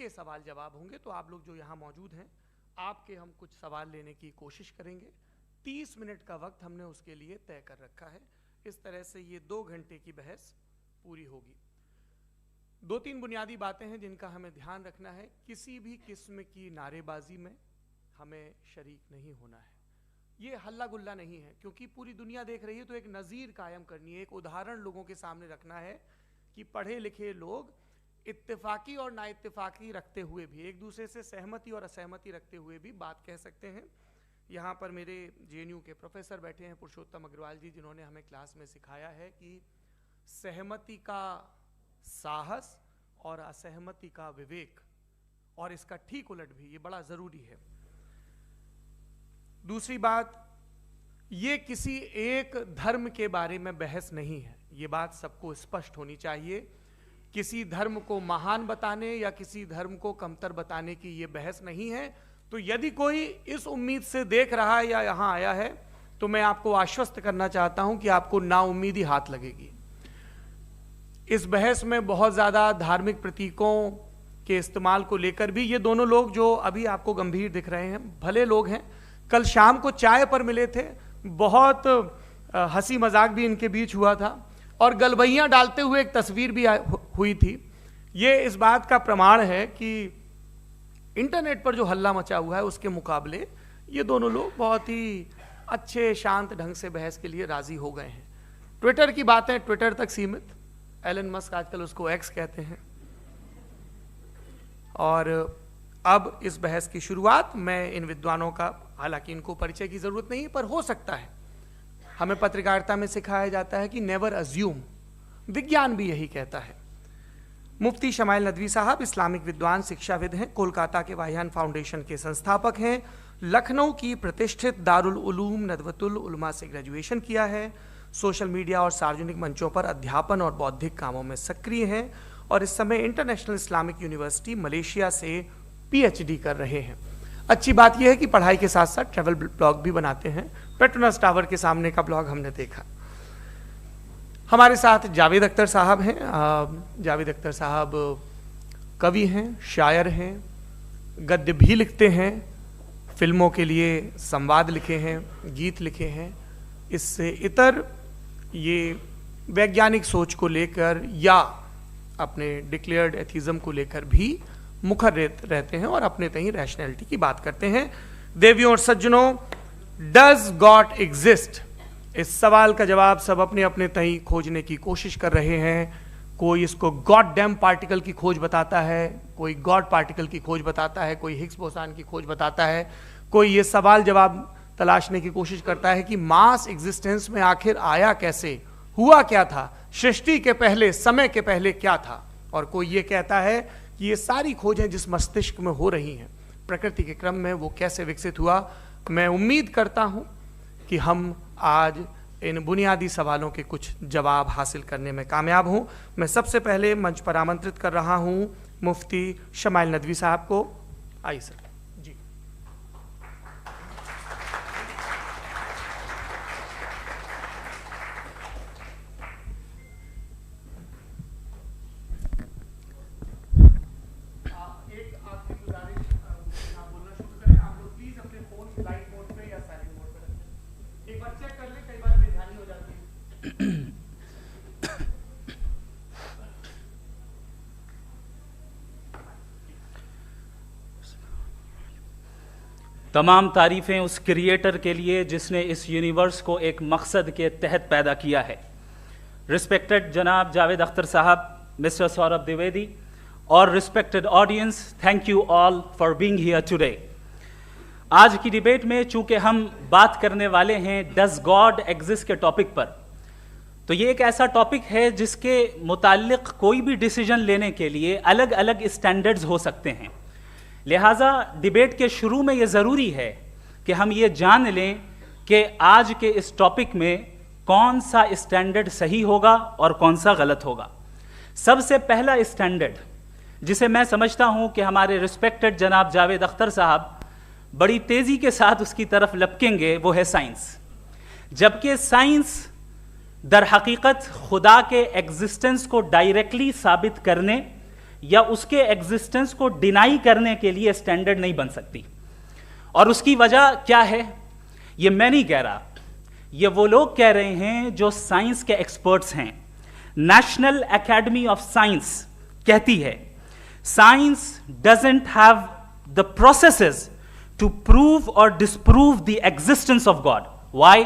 सबके सवाल जवाब होंगे। तो आप लोग जो यहाँ मौजूद हैं, आपके हम कुछ सवाल लेने की कोशिश करेंगे। 30 मिनट का वक्त हमने उसके लिए तय कर रखा है। इस तरह से ये 2 घंटे की बहस पूरी होगी। 2-3 बुनियादी बातें हैं जिनका हमें ध्यान रखना है। किसी भी किस्म की नारेबाजी में हमें शरीक नहीं होना है। ये हल्ला गुल्ला नहीं है, क्योंकि पूरी दुनिया देख रही है, तो एक नज़ीर कायम करनी है, एक उदाहरण लोगों के सामने रखना है कि पढ़े लिखे लोग इत्तेफाकी और नाइत्तेफाकी रखते हुए भी, एक दूसरे से सहमति और असहमति रखते हुए भी बात कह सकते हैं। यहाँ पर मेरे JNU के प्रोफेसर बैठे हैं, पुरुषोत्तम अग्रवाल जी, जिन्होंने हमें क्लास में सिखाया है कि सहमति का साहस और असहमति का विवेक, और इसका ठीक उलट भी, ये बड़ा ज़रूरी है। दूसरी बात, ये किसी एक धर्म के बारे में बहस नहीं है, ये बात सबको स्पष्ट होनी चाहिए। किसी धर्म को महान बताने या किसी धर्म को कमतर बताने की ये बहस नहीं है। तो यदि कोई इस उम्मीद से देख रहा है या यहाँ आया है, तो मैं आपको आश्वस्त करना चाहता हूं कि आपको नाउम्मीदी हाथ लगेगी। इस बहस में बहुत ज़्यादा धार्मिक प्रतीकों के इस्तेमाल को लेकर भी, ये दोनों लोग जो अभी आपको गंभीर दिख रहे हैं, भले लोग हैं, कल शाम को चाय पर मिले थे, बहुत हंसी मजाक भी इनके बीच हुआ था, और गलबैयां डालते हुए एक तस्वीर भी हुई थी। ये इस बात का प्रमाण है कि इंटरनेट पर जो हल्ला मचा हुआ है उसके मुकाबले ये दोनों लोग बहुत ही अच्छे शांत ढंग से बहस के लिए राजी हो गए हैं। ट्विटर की बातें ट्विटर तक सीमित, एलन मस्क आजकल उसको एक्स कहते हैं। और अब इस बहस की शुरुआत मैं इन विद्वानों का, हालांकि इनको परिचय की जरूरत नहीं, पर हो सकता है, हमें पत्रकारिता में सिखाया जाता है कि नेवर अज्यूम, विज्ञान भी यही कहता है। मुफ्ती शमाइल नदवी साहब इस्लामिक विद्वान, शिक्षाविद हैं, कोलकाता के वाहियान फाउंडेशन के संस्थापक हैं, लखनऊ की प्रतिष्ठित दारुल उलूम नदवतुल उलमा से ग्रेजुएशन किया है, सोशल मीडिया और सार्वजनिक मंचों पर अध्यापन और बौद्धिक कामों में सक्रिय हैं, और इस समय इंटरनेशनल इस्लामिक यूनिवर्सिटी मलेशिया से PhD कर रहे हैं। अच्छी बात यह है कि पढ़ाई के साथ साथ ट्रैवल ब्लॉग भी बनाते हैं। पेट्रोनस टावर के सामने का ब्लॉग हमने देखा। हमारे साथ जावेद अख्तर साहब हैं। जावेद अख्तर साहब कवि हैं, शायर हैं, गद्य भी लिखते हैं, फिल्मों के लिए संवाद लिखे हैं, गीत लिखे हैं। इससे इतर ये वैज्ञानिक सोच को लेकर या अपने डिक्लेयर्ड एथिज्म को लेकर भी मुखर रहते हैं और अपने तहीं रैशनैलिटी की बात करते हैं। देवियों और सज्जनों, डज गॉड एग्जिस्ट? इस सवाल का जवाब सब अपने अपने तहीं खोजने की कोशिश कर रहे हैं। कोई इसको गॉड डैम पार्टिकल की खोज बताता है, कोई गॉड पार्टिकल की खोज बताता है, कोई हिग्स बोसान की खोज बताता है, कोई ये सवाल जवाब तलाशने की कोशिश करता है कि मास एग्जिस्टेंस में आखिर आया कैसे, हुआ क्या था, सृष्टि के पहले, समय के पहले क्या था। और कोई ये कहता है कि ये सारी खोजें जिस मस्तिष्क में हो रही हैं प्रकृति के क्रम में, वो कैसे विकसित हुआ। मैं उम्मीद करता हूं कि हम आज इन बुनियादी सवालों के कुछ जवाब हासिल करने में कामयाब हों। मैं सबसे पहले मंच पर आमंत्रित कर रहा हूं मुफ्ती शमाइल नदवी साहब को। आइए सर। जी, एक आखिरी गुजारिश, आप बोलना शुरू करें। आप लोग प्लीज अपने फोन फ्लाइट मोड पे या साइलेंट मोड पे रखें। एक बार चेक कर लें, कई बार बेध्यानी हो जाती है। तमाम तारीफ़ें उस क्रिएटर के लिए जिसने इस यूनिवर्स को एक मकसद के तहत पैदा किया है। रिस्पेक्टेड जनाब जावेद अख्तर साहब, मिस्टर सौरभ द्विवेदी और respected audience, thank you all for being here today. आज की डिबेट में चूंकि हम बात करने वाले हैं डज गॉड एग्जिस्ट के टॉपिक पर, तो ये एक ऐसा टॉपिक है जिसके मुताल्लिक कोई भी डिसीजन लेने के लिए अलग अलग स्टैंडर्ड्स हो सकते हैं। लिहाजा डिबेट के शुरू में ये ज़रूरी है कि हम ये जान लें कि आज के इस टॉपिक में कौन सा स्टैंडर्ड सही होगा और कौन सा गलत होगा। सबसे पहला स्टैंडर्ड जिसे मैं समझता हूं कि हमारे रिस्पेक्टेड जनाब जावेद अख्तर साहब बड़ी तेज़ी के साथ उसकी तरफ लपकेंगे, वो है साइंस। जबकि साइंस दर हकीकत खुदा के एग्जिस्टेंस को डायरेक्टली साबित करने या उसके एग्जिस्टेंस को डिनाई करने के लिए स्टैंडर्ड नहीं बन सकती। और उसकी वजह क्या है, ये मैं नहीं कह रहा, ये वो लोग कह रहे हैं जो साइंस के एक्सपर्ट्स हैं। नेशनल एकेडमी ऑफ साइंस कहती है science doesn't have the processes to prove और disprove the existence of God. Why?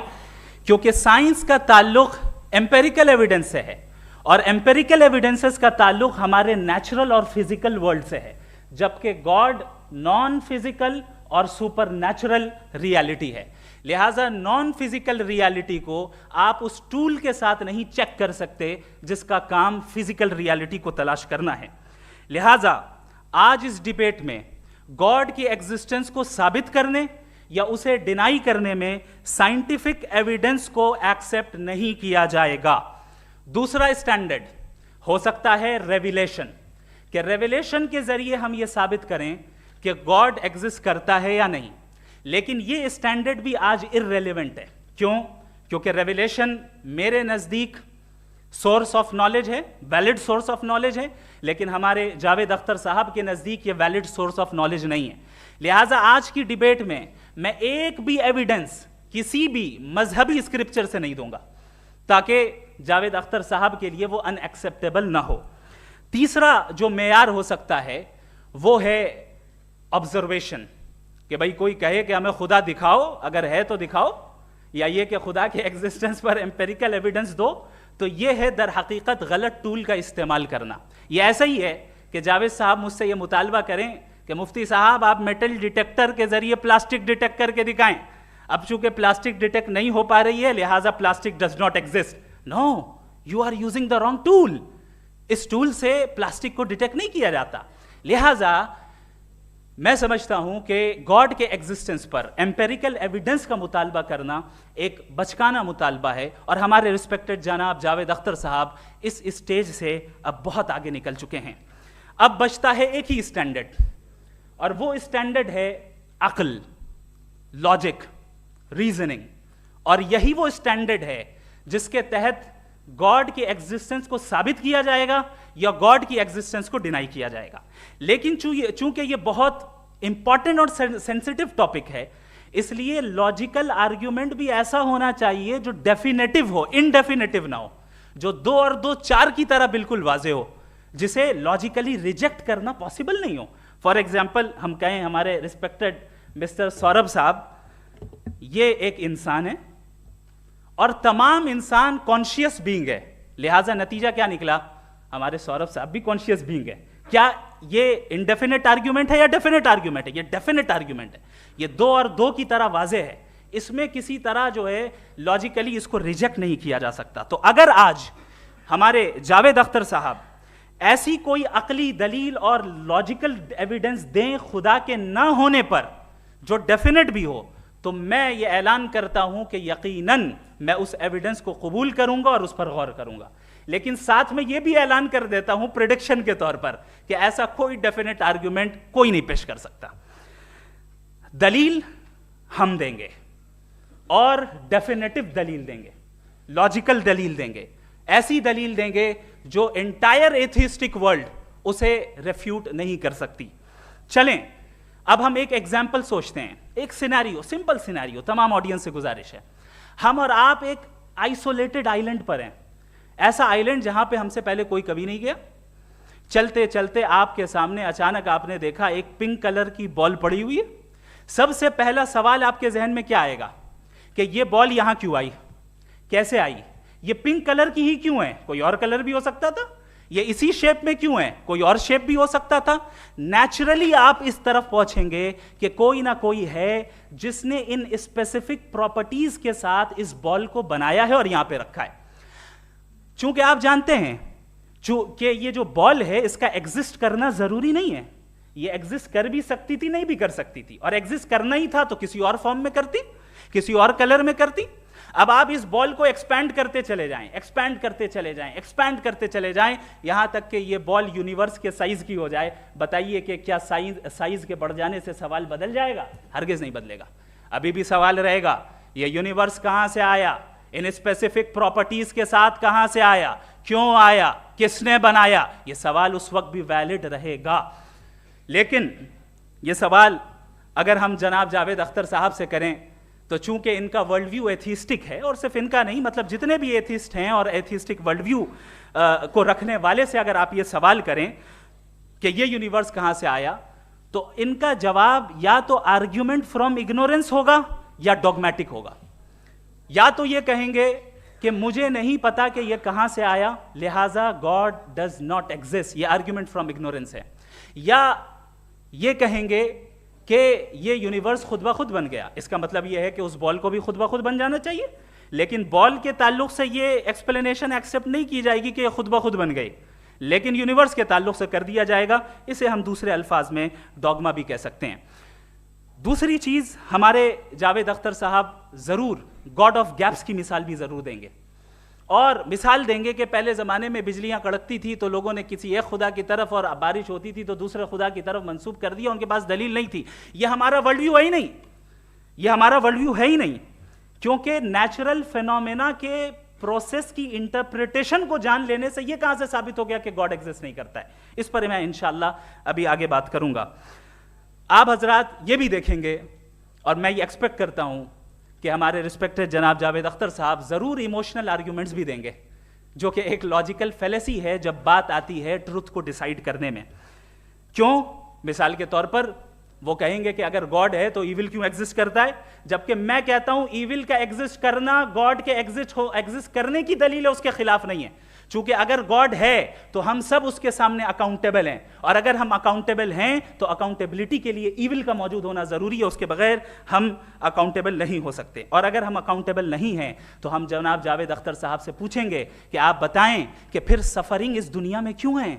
क्योंकि साइंस का ताल्लुक एम्पेरिकल एविडेंस से है और एम्पेरिकल एविडेंसेस का ताल्लुक हमारे नेचुरल और फिजिकल वर्ल्ड से है, जबकि गॉड नॉन फिजिकल और सुपर नेचुरल रियलिटी है। लिहाजा नॉन फिजिकल रियलिटी को आप उस टूल के साथ नहीं चेक कर सकते जिसका काम फिजिकल रियलिटी को तलाश करना है। लिहाजा आज इस डिबेट में गॉड की एग्जिस्टेंस को साबित करने या उसे डिनाई करने में साइंटिफिक एविडेंस को एक्सेप्ट नहीं किया जाएगा। दूसरा स्टैंडर्ड हो सकता है रेविलेशन, कि रेविलेशन के जरिए हम यह साबित करें कि गॉड एग्जिस्ट करता है या नहीं। लेकिन यह स्टैंडर्ड भी आज इररेलेवेंट है। क्यों? क्योंकि रेविलेशन मेरे नजदीक सोर्स ऑफ नॉलेज है, वैलिड सोर्स ऑफ नॉलेज है, लेकिन हमारे जावेद अख्तर साहब के नजदीक ये वैलिड सोर्स ऑफ नॉलेज नहीं है। लिहाजा आज की डिबेट में मैं एक भी एविडेंस किसी भी मजहबी स्क्रिप्चर से नहीं दूंगा ताकि जावेद अख्तर साहब के लिए वो अनएक्सेप्टेबल ना हो। तीसरा जो मेयार हो सकता है वो है ऑब्जर्वेशन, कि भाई कोई कहे कि हमें खुदा दिखाओ, अगर है तो दिखाओ, या ये कि खुदा के एग्जिस्टेंस पर एम्पेरिकल एविडेंस दो। तो ये है दर हकीकत गलत टूल का इस्तेमाल करना। ये ऐसा ही है कि जावेद साहब मुझसे ये मुतालबा करें कि मुफ्ती साहब आप मेटल डिटेक्टर के जरिए प्लास्टिक डिटेक्ट करके दिखाएं। अब चूंकि प्लास्टिक डिटेक्ट नहीं हो पा रही है लिहाजा plastic does not exist. No, you are using the wrong tool. इस टूल से प्लास्टिक को डिटेक्ट नहीं किया जाता। लिहाजा मैं समझता हूं कि गॉड के एग्जिस्टेंस पर एम्पेरिकल एविडेंस का मुतालबा करना एक बचकाना मुतालबा है और हमारे रिस्पेक्टेड जनाब जावेद अख्तर साहब इस स्टेज से अब बहुत आगे निकल चुके हैं। अब बचता है एक ही स्टैंडर्ड, और वो स्टैंडर्ड है अक्ल, लॉजिक, रीजनिंग। और यही वो स्टैंडर्ड है जिसके तहत गॉड की एग्जिस्टेंस को साबित किया जाएगा या गॉड की एग्जिस्टेंस को डिनाई किया जाएगा। लेकिन चूंकि ये बहुत इंपॉर्टेंट और सेंसिटिव टॉपिक है, इसलिए लॉजिकल आर्ग्यूमेंट भी ऐसा होना चाहिए जो डेफिनेटिव हो, इनडेफिनेटिव ना हो, जो 2 और 2 4 की तरह बिल्कुल वाजे हो, जिसे लॉजिकली रिजेक्ट करना पॉसिबल नहीं हो। फॉर एग्जाम्पल हम कहें हमारे रिस्पेक्टेड मिस्टर सौरभ साहब, ये एक इंसान है और तमाम इंसान कॉन्शियस बीइंग है। लिहाजा नतीजा क्या निकला? हमारे सौरभ साहब भी कॉन्शियस बीइंग है। क्या ये इनडेफिनेट आर्ग्यूमेंट है या डेफिनेट आर्ग्यूमेंट है? ये डेफिनेट आर्ग्यूमेंट है। ये 2 और 2 की तरह वाजे है, इसमें किसी तरह जो है लॉजिकली इसको रिजेक्ट नहीं किया जा सकता। तो अगर आज हमारे जावेद अख्तर साहब ऐसी कोई अकली दलील और लॉजिकल एविडेंस दें खुदा के ना होने पर जो डेफिनेट भी हो, तो मैं ये ऐलान करता हूं कि यकीनन मैं उस एविडेंस को कबूल करूंगा और उस पर गौर करूंगा। लेकिन साथ में यह भी ऐलान कर देता हूं प्रेडिक्शन के तौर पर कि ऐसा कोई डेफिनेट आर्ग्यूमेंट कोई नहीं पेश कर सकता। दलील हम देंगे और डेफिनेटिव दलील देंगे, लॉजिकल दलील देंगे, ऐसी दलील देंगे जो एंटायर एथिस्टिक वर्ल्ड उसे रेफ्यूट नहीं कर सकती। चलें अब हम एक एग्जाम्पल सोचते हैं, एक सिनेरियो, सिंपल सिनेरियो, तमाम ऑडियंस से गुजारिश है, हम और आप एक आइसोलेटेड आइलैंड पर हैं, ऐसा आइलैंड जहां पे हमसे पहले कोई कभी नहीं गया। चलते चलते आपके सामने अचानक आपने देखा एक पिंक कलर की बॉल पड़ी हुई है। सबसे पहला सवाल आपके जहन में क्या आएगा कि ये बॉल यहां क्यों आई, कैसे आई, ये पिंक कलर की ही क्यों है, कोई और कलर भी हो सकता था, ये इसी शेप में क्यों है, कोई और शेप भी हो सकता था। नेचुरली आप इस तरफ पहुंचेंगे कि कोई ना कोई है जिसने इन स्पेसिफिक प्रॉपर्टीज के साथ इस बॉल को बनाया है और यहां पे रखा है। चूंकि आप जानते हैं कि ये जो बॉल है इसका एग्जिस्ट करना जरूरी नहीं है, ये एग्जिस्ट कर भी सकती थी, नहीं भी कर सकती थी, और एग्जिस्ट करना ही था तो किसी और फॉर्म में करती, किसी और कलर में करती। अब आप इस बॉल को एक्सपैंड करते चले जाएं, एक्सपैंड करते चले जाएं, एक्सपैंड करते चले जाएं, यहां तक कि ये बॉल यूनिवर्स के साइज की हो जाए। बताइए कि क्या साइज के बढ़ जाने से सवाल बदल जाएगा? हरगिज नहीं बदलेगा। अभी भी सवाल रहेगा ये यूनिवर्स कहां से आया, इन स्पेसिफिक प्रॉपर्टीज के साथ कहां से आया, क्यों आया, किसने बनाया, यह सवाल उस वक्त भी वैलिड रहेगा। लेकिन यह सवाल अगर हम जनाब जावेद अख्तर साहब से करें तो चूंकि इनका वर्ल्ड व्यू एथिस्टिक है, और सिर्फ इनका नहीं, मतलब जितने भी एथिस्ट हैं और एथिस्टिक वर्ल्ड व्यू को रखने वाले से अगर आप ये सवाल करें कि ये यूनिवर्स कहां से आया, तो इनका जवाब या तो आर्ग्यूमेंट फ्रॉम इग्नोरेंस होगा या डॉगमेटिक होगा। या तो ये कहेंगे कि मुझे नहीं पता कि ये कहां से आया, लिहाजा गॉड डज नॉट एग्जिस्ट, ये आर्ग्यूमेंट फ्रॉम इग्नोरेंस है, या ये कहेंगे कि ये यूनिवर्स खुद ब खुद बन गया। इसका मतलब ये है कि उस बॉल को भी खुद ब खुद बन जाना चाहिए, लेकिन बॉल के ताल्लुक से ये एक्सप्लेनेशन एक्सेप्ट नहीं की जाएगी कि ये खुद ब खुद बन गई, लेकिन यूनिवर्स के ताल्लुक से कर दिया जाएगा। इसे हम दूसरे अल्फाज में डॉगमा भी कह सकते हैं। दूसरी चीज, हमारे जावेद अख्तर साहब जरूर गॉड ऑफ गैप्स की मिसाल भी जरूर देंगे, और मिसाल देंगे कि पहले ज़माने में बिजलियां कड़कती थी तो लोगों ने किसी एक खुदा की तरफ, और बारिश होती थी तो दूसरे खुदा की तरफ मंसूब कर दिया, उनके पास दलील नहीं थी। यह हमारा वर्ल्ड व्यू है ही नहीं, यह हमारा वर्ल्ड व्यू है ही नहीं, क्योंकि नेचुरल फिनोमेना के प्रोसेस की इंटरप्रिटेशन को जान लेने से यह कहां से साबित हो गया कि गॉड एग्जिस्ट नहीं करता है। इस पर मैं इंशाअल्लाह अभी आगे बात करूंगा। आप हजरात ये भी देखेंगे, और मैं ये एक्सपेक्ट करता हूं कि हमारे रिस्पेक्टेड जनाब जावेद अख्तर साहब जरूर इमोशनल आर्ग्यूमेंट्स भी देंगे, जो कि एक लॉजिकल फेलेसी है जब बात आती है ट्रुथ को डिसाइड करने में। क्यों? मिसाल के तौर पर वो कहेंगे कि अगर गॉड है तो ईविल क्यों एग्जिस्ट करता है, जबकि मैं कहता हूं ईविल का एग्जिस्ट करना गॉड के एग्जिस्ट करने की दलील है, उसके खिलाफ नहीं है। चूंकि अगर गॉड है तो हम सब उसके सामने अकाउंटेबल हैं, और अगर हम अकाउंटेबल हैं तो अकाउंटेबिलिटी के लिए ईविल का मौजूद होना जरूरी है, उसके बगैर हम अकाउंटेबल नहीं हो सकते। और अगर हम अकाउंटेबल नहीं हैं तो हम जनाब जावेद अख्तर साहब से पूछेंगे कि आप बताएं कि फिर सफरिंग इस दुनिया में क्यों है?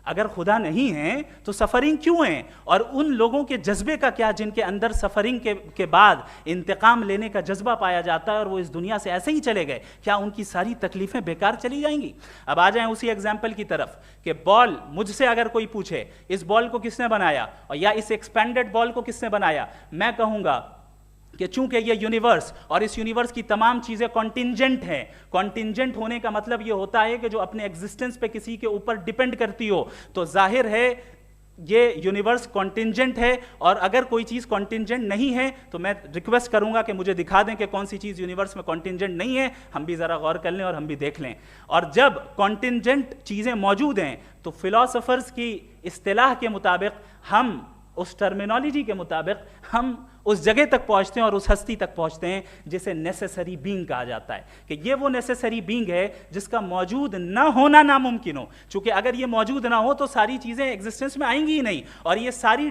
अगर खुदा नहीं है तो सफरिंग क्यों है? और उन लोगों के जज्बे का क्या जिनके अंदर सफरिंग के बाद इंतकाम लेने का जज्बा पाया जाता है और वो इस दुनिया से ऐसे ही चले गए, क्या उनकी सारी तकलीफें बेकार चली जाएंगी? अब आ जाएं उसी एग्जाम्पल की तरफ कि बॉल, मुझसे अगर कोई पूछे इस बॉल को किसने बनाया और या इस एक्सपेंडेड बॉल को किसने बनाया, मैं कहूंगा कि चूंकि ये यूनिवर्स और इस यूनिवर्स की तमाम चीजें कॉन्टिंजेंट हैं। कॉन्टिंजेंट होने का मतलब ये होता है कि जो अपने एग्जिस्टेंस पे किसी के ऊपर डिपेंड करती हो, तो जाहिर है ये यूनिवर्स कॉन्टिंजेंट है। और अगर कोई चीज कॉन्टिंजेंट नहीं है तो मैं रिक्वेस्ट करूंगा कि मुझे दिखा दें कि कौन सी चीज यूनिवर्स में कॉन्टिंजेंट नहीं है, हम भी जरा गौर कर लें और हम भी देख लें। और जब कॉन्टिंजेंट चीजें मौजूद हैं तो फिलोसोफर्स की इस्तिलाह के मुताबिक, हम उस टर्मिनोलॉजी के मुताबिक हम उस जगह तक पहुंचते हैं और उस हस्ती तक पहुंचते हैं जिसे नेसेसरी बीइंग कहा जाता है, कि ये वो नेसेसरी बीइंग है जिसका मौजूद ना होना नामुमकिन हो। क्योंकि अगर ये मौजूद ना हो तो सारी चीजें एग्जिस्टेंस में आएंगी ही नहीं, और ये सारी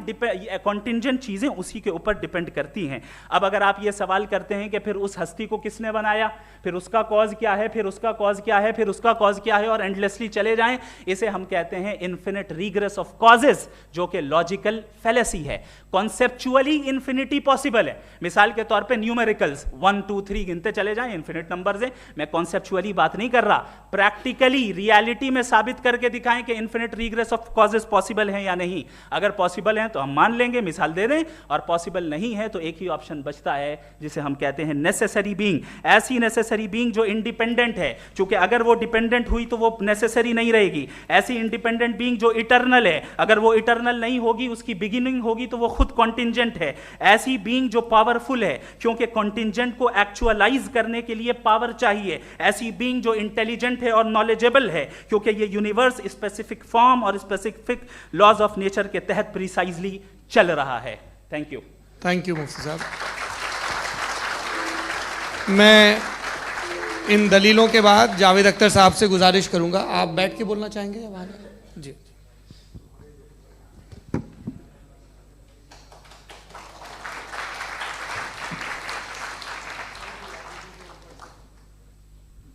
कॉन्टिंजेंट चीजें उसी के ऊपर डिपेंड करती हैं। अब अगर आप ये सवाल करते हैं कि फिर उस हस्ती को किसने बनाया, फिर उसका कॉज क्या है, फिर उसका कॉज क्या है, फिर उसका कॉज क्या है, और एंडलेसली चले जाएं, इसे हम कहते हैं इन्फिनिट रिग्रेस ऑफ कॉजेस, जो कि लॉजिकल फेलेसी है। कॉन्सेप्चुअली इन्फिनिटी पॉसिबल है। मिसाल के तौर पे न्यूमेरिकल्स 1 2 3 गिनते चले जाएं, इन्फिनिट नंबर्स हैं। मैं कॉन्सेप्चुअली बात नहीं कर रहा, प्रैक्टिकली रियलिटी में साबित करके दिखाएं कि infinite regress of causes possible है या नहीं। अगर पॉसिबल है तो हम मान लेंगे, मिसाल दे दें, और पॉसिबल नहीं है तो एक ही ऑप्शन बचता है जिसे हम कहते हैं नेसेसरी बीइंग। ऐसी नेसेसरी बीइंग जो इंडिपेंडेंट है, क्योंकि अगर वो डिपेंडेंट हुई तो वो नेसेसरी नहीं रहेगी। ऐसी इंडिपेंडेंट बीइंग जो इटर्नल है, अगर वो इटर्नल नहीं होगी, उसकी बिगिनिंग होगी तो वो खुद कॉन्टिंजेंट है। ऐसी बीइंग जो पावरफुल है, क्योंकि कॉन्टिंजेंट को एक्चुअलाइज करने के लिए पावर चाहिए। ऐसी बीइंग जो इंटेलिजेंट है और नॉलेजेबल है, क्योंकि ये यूनिवर्स स्पेसिफिक फॉर्म और स्पेसिफिक लॉज ऑफ नेचर के तहत प्रिसाइजली चल रहा है। Thank you. थैंक यू मुफ्ती साहब। मैं इन दलीलों के बाद जावेद अख्तर साहब से गुजारिश करूंगा, आप बैठ के बोलना चाहेंगे या बाहर? जी।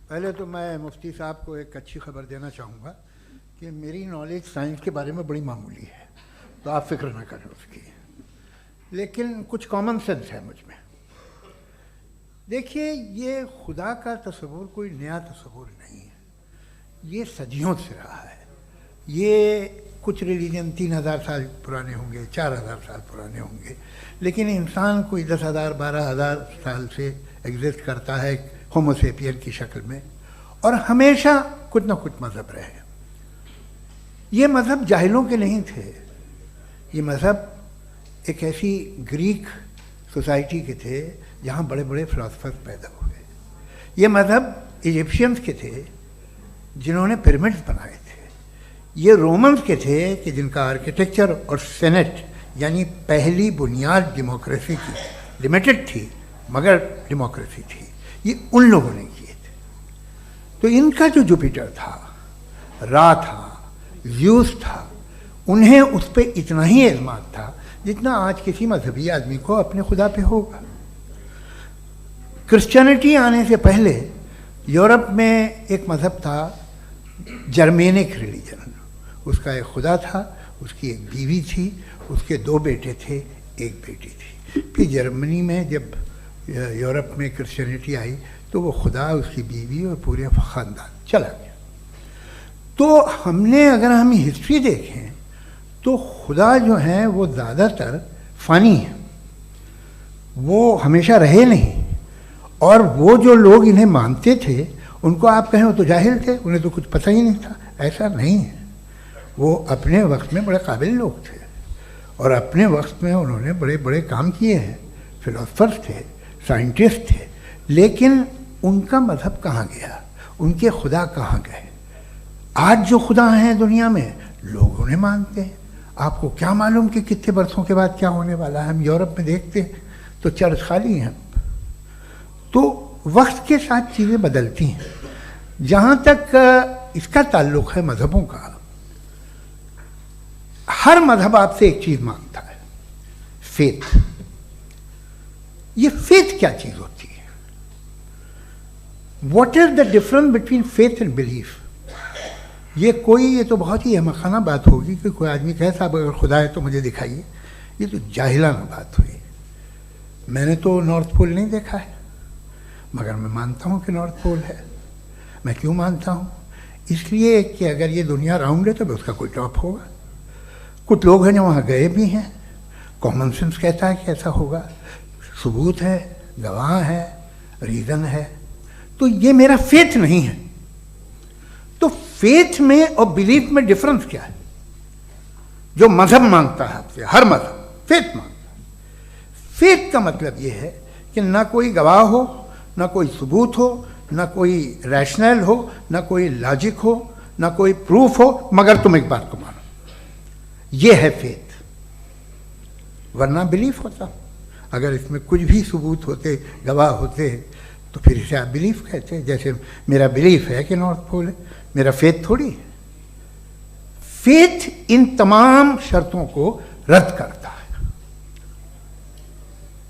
पहले तो मैं मुफ्ती साहब को एक अच्छी खबर देना चाहूँगा कि मेरी नॉलेज साइंस के बारे में बड़ी मामूली है, तो आप फिक्र ना करें उसकी, लेकिन कुछ कॉमन सेंस है मुझ में। देखिए, ये खुदा का तस्वुर कोई नया तस्वुर नहीं है, ये सदियों से रहा है। ये कुछ रिलीजन 3000 साल पुराने होंगे, 4000 साल पुराने होंगे, लेकिन इंसान कोई 10,000 12,000 साल से एग्जिस्ट करता है, होमोसेपियन की शक्ल में, और हमेशा कुछ ना कुछ मज़हब रहे। ये मज़हब जाहिलों के नहीं थे, ये मज़हब एक ऐसी ग्रीक सोसाइटी के थे जहाँ बड़े बड़े फिलोसफर्स पैदा हुए। ये मज़हब इजिप्शियंस के थे जिन्होंने पिरामिड्स बनाए थे। ये रोमन्स के थे कि जिनका आर्किटेक्चर और सेनेट यानी पहली बुनियाद डेमोक्रेसी की लिमिटेड थी मगर डेमोक्रेसी थी, ये उन लोगों ने किए थे। तो इनका जो जुपिटर था, रा था, ज़्यूस था, उन्हें उस पर इतना ही एतमाद था जितना आज किसी मजहबी आदमी को अपने खुदा पे होगा। क्रिश्चियनिटी आने से पहले यूरोप में एक मज़हब था जर्मेनिक रिलीजन। उसका एक खुदा था, उसकी एक बीवी थी, उसके 2 बेटे थे, एक बेटी थी। फिर जर्मनी में जब यूरोप में क्रिश्चियनिटी आई तो वो खुदा, उसकी बीवी और पूरे ख़ानदान चला गया। तो हमने अगर हम हिस्ट्री देखें तो खुदा जो हैं वो ज़्यादातर फ़ानी है, वो हमेशा रहे नहीं। और वो जो लोग इन्हें मानते थे उनको आप कहें वो तो जाहिल थे, उन्हें तो कुछ पता ही नहीं था, ऐसा नहीं है। वो अपने वक्त में बड़े काबिल लोग थे और अपने वक्त में उन्होंने बड़े बड़े काम किए हैं, फिलोसफर्स थे, साइंटिस्ट थे। लेकिन उनका मज़हब कहाँ गया, उनके खुदा कहाँ गए? आज जो खुदा हैं दुनिया में लोग उन्हें मानते हैं। आपको क्या मालूम कि कितने बरसों के बाद क्या होने वाला है? हम यूरोप में देखते हैं तो चर्च खाली हैं। तो वक्त के साथ चीज़ें बदलती हैं। जहाँ तक इसका ताल्लुक़ है मज़हबों का, हर मज़हब आपसे एक चीज़ मांगता है, फेथ। ये फेथ क्या चीज़ होती है? What is the difference between faith and belief? ये तो बहुत ही अहमक़ाना बात होगी कि कोई आदमी कहे साहब अगर खुदा है तो मुझे दिखाइए। ये तो जाहिलाना बात हुई। मैंने तो नॉर्थ पोल नहीं देखा है मगर मैं मानता हूँ कि नॉर्थ पोल है। मैं क्यों मानता हूँ? इसलिए कि अगर ये दुनिया राउंड है तो उसका कोई टॉप होगा। कुछ लोग हैं जो वहाँ गए भी हैं, कॉमन सेंस कहता है कि ऐसा होगा, सबूत है, गवाह है, रीज़न है। तो ये मेरा फेथ नहीं है। तो फेथ में और बिलीफ में डिफरेंस क्या है? जो मज़हब मांगता है आपसे, हर मज़हब फेथ मांगता है। फेथ का मतलब ये है कि ना कोई गवाह हो, ना कोई सबूत हो, ना कोई रैशनल हो, ना कोई लॉजिक हो, ना कोई प्रूफ हो, मगर तुम एक बात को मानो। ये है फेथ। वरना बिलीफ होता। अगर इसमें कुछ भी सबूत होते, गवाह होते, तो फिर इसे आप बिलीफ कहते। जैसे मेरा बिलीफ है कि नॉर्थ पोल है, मेरा फेथ थोड़ी है। फेथ इन तमाम शर्तों को रद्द करता है।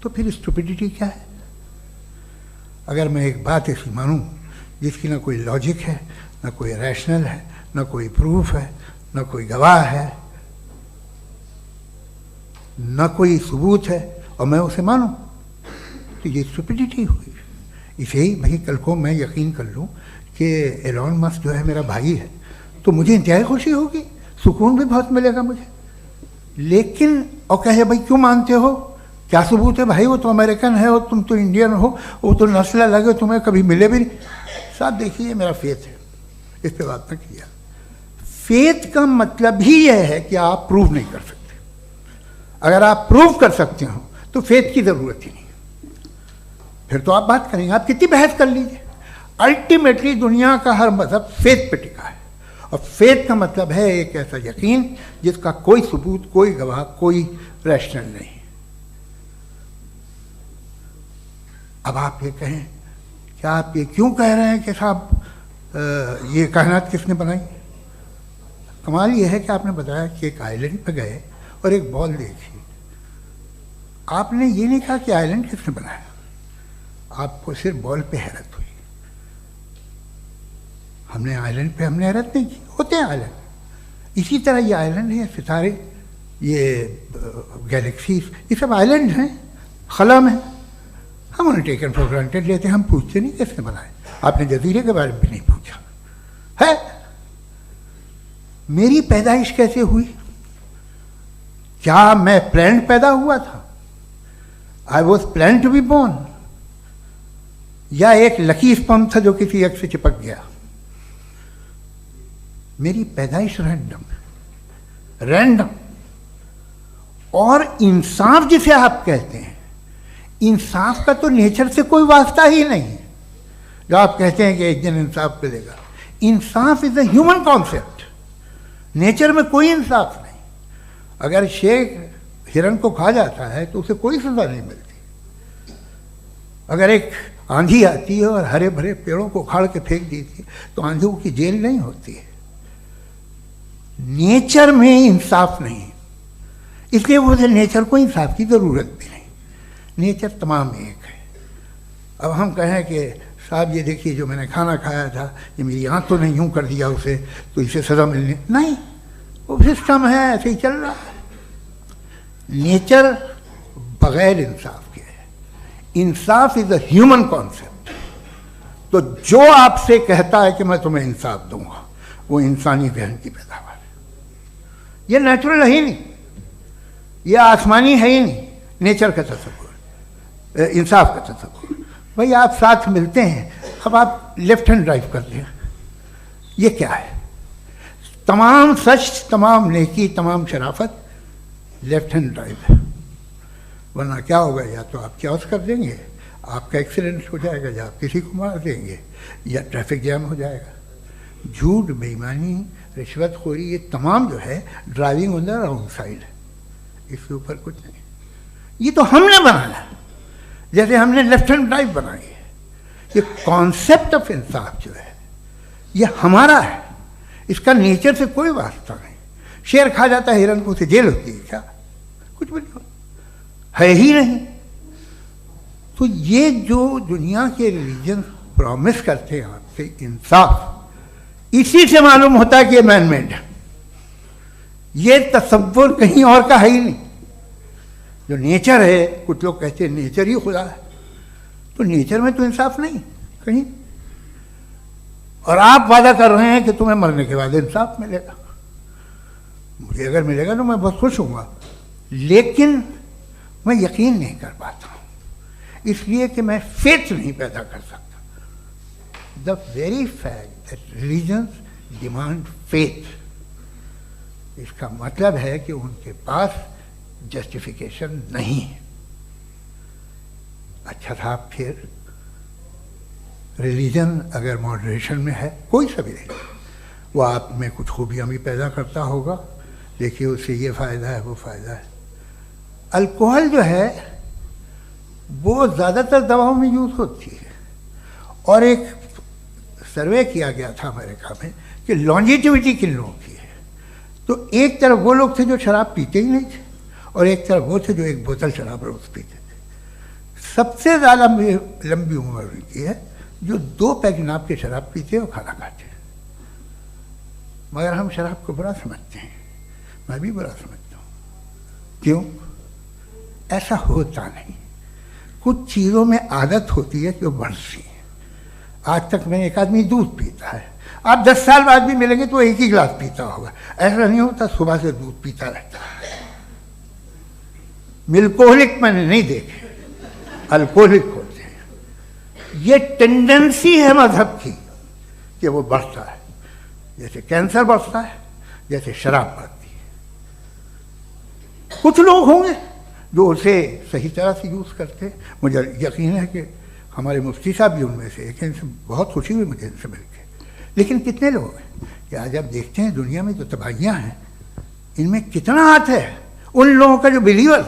तो फिर स्टुपिडिटी क्या है? अगर मैं एक बात ऐसी मानूं जिसकी ना कोई लॉजिक है, ना कोई रैशनल है, ना कोई प्रूफ है, ना कोई गवाह है, ना कोई सबूत है, और मैं उसे मानूं, तो ये स्टुपिडिटी हुई। इसे ही भाई कल को मैं यकीन कर लूँ कि एलॉन मस्क जो है मेरा भाई है तो मुझे इंतहाई खुशी होगी, सुकून भी बहुत मिलेगा मुझे। लेकिन और कहे भाई क्यों मानते हो, क्या सबूत है? भाई वो तो अमेरिकन है और तुम तो इंडियन हो, वो तो नस्ल अलग है, तुम्हें कभी मिले भी नहीं। साहब देखिए मेरा फेथ है, इस पर बात न किया। फेथ का मतलब ही यह है कि आप प्रूव नहीं कर सकते। अगर आप प्रूव कर सकते हो तो फेथ की ज़रूरत ही नहीं, फिर तो आप बात करेंगे, आप कितनी बहस कर लीजिए। अल्टीमेटली दुनिया का हर मज़हब फेथ पे टिका है, और फेथ का मतलब है एक ऐसा यकीन जिसका कोई सबूत, कोई गवाह, कोई रैशनल नहीं। अब आप ये कहें, क्या आप ये क्यों कह रहे हैं कि साहब ये कायनात किसने बनाई? कमाल ये है कि आपने बताया कि एक आइलैंड पे गए और एक बॉल देखी। आपने ये नहीं कहा कि आइलैंड किसने बनाया, आपको सिर्फ बॉल पे हैरत हुई। हमने आइलैंड पे हमने हैरत नहीं की, होते हैं आइलैंड। इसी तरह ये आइलैंड है, सितारे, ये गैलेक्सीज, ये सब आइलैंड हैं, खला में। हम उन्हें टेकन फॉर ग्रांटेड लेते हैं, हम पूछते नहीं किसने बनाए। आपने जजीरे के बारे में भी नहीं पूछा है। मेरी पैदाइश कैसे हुई? क्या मैं प्लान्ड पैदा हुआ था? I was planned to be born. या एक लकी स्पर्म था जो किसी एग से चिपक गया। मेरी पैदाइश रैंडम। और इंसाफ जिसे आप कहते हैं, इंसाफ का तो नेचर से कोई वास्ता ही नहीं है। जो आप कहते हैं कि एक दिन इंसाफ मिलेगा, insaf is a human concept. Nature में कोई इंसाफ नहीं। अगर शेर हिरन को खा जाता है तो उसे कोई सजा नहीं मिलती। अगर एक आंधी आती है और हरे भरे पेड़ों को उखाड़ के फेंक देती है तो आंधियों की जेल नहीं होती है। नेचर में इंसाफ नहीं, इसलिए मुझे नेचर को इंसाफ की जरूरत भी नहीं। नेचर तमाम एक है। अब हम कहें कि साहब ये देखिए जो मैंने खाना खाया था, ये मेरी आंख तो नहीं यूं कर दिया उसे, तो इसे सजा मिलने नहीं, वो सिस्टम है, ऐसे ही चल रहा है। नेचर बगैर इंसाफ के है। इंसाफ इज अ ह्यूमन कॉन्सेप्ट। तो जो आपसे कहता है कि मैं तुम्हें इंसाफ दूंगा, वो इंसानी जहन की पैदावार है। ये नेचुरल है ही नहीं, ये आसमानी है ही नहीं। नेचर का तसव्वुर, इंसाफ का तसव्वुर। भाई आप साथ मिलते हैं, अब आप लेफ्ट हैंड ड्राइव कर लें, ये क्या है? तमाम सच, तमाम नेकी, तमाम शराफत लेफ्ट हैंड ड्राइव है। वरना क्या होगा, या तो आप क्योस कर देंगे, आपका एक्सीडेंट हो जाएगा, या आप किसी को मार देंगे, या ट्रैफिक जैम हो जाएगा। झूठ, बेईमानी, रिश्वतखोरी, ये तमाम जो है driving on the wrong side है। इसके ऊपर कुछ नहीं। ये तो हमने बनाया, जैसे हमने लेफ्ट हैंड ड्राइव बनाई है। ये कॉन्सेप्ट ऑफ इंसाफ जो है ये हमारा है, इसका नेचर से कोई वास्ता नहीं। शेर खा जाता है हिरन को, उसे जेल होती है क्या? कुछ भी नहीं है ही नहीं। तो ये जो दुनिया के रिलीजन प्रॉमिस करते हैं आपसे इंसाफ, इसी से मालूम होता है कि ये मैन मेड है। ये तसव्वुर कहीं और का है ही नहीं। जो नेचर है, कुछ लोग कहते हैं नेचर ही खुदा है, तो नेचर में तो इंसाफ नहीं कहीं। और आप वादा कर रहे हैं कि तुम्हें मरने के बाद इंसाफ मिलेगा। मुझे अगर मिलेगा तो मैं बहुत खुश हूँगा, लेकिन मैं यकीन नहीं कर पाता हूँ, इसलिए कि मैं फेथ नहीं पैदा कर सकता। The very fact that religions demand faith, इसका मतलब है कि उनके पास जस्टिफिकेशन नहीं है। अच्छा साहब, फिर रिलीजन अगर मॉडरेशन में है, कोई सा भी नहीं, वो आप में कुछ खूबियाँ भी पैदा करता होगा। देखिए उससे ये फ़ायदा है, वो फ़ायदा है। अल्कोहल जो है वो ज़्यादातर दवाओं में यूज़ होती है। और एक सर्वे किया गया था अमेरिका में कि लॉन्जिटिविटी किन लोगों की है, तो एक तरफ वो लोग थे जो शराब पीते ही नहीं थे, और एक तरफ वो थे जो एक बोतल शराब रोज़ पीते थे। सबसे ज़्यादा लंबी उम्र उनकी है जो 2 पैक नाप के शराब पीते और खाना खाते हैं। मगर हम शराब को बुरा समझते हैं, मैं भी बुरा समझता हूँ। क्यों? ऐसा होता नहीं। कुछ चीज़ों में आदत होती है कि वो बढ़ती है। आज तक में एक आदमी दूध पीता है, आप 10 साल बाद भी मिलेंगे तो एक ही गिलास पीता होगा। ऐसा नहीं होता, सुबह से दूध पीता रहता है। मिल्कोहलिक मैंने नहीं देखे, अल्कोहलिक होते हैं। ये टेंडेंसी है मजहब की कि वो बढ़ता है, जैसे कैंसर बढ़ता है, जैसे शराब बढ़ती है। कुछ लोग होंगे जो उसे सही तरह से यूज़ करते। मुझे यकीन है कि हमारे मुफ्ती साहब भी उनमें से एक हैं। इनसे बहुत खुशी हुई मुझे इनसे मिलकर। लेकिन कितने लोग हैं कि आज आप देखते हैं दुनिया में जो तबाहियाँ हैं, इनमें कितना हाथ है उन लोगों का जो बिलीवर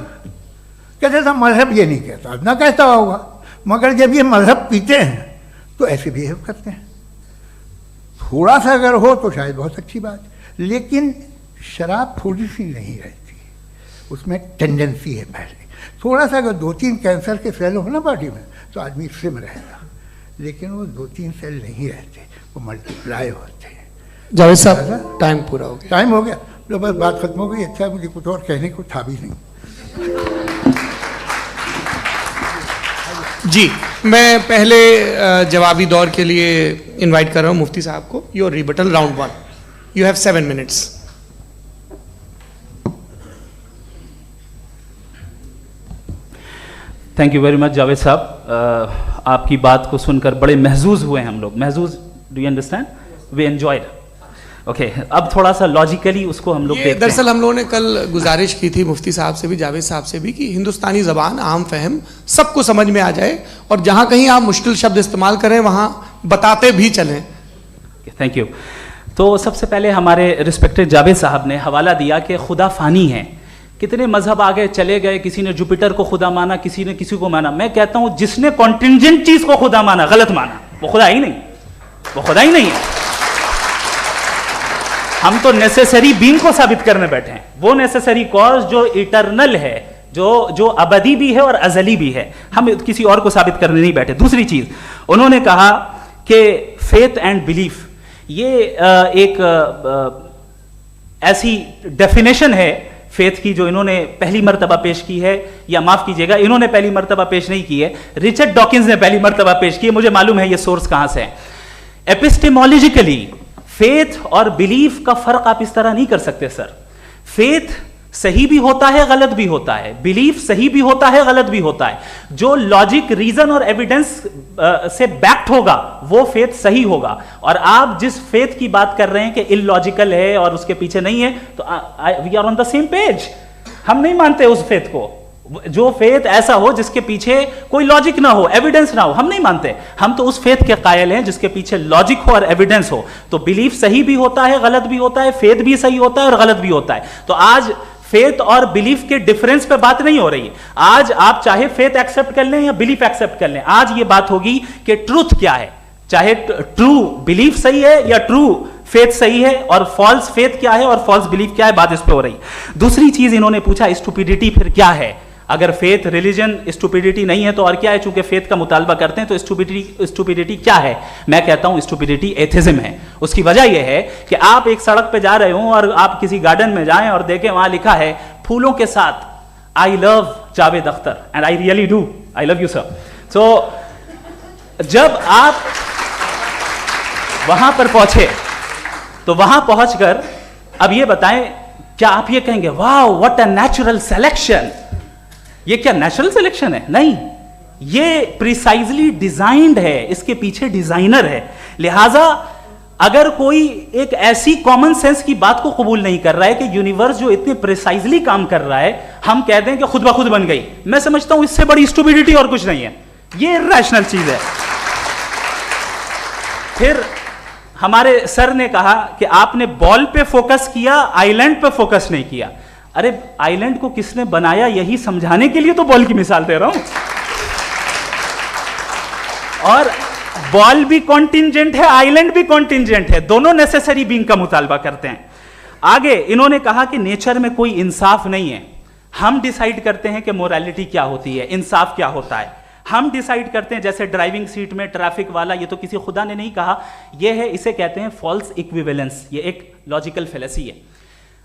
कहते था मजहब ये नहीं कहता, ना कहता होगा, मगर जब ये मजहब पीते हैं तो ऐसे बिहेव करते हैं। थोड़ा सा अगर हो तो शायद बहुत अच्छी बात, लेकिन शराब थोड़ी सी नहीं रहती, उसमें टेंडेंसी है पहले। थोड़ा सा अगर 2-3 कैंसर के सेल हो ना बॉडी में तो आदमी स्लिम रहेगा, लेकिन वो 2-3 सेल नहीं रहते, वो मल्टीप्लाई होते हैं। जावेद साहब, टाइम पूरा हो गया। टाइम हो गया तो बस बात खत्म हो गई। अच्छा, मुझे कुछ और कहने को था भी नहीं। जी, मैं पहले जवाबी दौर के लिए इनवाइट कर रहा हूँ मुफ्ती साहब को। Your rebuttal round 1, you have 7 minutes. Thank you very much Javed साहब। आपकी बात को सुनकर बड़े महजूज हुए हम लोग। महजूज, do you understand? We enjoyed. Okay, अब थोड़ा सा लॉजिकली उसको हम लोग देखते हैं। दरअसल हम लोगों ने कल गुजारिश की थी मुफ्ती साहब से भी, जावेद साहब से भी, कि हिंदुस्तानी ज़बान आम फहम सबको समझ में आ जाए और जहाँ कहीं आप मुश्किल शब्द इस्तेमाल करें वहाँ बताते भी चलें। Thank you. तो सबसे पहले हमारे रिस्पेक्टेड जावेद साहब ने हवाला दिया कि खुदा फ़ानी है। कितने मजहब आगे चले गए, किसी ने जुपिटर को खुदा माना, किसी ने किसी को माना। मैं कहता हूँ जिसने कॉन्टिंजेंट चीज़ को खुदा माना, गलत माना, वो खुदा ही नहीं, वो खुदा ही नहीं है। हम तो नेसेसरी बीइंग को साबित करने बैठे हैं, वो नेसेसरी कॉज जो इटरनल है, जो अबदी भी है और अजली भी है। हम किसी और को साबित करने नहीं बैठे। दूसरी चीज उन्होंने कहा कि फेथ एंड बिलीफ, ये एक ऐसी डेफिनेशन है फेथ की जो इन्होंने पहली मर्तबा पेश की है, या माफ कीजिएगा इन्होंने पहली मर्तबा पेश नहीं की है, रिचर्ड डॉकिंस ने पहली मर्तबा पेश की है। मुझे मालूम है ये सोर्स कहां से है। एपिस्टेमोलॉजिकली फेथ और बिलीफ का फर्क आप इस तरह नहीं कर सकते सर। फेथ सही भी होता है, गलत भी होता है, बिलीफ सही भी होता है, गलत भी होता है। जो लॉजिक, रीजन और एविडेंस से बैक्ड होगा वो फेथ सही होगा। और आप जिस फेथ की बात कर रहे हैं कि इलॉजिकल है और उसके पीछे नहीं है, तो we are on the same page. हम नहीं मानते उस फेथ को। जो फेथ ऐसा हो जिसके पीछे कोई लॉजिक ना हो, एविडेंस ना हो, हम नहीं मानते। हम तो उस फेथ के कायल हैं जिसके पीछे लॉजिक हो और एविडेंस हो। तो बिलीफ सही भी होता है, गलत भी होता है, फेथ भी सही होता है और गलत भी होता है। तो आज फेथ और बिलीफ के डिफरेंस पे बात नहीं हो रही है। आज आप चाहे फेथ एक्सेप्ट कर लें या बिलीफ एक्सेप्ट कर लें, आज ये बात होगी कि ट्रूथ क्या है। चाहे ट्रू बिलीफ सही है या ट्रू फेथ सही है, और फॉल्स फेथ क्या है और फॉल्स बिलीफ क्या है, बात इस पे हो रही है। दूसरी चीज इन्होंने पूछा, स्टुपिडिटी फिर क्या है? अगर फेथ रिलीजन स्टुपिडिटी नहीं है तो और क्या है? चूंकि फेथ का मुतालबा करते हैं तो स्टुपिडिटी क्या है? मैं कहता हूं स्टुपिडिटी एथिज्म है। उसकी वजह यह है कि आप एक सड़क पे जा रहे हो और आप किसी गार्डन में जाएं और देखें वहां लिखा है फूलों के साथ, I love Javed Akhtar, and I really do, I love you sir. So जब आप वहां पर पहुंचे तो वहां पहुंचकर अब ये बताएं, क्या आप ये कहेंगे wow what a natural selection? ये क्या नेचुरल सिलेक्शन है? नहीं, ये प्रिसाइजली डिजाइंड है, इसके पीछे डिजाइनर है। लिहाजा अगर कोई एक ऐसी कॉमन सेंस की बात को कबूल नहीं कर रहा है कि यूनिवर्स जो इतने प्रिसाइजली काम कर रहा है, हम कह दें कि खुद ब खुद बन गई, मैं समझता हूं इससे बड़ी स्टुपिडिटी और कुछ नहीं है। ये इरैशनल चीज है। फिर हमारे सर ने कहा कि आपने बॉल पे फोकस किया, आइलैंड पे फोकस नहीं किया। अरे आइलैंड को किसने बनाया यही समझाने के लिए तो बॉल की मिसाल दे रहा हूं। और बॉल भी कॉन्टिंजेंट है, आइलैंड भी कॉन्टिंजेंट है, दोनों नेसेसरी बीइंग का मुतालबा करते हैं। आगे इन्होंने कहा कि नेचर में कोई इंसाफ नहीं है। हम डिसाइड करते हैं कि मोरालिटी क्या होती है, इंसाफ क्या होता है। हम डिसाइड करते हैं, जैसे ड्राइविंग सीट में ट्रैफिक वाला, ये तो किसी खुदा ने नहीं कहा, ये है, इसे कहते हैं फॉल्स इक्विवेलेंस। ये एक लॉजिकल फेलेसी है।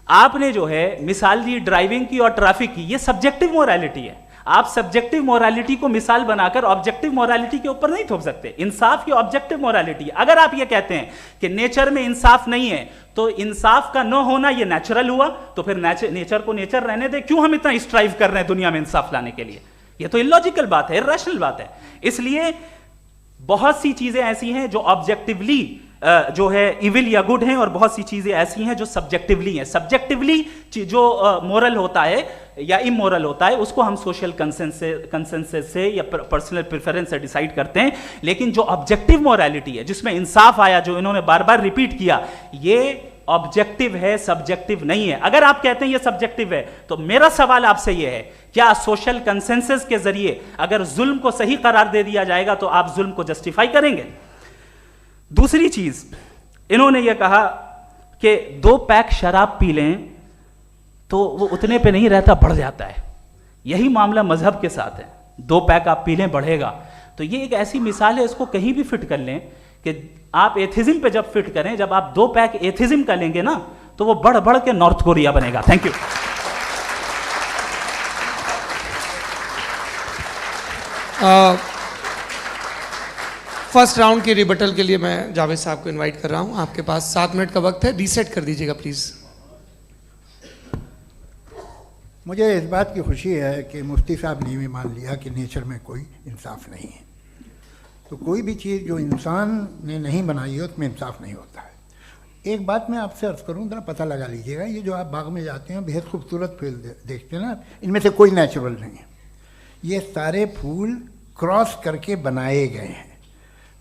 आपने जो है मिसाल दी ड्राइविंग की और ट्रैफिक की, ये सब्जेक्टिव मोरालिटी है। आप सब्जेक्टिव मोरालिटी को मिसाल बनाकर ऑब्जेक्टिव मोरालिटी के ऊपर नहीं थोप सकते। इंसाफ की ऑब्जेक्टिव मोरालिटी। अगर आप ये कहते हैं कि नेचर में इंसाफ नहीं है, तो इंसाफ का न होना ये नेचुरल हुआ, तो फिर नेचर को नेचर रहने दे। क्यों हम इतना स्ट्राइव कर रहे हैं दुनिया में इंसाफ लाने के लिए? ये तो इलॉजिकल बात है, इरैशनल बात है। इसलिए बहुत सी चीजें ऐसी हैं जो ऑब्जेक्टिवली जो है इविल या गुड हैं, और बहुत सी चीजें ऐसी हैं जो सब्जेक्टिवली हैं। सब्जेक्टिवली जो मोरल होता है या इमोरल होता है, उसको हम सोशल कंसेंसस से या पर्सनल प्रेफरेंस से डिसाइड करते हैं। लेकिन जो ऑब्जेक्टिव मोरालिटी है, जिसमें इंसाफ आया, जो इन्होंने बार बार रिपीट किया, ये ऑब्जेक्टिव है, सब्जेक्टिव नहीं है। अगर आप कहते हैं ये सब्जेक्टिव है, तो मेरा सवाल आपसे ये है, क्या सोशल कंसेंसस के जरिए अगर जुल्म को सही करार दे दिया जाएगा तो आप जुल्म को जस्टिफाई करेंगे? दूसरी चीज इन्होंने ये कहा कि 2 पैक शराब पी लें तो वो उतने पे नहीं रहता, बढ़ जाता है। यही मामला मजहब के साथ है। 2 पैक आप पी लें, बढ़ेगा। तो ये एक ऐसी मिसाल है, इसको कहीं भी फिट कर लें कि आप एथिज्म पे जब फिट करें, जब आप 2 पैक एथिज्म का लेंगे ना, तो वो बढ़ बढ़ के नॉर्थ कोरिया बनेगा। Thank you. फर्स्ट राउंड की रिबटल के लिए मैं जावेद साहब को इनवाइट कर रहा हूं। आपके पास 7 मिनट का वक्त है, रीसेट कर दीजिएगा प्लीज। मुझे इस बात की खुशी है कि मुफ्ती साहब ने भी मान लिया कि नेचर में कोई इंसाफ नहीं है। तो कोई भी चीज़ जो इंसान ने नहीं बनाई है उसमें इंसाफ नहीं होता है। एक बात मैं आपसे अर्ज़ करूँ, ज़रा पता लगा लीजिएगा, ये जो आप बाग में जाते हैं बेहद खूबसूरत फूल देखते हैं ना, इनमें से कोई नेचुरल नहीं है। ये सारे फूल क्रॉस करके बनाए गए हैं।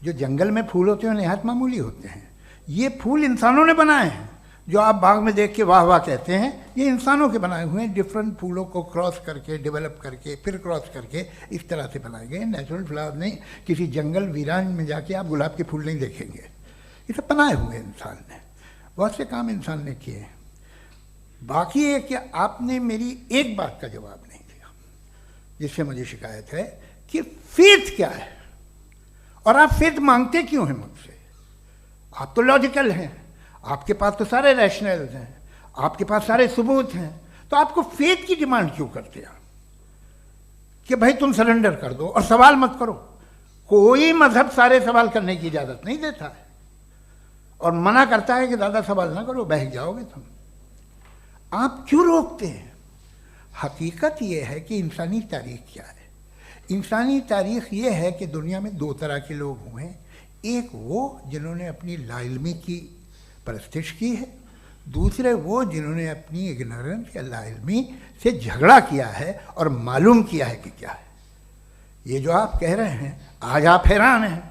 जो जंगल में फूल होते हैं निहायत मामूली होते हैं, ये फूल इंसानों ने बनाए हैं। जो आप बाग में देख के वाह वाह कहते हैं, ये इंसानों के बनाए हुए हैं। डिफरेंट फूलों को क्रॉस करके, डेवलप करके, फिर क्रॉस करके इस तरह से बनाए गए। नेचुरल फ्लावर नहीं। किसी जंगल वीरान में जाके आप गुलाब के फूल नहीं देखेंगे। ये सब बनाए हुए इंसान ने, बहुत से काम इंसान ने किए हैं। बाकी है कि आपने मेरी एक बात का जवाब नहीं दिया, जिससे मुझे शिकायत है कि फेथ क्या है और आप फेथ मांगते क्यों हैं मुझसे? आप तो लॉजिकल हैं, आपके पास तो सारे रैशनल्स हैं, आपके पास सारे सबूत हैं, तो आपको फेथ की डिमांड क्यों करते हैं कि भाई तुम सरेंडर कर दो और सवाल मत करो? कोई मजहब सारे सवाल करने की इजाजत नहीं देता है और मना करता है कि ज़्यादा सवाल ना करो, बहक जाओगे तुम। आप क्यों रोकते हैं? हकीकत यह है कि इंसानी तारीख क्या है। इंसानी तारीख ये है कि दुनिया में दो तरह के लोग हुए हैं। एक वो जिन्होंने अपनी लाइल्मी की परस्तिश की है, दूसरे वो जिन्होंने अपनी इग्नोरेंस या लाइल्मी से झगड़ा किया है और मालूम किया है कि क्या है। ये जो आप कह रहे हैं, आज आप हैरान हैं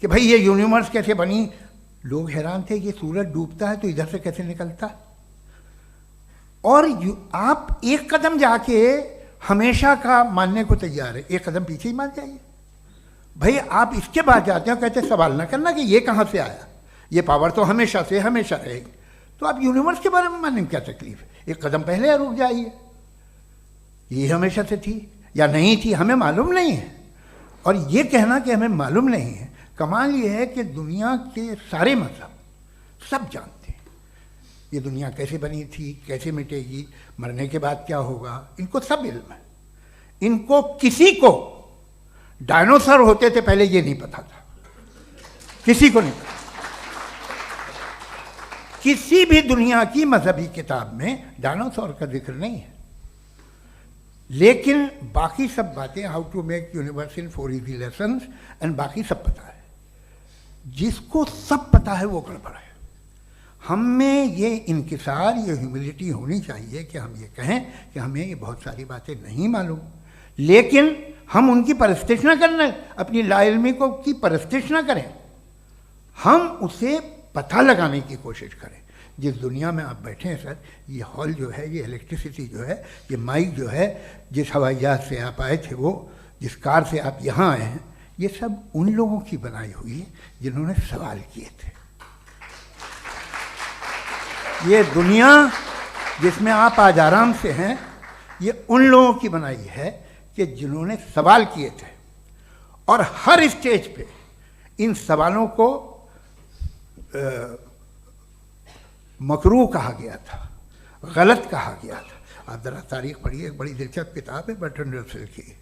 कि भाई ये यूनिवर्स कैसे बनी। लोग हैरान थे कि सूरज डूबता है तो इधर से कैसे निकलता है। और आप एक कदम जाके हमेशा का मानने को तैयार है, एक कदम पीछे ही मान जाइए। भाई आप इसके बाद जाते हो, कहते सवाल ना करना कि ये कहाँ से आया, ये पावर तो हमेशा से हमेशा रहेगी। तो आप यूनिवर्स के बारे में मानने में क्या तकलीफ है? एक कदम पहले रुक जाइए। ये हमेशा से थी या नहीं थी हमें मालूम नहीं है। और ये कहना कि हमें मालूम नहीं है, कमाल ये है कि दुनिया के सारे मजहब सब जानते हैं ये दुनिया कैसे बनी थी, कैसे मिटेगी, मरने के बाद क्या होगा, इनको सब इल्म है। इनको किसी को डायनासोर होते थे पहले ये नहीं पता था, किसी को नहीं पता। किसी भी दुनिया की मजहबी किताब में डायनासोर का जिक्र नहीं है। लेकिन बाकी सब बातें, how to make universe in 4 easy lessons and बाकी सब पता है। जिसको सब पता है वो गड़बड़ है। हम में ये इंकिसार, ये ह्यूमिलिटी होनी चाहिए कि हम ये कहें कि हमें ये बहुत सारी बातें नहीं मालूम, लेकिन हम उनकी परस्तिश ना करें, अपनी लाइल्मी को की परस्तिश ना करें, हम उसे पता लगाने की कोशिश करें। जिस दुनिया में आप बैठे हैं सर, ये हॉल जो है, ये इलेक्ट्रिसिटी जो है, ये माइक जो है, जिस हवाई जहाज से आप आए थे, वो जिस कार से आप यहाँ आए हैं, ये सब उन लोगों की बनाई हुई है जिन्होंने सवाल किए थे। ये दुनिया जिसमें आप आज आराम से हैं, ये उन लोगों की बनाई है कि जिन्होंने सवाल किए थे। और हर स्टेज पे इन सवालों को मकरूह कहा गया था, गलत कहा गया था। आप ज़रा तारीख पढ़िए, एक बड़ी दिलचस्प किताब है बर्ट्रैंड रसेल की,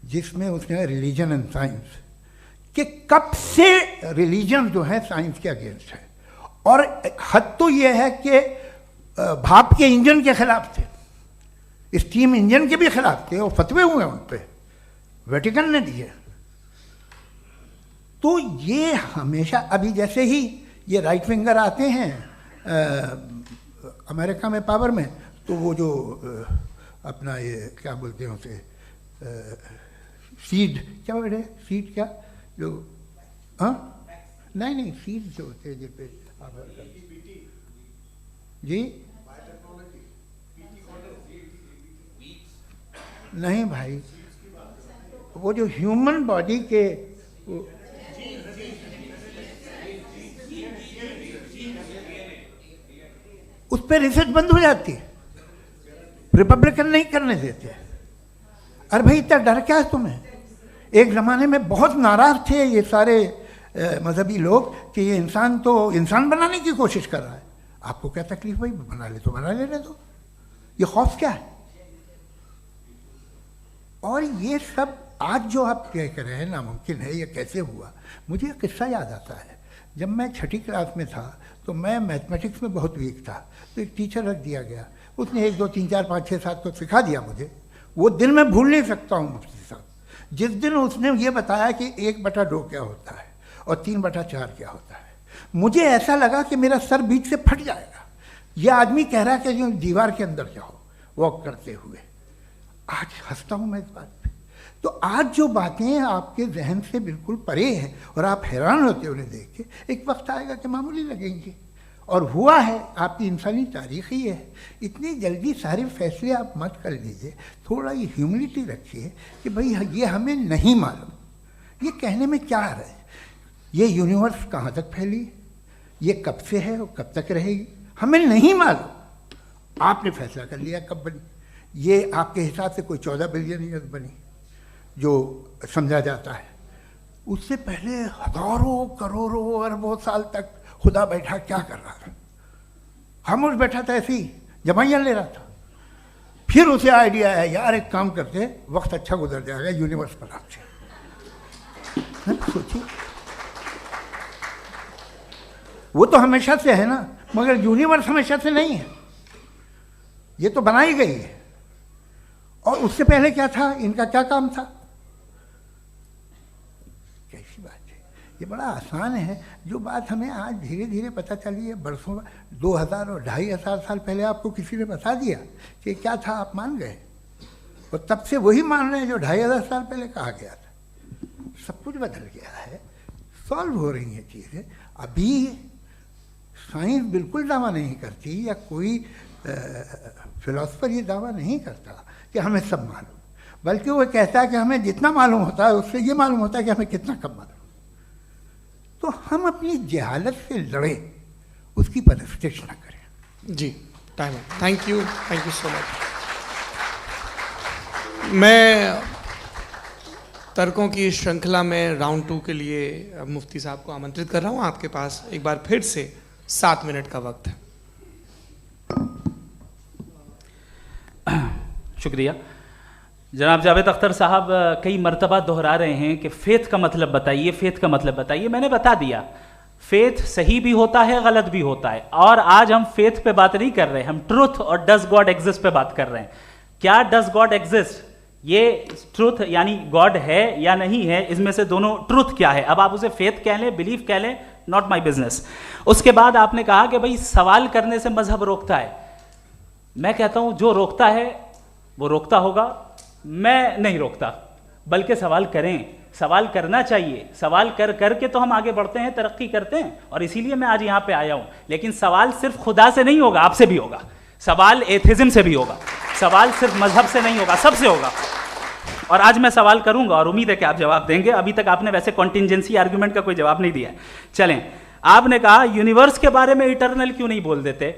जिसमें उसने रिलीजन एंड साइंस कि कब से रिलीजन जो है साइंस के अगेंस्ट है। और हद तो ये है कि भाप के इंजन के खिलाफ थे, स्टीम इंजन के भी खिलाफ थे, और फतवे हुए उन पर, वेटिकन ने दिए। तो ये हमेशा, अभी जैसे ही ये राइट विंगर आते हैं अमेरिका में पावर में, तो वो जो अपना ये क्या बोलते हैं उसे, सीड क्या वर्ड है, सीड क्या जो, हाँ नहीं सीड जो होते हैं जिन पे जी नहीं भाई, वो जो ह्यूमन बॉडी के उस पर रिसर्च बंद हो जाती है, रिपब्लिकन नहीं करने देते। अरे भाई इतना डर क्या है तुम्हें? एक ज़माने में बहुत नाराज़ थे ये सारे मजहबी लोग कि ये इंसान तो इंसान बनाने की कोशिश कर रहा है। आपको क्या तकलीफ भाई, बना ले तो बना लेने दो, ये खौफ क्या है? और ये सब आज जो आप कह कर रहे हैं नामुमकिन है, ये कैसे हुआ? मुझे एक किस्सा याद आता है। जब मैं 6ठी क्लास में था तो मैं मैथमेटिक्स में बहुत वीक था, तो एक टीचर रख दिया गया, उसने 1 2 3 4 5 6 7 तो सिखा दिया मुझे। वो दिन मैं भूल नहीं सकता हूँ मुफ्ती साहब। जिस दिन उसने ये बताया कि 1/2 क्या होता है और 3/4 क्या होता है, मुझे ऐसा लगा कि मेरा सर बीच से फट जाएगा। यह आदमी कह रहा है कि जो दीवार के अंदर जाओ वॉक करते हुए। आज हंसता हूँ मैं इस बात पे। तो आज जो बातें आपके जहन से बिल्कुल परे हैं और आप हैरान होते हो उन्हें देख के, एक वक्त आएगा कि मामूली लगेंगे। और हुआ है, आपकी इंसानी तारीख ही है। इतनी जल्दी सारे फैसले आप मत कर लीजिए, थोड़ा ये ह्यूमिलिटी रखिए कि भाई ये हमें नहीं मालूम। ये कहने में क्या आ रहा है, ये यूनिवर्स कहाँ तक फैली, ये कब से है और कब तक रहेगी, हमें नहीं मालूम। आपने फैसला कर लिया कब बनी। ये आपके हिसाब से कोई 14 बिलियन ईयर बनी जो समझा जाता है। उससे पहले हजारों करोड़ों अरबों साल तक खुदा बैठा क्या कर रहा था? खामोश बैठा था, ऐसे ही जमाइयाँ ले रहा था। फिर उसे आइडिया है, यार एक काम करते, वक्त अच्छा गुजर जाएगा, यूनिवर्स पर आपसे सोचिए। वो तो हमेशा से है ना, मगर यूनिवर्स हमेशा से नहीं है, ये तो बनाई गई है। और उससे पहले क्या था, इनका क्या काम था? कैसी बात है, ये बड़ा आसान है। जो बात हमें आज धीरे धीरे पता चली है, बरसों 2000 और 2500 साल पहले आपको किसी ने बता दिया कि क्या था, आप मान गए और तब से वही मान रहे हैं जो 2500 साल पहले कहा गया था। सब कुछ बदल गया है, सॉल्व हो रही हैं चीज़ें। अभी साइंस बिल्कुल दावा नहीं करती, या कोई फिलोसफर ये दावा नहीं करता कि हमें सब मालूम, बल्कि वो कहता है कि हमें जितना मालूम होता है उससे ये मालूम होता है कि हमें कितना कम मालूम। तो हम अपनी जहालत से लड़े, उसकी परस्तिश न करें। जी, टाइम है। Thank you so much. मैं तर्कों की श्रृंखला में राउंड 2 के लिए मुफ्ती साहब को आमंत्रित कर रहा हूँ। आपके पास एक बार फिर से 7 मिनट का वक्त है। शुक्रिया। जनाब जावेद अख्तर साहब कई मर्तबा दोहरा रहे हैं कि फेथ का मतलब बताइए, फेथ का मतलब बताइए। मैंने बता दिया, फेथ सही भी होता है, गलत भी होता है। और आज हम फेथ पे बात नहीं कर रहे, हम ट्रुथ और डज गॉड एग्जिस्ट पे बात कर रहे हैं। क्या डज गॉड एग्जिस्ट, ये ट्रुथ यानी गॉड है या नहीं है, इसमें से दोनों ट्रुथ क्या है। अब आप उसे फेथ कह लें, बिलीफ कह लें, नॉट माई बिजनेस। उसके बाद आपने कहा कि भाई सवाल करने से मजहब रोकता है। मैं कहता हूं जो रोकता है वो रोकता होगा, मैं नहीं रोकता, बल्कि सवाल करें, सवाल करना चाहिए। सवाल कर करके तो हम आगे बढ़ते हैं, तरक्की करते हैं, और इसीलिए मैं आज यहां पे आया हूं। लेकिन सवाल सिर्फ खुदा से नहीं होगा, आपसे भी होगा। सवाल एथिज्म से भी होगा, सवाल सिर्फ मजहब से नहीं होगा, सबसे होगा। और आज मैं सवाल करूंगा और उम्मीद है कि आप जवाब देंगे। अभी तक आपने वैसे कॉन्टिंजेंसी आर्गुमेंट का कोई जवाब नहीं दिया। चलें, आपने कहा यूनिवर्स के बारे में इटर्नल क्यों नहीं बोल देते।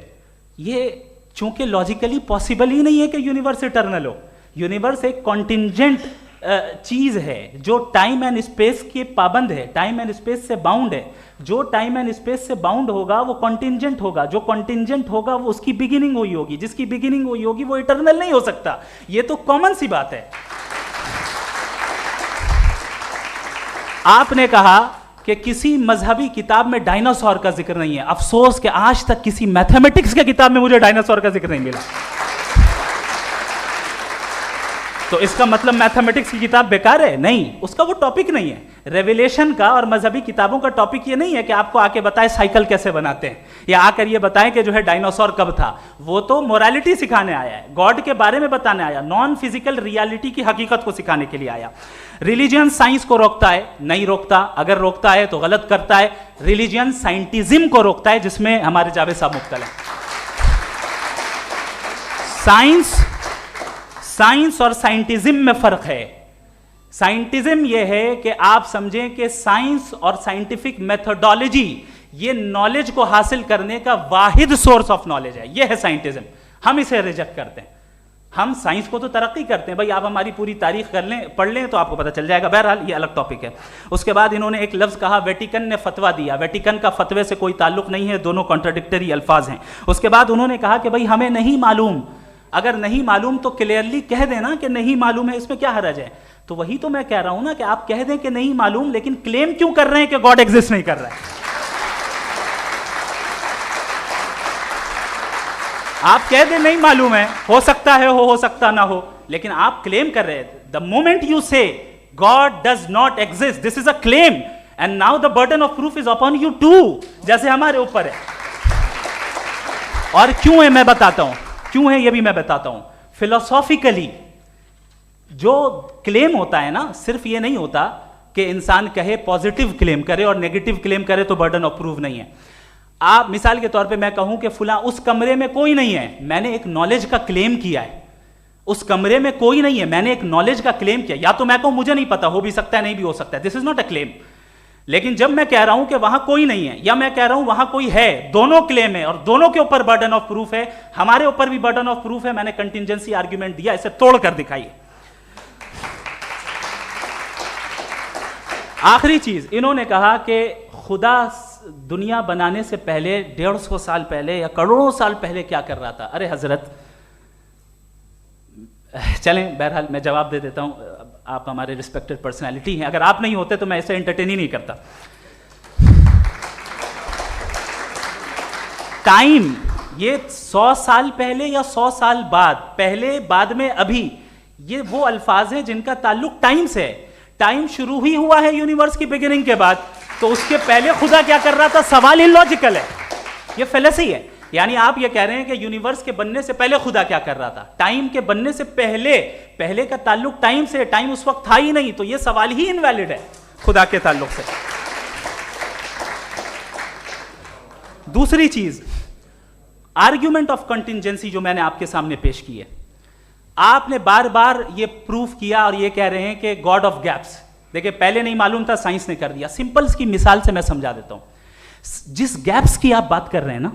ये चूंकि लॉजिकली पॉसिबल ही नहीं है कि यूनिवर्स इटर्नल हो। यूनिवर्स एक कॉन्टिंजेंट चीज है जो टाइम एंड स्पेस के पाबंद है, टाइम एंड स्पेस से बाउंड है। जो टाइम एंड स्पेस से बाउंड होगा वो कॉन्टिंजेंट होगा, जो कॉन्टिंजेंट होगा वो उसकी बिगिनिंग हुई होगी, जिसकी बिगिनिंग हुई होगी वो इटर्नल नहीं हो सकता। ये तो कॉमन सी बात है। आपने कहा कि किसी मजहबी किताब में डायनासोर का जिक्र नहीं है। अफसोस कि आज तक किसी मैथमेटिक्स के किताब में मुझे डायनासोर का जिक्र नहीं मिला। तो इसका मतलब मैथमेटिक्स की किताब बेकार है? नहीं, उसका वो टॉपिक नहीं है। रेवलेशन का और मजहबी किताबों का टॉपिक ये नहीं है कि आपको आके बताए साइकिल कैसे बनाते हैं, या आकर ये बताएं कि जो है डायनासोर कब था। वो तो मोरालिटी सिखाने आया है, गॉड के बारे में बताने आया, नॉन फिजिकल रियलिटी की हकीकत को सिखाने के लिए आया। रिलीजियन साइंस को रोकता है? नहीं रोकता। अगर रोकता है तो गलत करता है। रिलीजियन साइंटिज्म को रोकता है, जिसमें हमारे जावेद साहब मुब्तला हैं। साइंस और साइंटिज्म में फर्क है। साइंटिज्म यह है कि आप समझें कि साइंस और साइंटिफिक मेथोडोलॉजी ये नॉलेज को हासिल करने का वाहिद सोर्स ऑफ नॉलेज है। यह है साइंटिज्म। हम इसे रिजेक्ट करते हैं। हम साइंस को तो तरक्की करते हैं, भाई आप हमारी पूरी तारीख कर लें, पढ़ लें तो आपको पता चल जाएगा। बहरहाल ये अलग टॉपिक है। उसके बाद इन्होंने एक लफ्ज कहा, वेटिकन ने फतवा दिया। वेटिकन का फतवे से कोई ताल्लुक नहीं है, दोनों कॉन्ट्राडिक्टरी अल्फाज हैं। उसके बाद उन्होंने कहा कि भाई हमें नहीं मालूम। अगर नहीं मालूम तो क्लियरली कह देना कि नहीं मालूम है, इसमें क्या हरज है। तो वही तो मैं कह रहा हूं ना कि आप कह दें कि नहीं मालूम, लेकिन क्लेम क्यों कर रहे हैं कि गॉड एग्जिस्ट नहीं कर रहा है। आप कह दें नहीं मालूम है, हो सकता है हो सकता ना हो, लेकिन आप क्लेम कर रहे हैं। The moment you say God does not exist, this is a claim and now the burden of proof is upon you too, जैसे हमारे ऊपर है। और क्यों है मैं बताता हूं, क्यों है ये भी मैं बताता हूं। फिलोसॉफिकली जो क्लेम होता है ना, सिर्फ ये नहीं होता कि इंसान कहे पॉजिटिव क्लेम करे और नेगेटिव क्लेम करे तो बर्डन ऑफ प्रूफ नहीं है। आप मिसाल के तौर पे मैं कहूं कि फुला उस कमरे में कोई नहीं है, मैंने एक नॉलेज का क्लेम किया है, उस कमरे में कोई नहीं है, मैंने एक नॉलेज का क्लेम किया। या तो मैं कहूं मुझे नहीं पता, हो भी सकता है नहीं भी हो सकता है, this is not a claim. लेकिन जब मैं कह रहा हूं कि वहां कोई नहीं है या मैं कह रहा हूं वहां कोई है, दोनों क्लेम है और दोनों के ऊपर बर्डन ऑफ प्रूफ है। हमारे ऊपर भी बर्डन ऑफ प्रूफ है, मैंने कंटिजेंसी आर्ग्यूमेंट दिया, इसे तोड़कर दिखाइए। आखिरी चीज, इन्होंने कहा कि खुदा दुनिया बनाने से पहले 150 साल पहले या करोड़ों साल पहले क्या कर रहा था। अरे हजरत, चलें बहरहाल मैं जवाब दे देता हूं, आप हमारे रिस्पेक्टेड पर्सनालिटी हैं, अगर आप नहीं होते तो मैं इसे एंटरटेन ही नहीं करता। टाइम, ये 100 साल पहले या 100 साल बाद, पहले बाद में अभी, ये वो अल्फाज हैं जिनका ताल्लुक टाइम से है। टाइम शुरू ही हुआ है यूनिवर्स की बिगिनिंग के बाद, तो उसके पहले खुदा क्या कर रहा था, सवाल इलॉजिकल है, ये फेलेसी है। यानी आप ये कह रहे हैं कि यूनिवर्स के बनने से पहले खुदा क्या कर रहा था, टाइम के बनने से पहले, पहले का ताल्लुक टाइम से, टाइम उस वक्त था ही नहीं, तो ये सवाल ही इनवैलिड है खुदा के ताल्लुक से। दूसरी चीज, आर्ग्यूमेंट ऑफ कंटिजेंसी जो मैंने आपके सामने पेश की है, आपने बार बार ये प्रूफ किया और ये कह रहे हैं कि गॉड ऑफ गैप्स। देखिए पहले नहीं मालूम था, साइंस ने कर दिया। सिंपल्स की मिसाल से मैं समझा देता हूं। जिस गैप्स की आप बात कर रहे हैं ना,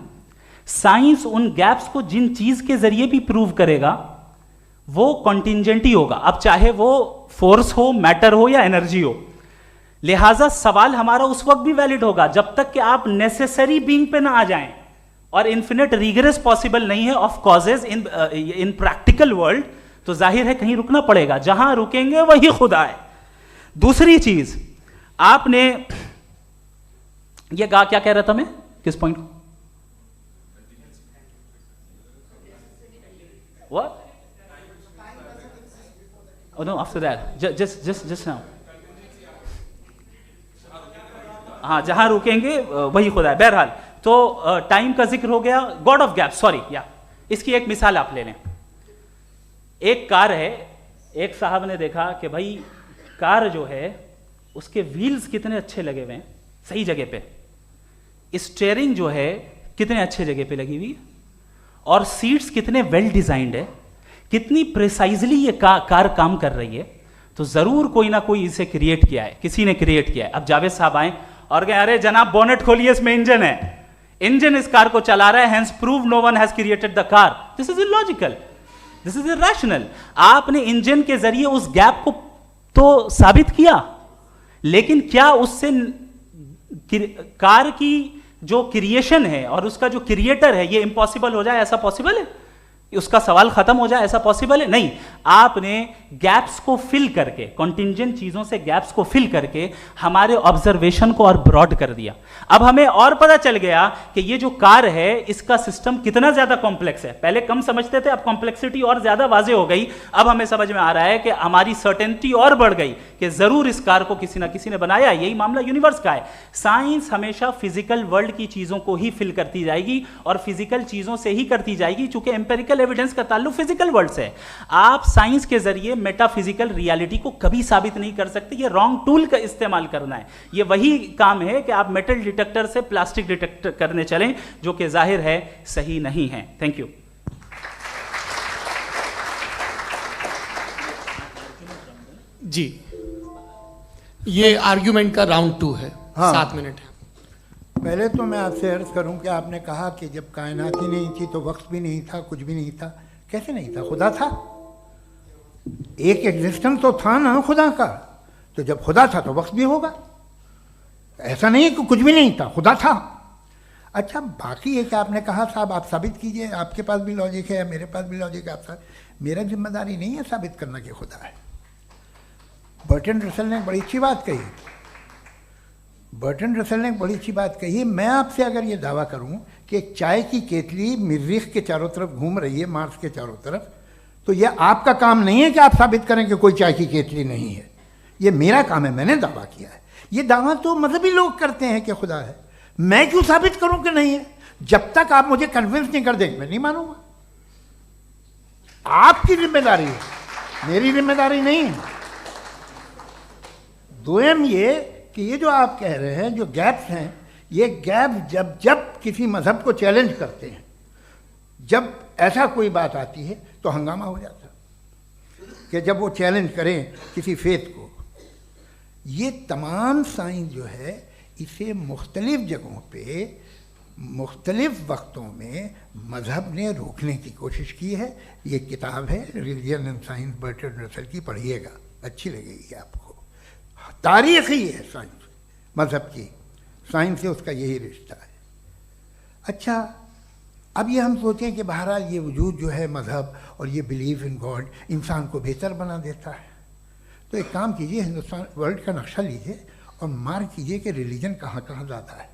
साइंस उन गैप्स को जिन चीज के जरिए भी प्रूव करेगा वो कॉन्टिंजेंट ही होगा, अब चाहे वो फोर्स हो, मैटर हो या एनर्जी हो। लिहाजा सवाल हमारा उस वक्त भी वैलिड होगा जब तक कि आप नेसेसरी बीइंग पे ना आ जाएं, और इन्फिनिट रिग्रेस पॉसिबल नहीं है of causes in practical world, तो जाहिर है कहीं रुकना पड़ेगा, जहां रुकेंगे वही खुदा है। दूसरी चीज, आपने ये कहा, क्या कह रहा था मैं, किस पॉइंट को? What? Oh no, after that. Just now. हाँ, जहां रुकेंगे वही खुदा है। बहरहाल, तो टाइम का जिक्र हो गया, गॉड ऑफ गैप, सॉरी या इसकी एक मिसाल आप ले लें। एक कार है, एक साहब ने देखा कि भाई कार जो है उसके व्हील्स कितने अच्छे लगे हुए हैं सही जगह पे, स्टीयरिंग जो है कितने अच्छे जगह पे लगी हुई है, और सीट्स कितने वेल डिजाइंड है, कितनी प्रिसाइजली ये कार काम कर रही है, तो जरूर कोई ना कोई इसे क्रिएट किया है, किसी ने क्रिएट किया है। अब जावेद साहब आए और कहे अरे जनाब बोनेट खोलिए, इसमें इंजन है, इंजन इस कार को चला रहा है, hence prove no one has created the car. This is illogical, this is irrational. आपने इंजन के जरिए उस गैप को तो साबित किया, लेकिन क्या उससे कार की जो क्रिएशन है और उसका जो क्रिएटर है ये इम्पॉसिबल हो जाए? ऐसा पॉसिबल है? उसका सवाल खत्म हो जाए, ऐसा पॉसिबल है? नहीं। आपने गैप्स को फिल करके, कॉन्टिंजेंट चीजों से गैप्स को फिल करके हमारे ऑब्जर्वेशन को और ब्रॉड कर दिया। अब हमें और पता चल गया कि ये जो कार है इसका सिस्टम कितना ज्यादा कॉम्प्लेक्स है। पहले कम समझते थे, अब कॉम्प्लेक्सिटी और ज्यादा वाजे हो गई। अब हमें समझ में आ रहा है कि हमारी सर्टेनिटी और बढ़ गई कि जरूर इस कार को किसी ना किसी ने बनाया। यही मामला यूनिवर्स का है। साइंस हमेशा फिजिकल वर्ल्ड की चीजों को ही फिल करती जाएगी और फिजिकल चीजों से ही करती जाएगी, चूंकि एम्पेरिकल एविडेंस का ताल्लुक फिजिकल वर्ल्ड से है। आप साइंस के जरिए मेटाफिजिकल रियलिटी को कभी साबित नहीं कर सकते। ये रॉन्ग टूल का इस्तेमाल करना है। ये वही काम है कि आप मेटल डिटेक्टर से प्लास्टिक डिटेक्टर करने चलें, जो कि जाहिर है सही नहीं है। Thank you. जी, ये आर्ग्यूमेंट का राउंड 2 है। हाँ। 7 मिनट है। पहले तो मैं आपसे अर्ज करूं कि आपने कहा कि जब कायनात ही नहीं थी तो वक्त भी नहीं था, कुछ भी नहीं था। कैसे नहीं था? खुदा था। एक एग्जिस्टेंस तो था ना खुदा का। तो जब खुदा था तो वक्त भी होगा। ऐसा नहीं है कि कुछ भी नहीं था, खुदा था। अच्छा, बाकी एक आपने कहा साहब आप साबित कीजिए, आपके पास भी लॉजिक है, मेरे पास भी लॉजिक है। आप मेरा जिम्मेदारी नहीं है साबित करना कि खुदा है। बर्टन रसल ने बड़ी अच्छी बात कही। बर्टन रसल ने बड़ी अच्छी बात कही। मैं आपसे अगर ये दावा करूं कि एक चाय की केतली मरीख के चारों तरफ घूम रही है, मार्स के चारों तरफ, तो यह आपका काम नहीं है कि आप साबित करें कि कोई चाय की केतली नहीं है। ये मेरा काम है, मैंने दावा किया है। ये दावा तो मजहबी लोग करते हैं कि खुदा है, मैं क्यों साबित करूं कि नहीं है? जब तक आप मुझे कन्विंस नहीं कर देंगे मैं नहीं मानूंगा। आपकी जिम्मेदारी है, मेरी जिम्मेदारी नहीं है। दोयम ये कि ये जो आप कह रहे हैं, जो गैप्स हैं, ये गैप जब जब किसी मजहब को चैलेंज करते हैं, जब ऐसा कोई बात आती है तो हंगामा हो जाता है कि जब वो चैलेंज करें किसी फेथ को। ये तमाम साइंस जो है इसे मुख्तलिफ जगहों पे मुख्तलिफ वक्तों में मज़हब ने रोकने की कोशिश की है। ये किताब है religion and science Bertrand Russell की, पढ़िएगा, अच्छी लगेगी आपको। तारीख़ ही है साइंस, मज़हब की साइंस से उसका यही रिश्ता है। अच्छा, अब ये हम सोचें कि बहरहाल ये वजूद जो है मज़हब और ये बिलीव इन गॉड इंसान को बेहतर बना देता है, तो एक काम कीजिए, हिंदुस्तान वर्ल्ड का नक्शा लीजिए और मार्क कीजिए कि रिलीजन कहाँ कहाँ ज़्यादा है,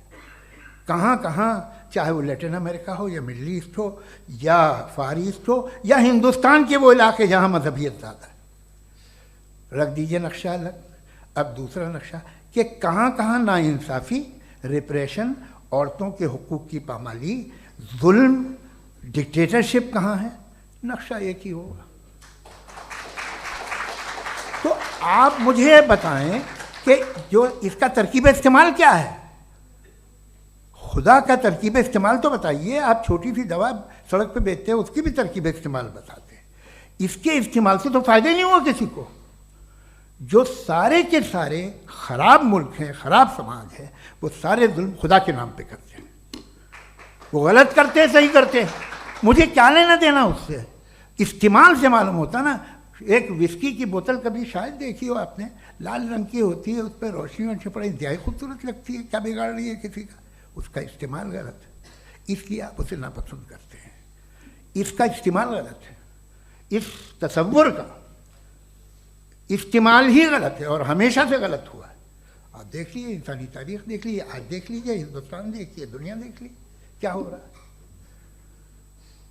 कहाँ कहाँ, चाहे वो लैटिन अमेरिका हो या मिडल ईस्ट हो या फार ईस्ट हो या हिंदुस्तान के वो इलाके जहाँ मजहबियत ज़्यादा है। रख दीजिए नक्शा अलग। अब दूसरा नक्शा कि कहाँ कहाँ नाइंसाफ़ी, रिप्रेशन, औरतों के हुकूक की पामाली, जुल्म, डिक्टेटरशिप कहाँ है, नक्शा एक ही होगा। तो आप मुझे बताएं कि जो इसका तरकीब इस्तेमाल क्या है, खुदा का तरकीब इस्तेमाल तो बताइए। आप छोटी सी दवा सड़क पे बेचते हैं, उसकी भी तरकीब इस्तेमाल बताते हैं। इसके इस्तेमाल से तो फ़ायदा नहीं हुआ किसी को। जो सारे के सारे ख़राब मुल्क हैं, ख़राब समाज है, वो सारे जुल्म खुदा के नाम पे करते हैं। वो गलत करते हैं, सही करते हैं, मुझे क्या लेना देना उससे। इस्तेमाल से मालूम होता ना। एक विस्की की बोतल कभी शायद देखी हो आपने, लाल रंग की होती है, उस पर रोशनी और छपड़ा इंतहाई खूबसूरत लगती है, क्या बिगाड़ रही है किसी का? उसका इस्तेमाल गलत है, इसलिए आप उसे नापसंद करते हैं। इसका इस्तेमाल गलत है, इस तसव्वुर का इस्तेमाल ही गलत है और हमेशा से गलत हुआ है। आप देख लीजिए, इंसानी तारीख देख लीजिए, आज देख लीजिए, हिंदुस्तान देखिए, दुनिया देख लीजिए, क्या हो रहा है।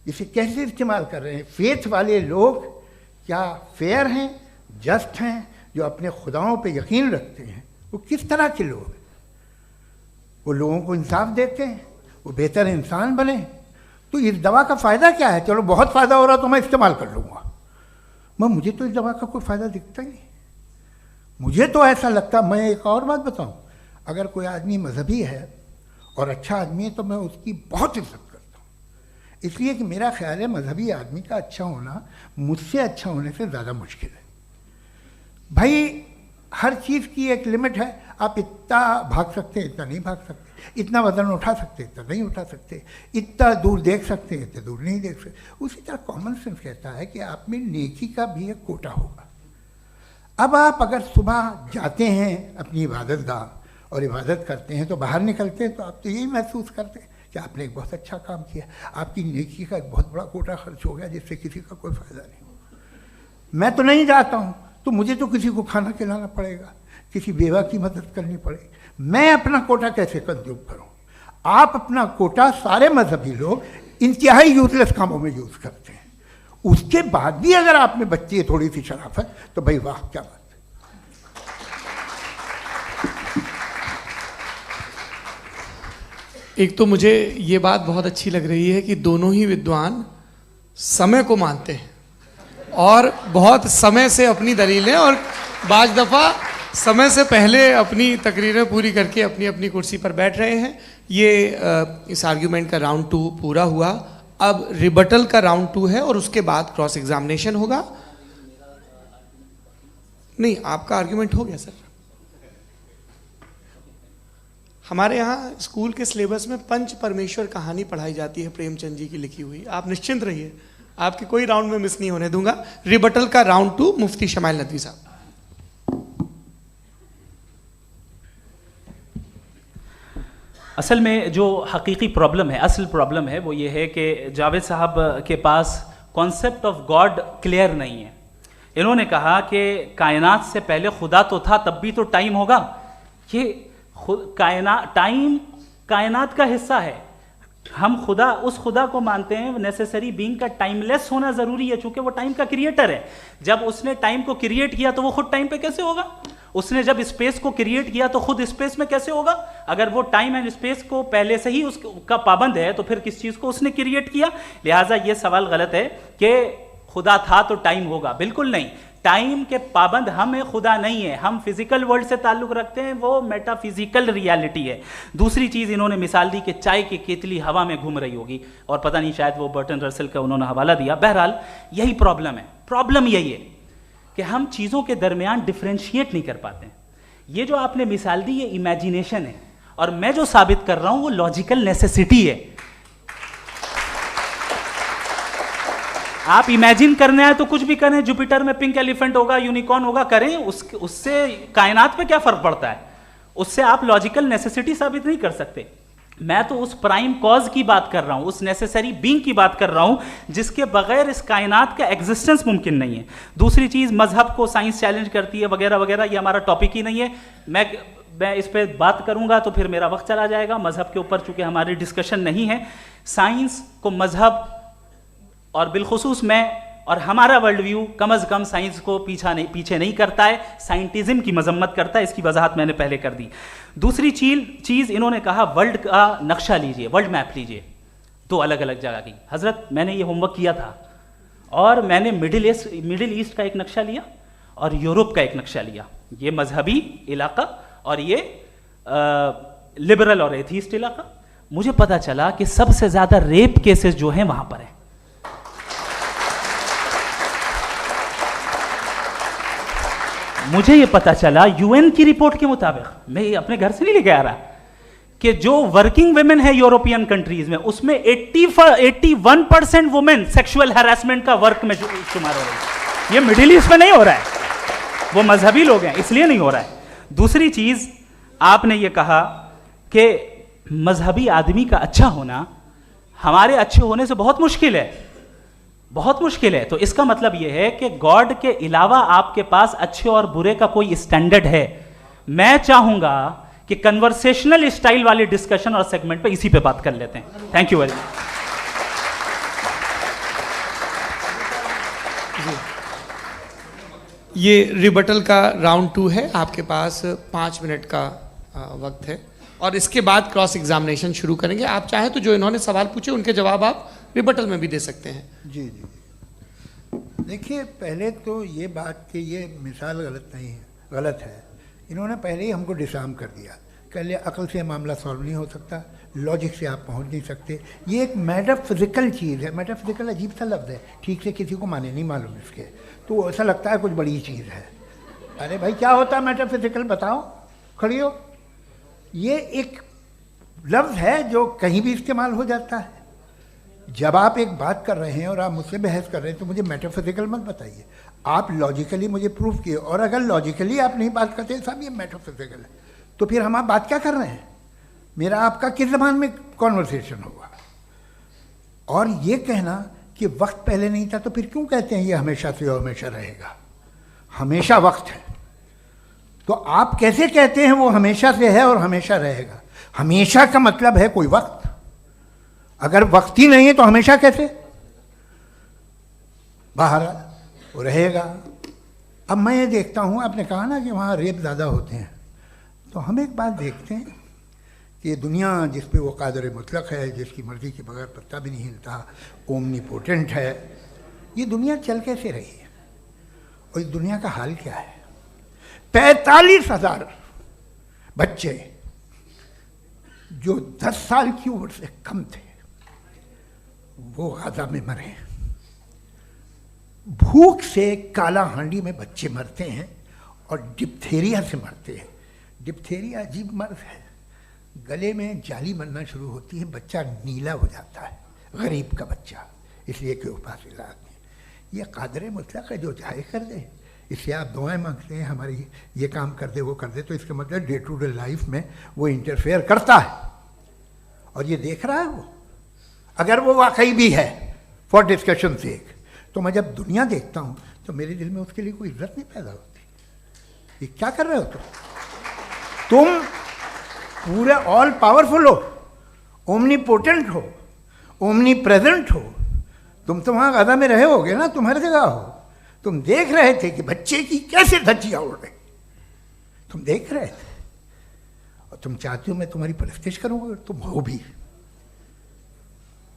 इसे कैसे इस्तेमाल कर रहे हैं फेथ वाले लोग? क्या फेयर हैं, जस्ट हैं, जो अपने खुदाओं पे यकीन रखते हैं? वो किस तरह के लोग हैं? वो लोगों को इंसाफ देते हैं, वो बेहतर इंसान बने। तो इस दवा का फ़ायदा क्या है? चलो बहुत फ़ायदा हो रहा तो मैं इस्तेमाल कर लूँगा, मुझे तो इस दवा का कोई फ़ायदा दिखता ही नहीं। मुझे तो ऐसा लगता, मैं एक और बात बताऊँ, अगर कोई आदमी मजहबी है और अच्छा आदमी है तो मैं उसकी बहुत इज्जत करता हूँ, इसलिए कि मेरा ख्याल है मजहबी आदमी का अच्छा होना मुझसे अच्छा होने से ज़्यादा मुश्किल है। भाई हर चीज़ की एक लिमिट है। आप इतना भाग सकते हैं, इतना नहीं भाग सकते, इतना वज़न उठा सकते, इतना नहीं उठा सकते, इतना दूर देख सकते हैं, इतना दूर नहीं देख सकते। उसी तरह कॉमन सेंस कहता है कि आप में नेकी का भी एक कोटा होगा। अब आप अगर सुबह जाते हैं अपनी इबादत गाह और इबादत करते हैं तो बाहर निकलते हैं तो आप तो यही महसूस करते हैं कि आपने एक बहुत अच्छा काम किया, आपकी नेकी का एक बहुत बड़ा कोटा खर्च हो गया जिससे किसी का कोई फ़ायदा नहीं हो। मैं तो नहीं जाता हूँ तो मुझे तो किसी को खाना खिलाना पड़ेगा, किसी बेवा की मदद करनी पड़ेगी। मैं अपना कोटा कैसे कंज्यूम करूँ? आप अपना कोटा, सारे मजहबी लोग इंतहाई यूजलेस कामों में यूज़ करते हैं। उसके बाद भी अगर आप में बच्ची है थोड़ी सी शराफत तो भाई वाह, क्या बात है। एक तो मुझे ये बात बहुत अच्छी लग रही है कि दोनों ही विद्वान समय को मानते हैं और बहुत समय से अपनी दलीलें और बाज दफ़ा समय से पहले अपनी तकरीरें पूरी करके अपनी अपनी कुर्सी पर बैठ रहे हैं। ये इस आर्ग्यूमेंट का राउंड 2 पूरा हुआ। अब रिबटल का राउंड 2 है और उसके बाद क्रॉस एग्जामिनेशन होगा। नहीं, आपका आर्ग्यूमेंट हो गया सर। हमारे यहाँ स्कूल के सिलेबस में पंच परमेश्वर कहानी पढ़ाई जाती है, प्रेमचंद जी की लिखी हुई। आप निश्चिंत रहिए, आपके कोई राउंड में मिस नहीं होने दूंगा। रिबटल का राउंड 2, मुफ्ती शमाइल नदवी साहब। असल में जो हकीकी प्रॉब्लम है, असल प्रॉब्लम है वो ये है कि जावेद साहब के पास कॉन्सेप्ट ऑफ गॉड क्लियर नहीं है। इन्होंने कहा कि कायनात से पहले खुदा तो था, तब भी तो टाइम होगा। ये टाइम कायनात का हिस्सा है। हम खुदा, उस खुदा को मानते हैं, नेसेसरी बीइंग का टाइमलेस होना ज़रूरी है, चूंकि वो टाइम का क्रिएटर है। जब उसने टाइम को क्रिएट किया तो वो खुद टाइम पे कैसे होगा? उसने जब स्पेस को क्रिएट किया तो खुद स्पेस में कैसे होगा? अगर वो टाइम एंड स्पेस को पहले से ही उसका पाबंद है तो फिर किस चीज को उसने क्रिएट किया? लिहाजा ये सवाल गलत है कि खुदा था तो टाइम होगा, बिल्कुल नहीं। टाइम के पाबंद हम है, खुदा नहीं है। हम फिजिकल वर्ल्ड से ताल्लुक रखते हैं, वो मेटाफिजिकल रियलिटी है। दूसरी चीज इन्होंने मिसाल दी कि चाय की केतली हवा में घूम रही होगी, और पता नहीं शायद वो बर्टन रसल का उन्होंने हवाला दिया। बहरहाल यही प्रॉब्लम है। प्रॉब्लम यही है कि हम चीजों के दरमियान डिफरेंशिएट नहीं कर पाते। ये जो आपने मिसाल दी ये इमेजिनेशन है, और मैं जो साबित कर रहा हूं वो लॉजिकल नेसेसिटी है। आप इमेजिन करने आए तो कुछ भी करें, जुपिटर में पिंक एलिफेंट होगा, यूनिकॉर्न होगा, करें, उससे कायनात पे क्या फर्क पड़ता है? उससे आप लॉजिकल नेसेसिटी साबित नहीं कर सकते। मैं तो उस प्राइम कॉज की बात कर रहा हूं, उस नेसेसरी बीइंग की बात कर रहा हूं जिसके बगैर इस कायनात का एग्जिस्टेंस मुमकिन नहीं है। दूसरी चीज, मजहब को साइंस चैलेंज करती है वगैरह वगैरह, ये हमारा टॉपिक ही नहीं है। मैं इस पर बात करूंगा तो फिर मेरा वक्त चला जाएगा। मजहब के ऊपर चूंकि हमारी डिस्कशन नहीं है, साइंस को मजहब और बिलखुसूस मैं और हमारा वर्ल्ड व्यू कम अज कम साइंस को पीछे नहीं करता है, साइंटिज्म की मजम्मत करता है। इसकी वजाहत मैंने पहले कर दी। दूसरी चीज इन्होंने कहा वर्ल्ड का नक्शा लीजिए, वर्ल्ड मैप लीजिए, दो अलग अलग जगह की। हजरत मैंने ये होमवर्क किया था, और मैंने मिडिल ईस्ट का एक नक्शा लिया और यूरोप का एक नक्शा लिया, ये मजहबी इलाका और ये लिबरल और एथीस्ट इलाका। मुझे पता चला कि सबसे ज्यादा रेप केसेस जो हैं वहां पर है। मुझे ये पता चला यूएन की रिपोर्ट के मुताबिक, मैं ये अपने घर से नहीं लेके आ रहा, कि जो वर्किंग वुमेन है यूरोपियन कंट्रीज में, उसमें 81% वुमेन सेक्सुअल हैरेसमेंट का वर्क में शुमार हो रही है। ये मिडिल ईस्ट में नहीं हो रहा है, वो मजहबी लोग हैं इसलिए नहीं हो रहा है। दूसरी चीज आपने ये कहा कि मजहबी आदमी का अच्छा होना हमारे अच्छे होने से बहुत मुश्किल है, बहुत मुश्किल है। तो इसका मतलब यह है कि गॉड के अलावा आपके पास अच्छे और बुरे का कोई स्टैंडर्ड है। मैं चाहूंगा कि कन्वर्सेशनल स्टाइल वाली डिस्कशन और सेगमेंट पे इसी पे बात कर लेते हैं। Thank you very much. ये रिबटल का राउंड 2 है, आपके पास 5 मिनट का वक्त है, और इसके बाद क्रॉस एग्जामिनेशन शुरू करेंगे। आप चाहें तो जो इन्होंने सवाल पूछे उनके जवाब आप रिबटल में भी दे सकते हैं। जी जी, देखिए पहले तो ये बात कि ये मिसाल गलत नहीं है, गलत है। इन्होंने पहले ही हमको डिसार्म कर दिया, कह लिया अकल से मामला सॉल्व नहीं हो सकता, लॉजिक से आप पहुंच नहीं सकते। ये एक मेटाफिजिकल चीज़ है। मेटाफिजिकल अजीब सा लफ्ज़ है, ठीक से किसी को माने नहीं मालूम इसके, तो ऐसा लगता है कुछ बड़ी चीज़ है। अरे भाई क्या होता है मेटाफिजिकल, बताओ, खड़ी हो। ये एक लफ्ज़ है जो कहीं भी इस्तेमाल हो जाता है। जब आप एक बात कर रहे हैं और आप मुझसे बहस कर रहे हैं तो मुझे मेटाफिजिकल मत बताइए, आप लॉजिकली मुझे प्रूव किए। और अगर लॉजिकली आप नहीं बात करते साहब ये मेटाफिजिकल है, तो फिर हम आप बात क्या कर रहे हैं? मेरा आपका किस ज़बान में कॉन्वर्सेशन होगा? और ये कहना कि वक्त पहले नहीं था, तो फिर क्यों कहते हैं ये हमेशा से और हमेशा रहेगा? हमेशा वक्त है, तो आप कैसे कहते हैं वो हमेशा से है और हमेशा रहेगा? हमेशा का मतलब है कोई वक्त, अगर वक्त ही नहीं है तो हमेशा कैसे? बाहर वो रहेगा। अब मैं ये देखता हूँ, आपने कहा ना कि वहाँ रेप ज़्यादा होते हैं, तो हम एक बात देखते हैं कि ये दुनिया जिस पे वो कादर मुतलक है, जिसकी मर्ज़ी के बगैर पत्ता भी नहीं हिलता, ओमनीपोटेंट है, ये दुनिया चल कैसे रही है? और इस दुनिया का हाल क्या है? 45,000 बच्चे जो 10 साल की उम्र से कम थे वो गाजा में मरे। भूख से काला हांडी में बच्चे मरते हैं और डिप्थेरिया से मरते हैं। डिप्थेरिया अजीब मर्ज है, गले में जाली बनना शुरू होती है, बच्चा नीला हो जाता है, गरीब का बच्चा, इसलिए कि उपास इलाज में। ये कादर मुतलक है, जो चाहे कर दे। इससे आप दुआएं मांगते हैं हमारी ये काम कर दे वो कर दे, तो इसका मतलब डे टू डे लाइफ में वो इंटरफेयर करता है और ये देख रहा है वो। अगर वो वाकई भी है फॉर डिस्कशन सेक, तो मैं जब दुनिया देखता हूँ तो मेरे दिल में उसके लिए कोई इज्जत नहीं पैदा होती। ये क्या कर रहे हो तुम पूरे ऑल पावरफुल हो, ओमनीपोटेंट हो, ओमनी प्रेजेंट हो। तुम तो वहाँ गाजा में रहे होगे ना, तुम हर जगह हो। तुम देख रहे थे कि बच्चे की कैसे धज्जियाँ उड़ रही, तुम देख रहे थे और तुम चाहती हो मैं तुम्हारी परस्तिश करूँगा, तुम हो भी।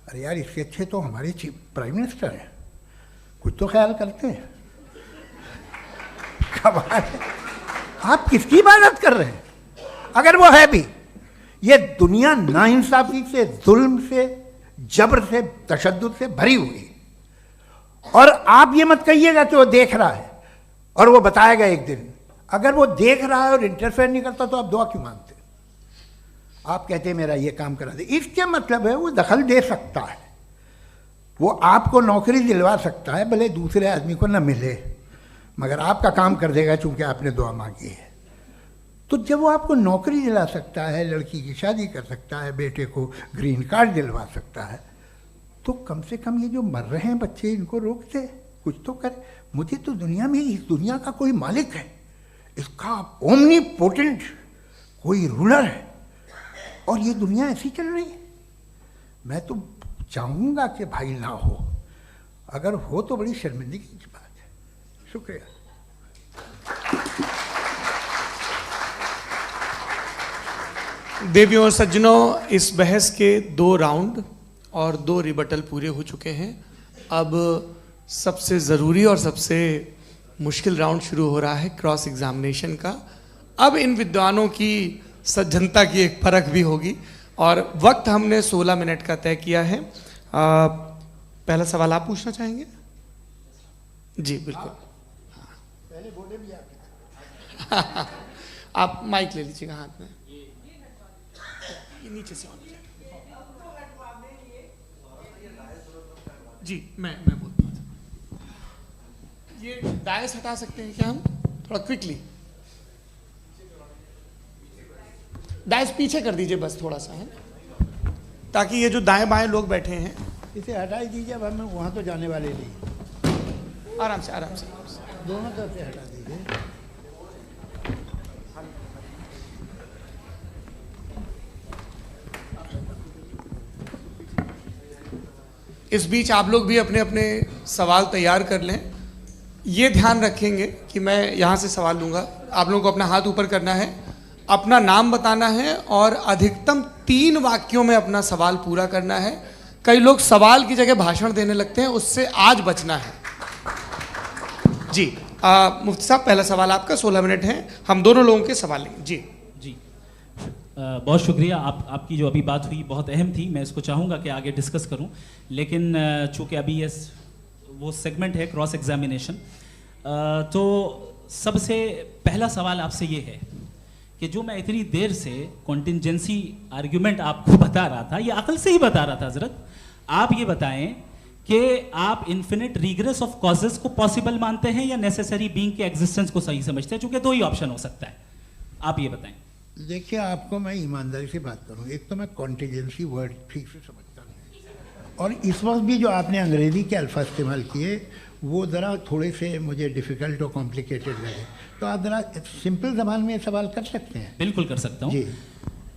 अरे यार, इससे अच्छे तो हमारे चीफ प्राइम मिनिस्टर हैं, कुछ तो ख्याल करते हैं। कमाल है, आप किसकी इबादत कर रहे हैं? अगर वो है भी, ये दुनिया नाइंसाफी से, जुल्म से, जबर से, तशद्दुद से भरी हुई है। और आप ये मत कहिएगा कि वो देख रहा है और वो बताएगा एक दिन। अगर वो देख रहा है और इंटरफेयर नहीं करता तो आप दुआ क्यों मांगते? आप कहते हैं मेरा ये काम करा दे, इसके मतलब है वो दखल दे सकता है, वो आपको नौकरी दिलवा सकता है, भले दूसरे आदमी को न मिले, मगर आपका काम कर देगा चूंकि आपने दुआ मांगी है। तो जब वो आपको नौकरी दिला सकता है, लड़की की शादी कर सकता है, बेटे को ग्रीन कार्ड दिलवा सकता है, तो कम से कम ये जो मर रहे हैं बच्चे, इनको रोक दे, कुछ तो करे। मुझे तो दुनिया में, इस दुनिया का कोई मालिक है, इसका ओमनीपोटेंट कोई रूलर है, और ये दुनिया ऐसी चल रही है। मैं तो चाहूँगा कि भाई ना हो, अगर हो तो बड़ी शर्मिंदगी की बात है। शुक्रिया। देवियों और सज्जनों, इस बहस के 2 राउंड और 2 रिबटल पूरे हो चुके हैं। अब सबसे ज़रूरी और सबसे मुश्किल राउंड शुरू हो रहा है, क्रॉस एग्जामिनेशन का। अब इन विद्वानों की सज्जनता की एक परख भी होगी, और वक्त हमने 16 मिनट का तय किया है। पहला सवाल आप पूछना चाहेंगे? जी बिल्कुल। पहले बोले भी आप आप माइक ले लीजिएगा हाथ में, ये नीचे से जी। मैं बोलता हूँ, ये डायस हटा सकते हैं क्या हम थोड़ा क्विकली? डायस पीछे कर दीजिए बस थोड़ा सा, है, ताकि ये जो दाएं बाएं लोग बैठे हैं, इसे हटा ही दीजिए। अब हम वहाँ तो जाने वाले नहीं, आराम से आराम से दोनों तरफ से हटा दीजिए। इस बीच आप लोग भी अपने अपने सवाल तैयार कर लें। ये ध्यान रखेंगे कि मैं यहाँ से सवाल लूँगा, आप लोगों को अपना हाथ ऊपर करना है, अपना नाम बताना है और अधिकतम 3 वाक्यों में अपना सवाल पूरा करना है। कई लोग सवाल की जगह भाषण देने लगते हैं, उससे आज बचना है। जी मुफ्ती साहब, पहला सवाल आपका, 16 मिनट हैं, हम दोनों लोगों के सवाल लेंगे। जी जी बहुत शुक्रिया। आपकी जो अभी बात हुई बहुत अहम थी, मैं इसको चाहूँगा कि आगे डिस्कस करूँ, लेकिन चूँकि अभी ये वो सेगमेंट है क्रॉस एग्जामिनेशन, तो सबसे पहला सवाल आपसे ये है कि जो मैं इतनी देर से कॉन्टिंजेंसी आर्ग्यूमेंट आपको बता रहा था, ये अकल से ही बता रहा था हजरत, आप ये बताएं कि आप इन्फिनिट रिग्रेस ऑफ कॉजेस को पॉसिबल मानते हैं या नेसेसरी बीइंग के एग्जिस्टेंस को सही समझते हैं? चूंकि 2 ही ऑप्शन हो सकता है, आप ये बताएं। देखिए, आपको मैं ईमानदारी से बात करूं, एक तो मैं कॉन्टिजेंसी वर्ड ठीक से समझता नहीं, और इस वक्त भी जो आपने अंग्रेजी के अल्फाज इस्तेमाल किए वो ज़रा थोड़े से मुझे डिफ़िकल्ट और कॉम्प्लिकेटेड लगे, तो आप ज़रा सिंपल ज़बान में सवाल कर सकते हैं? बिल्कुल कर सकता हूँ जी।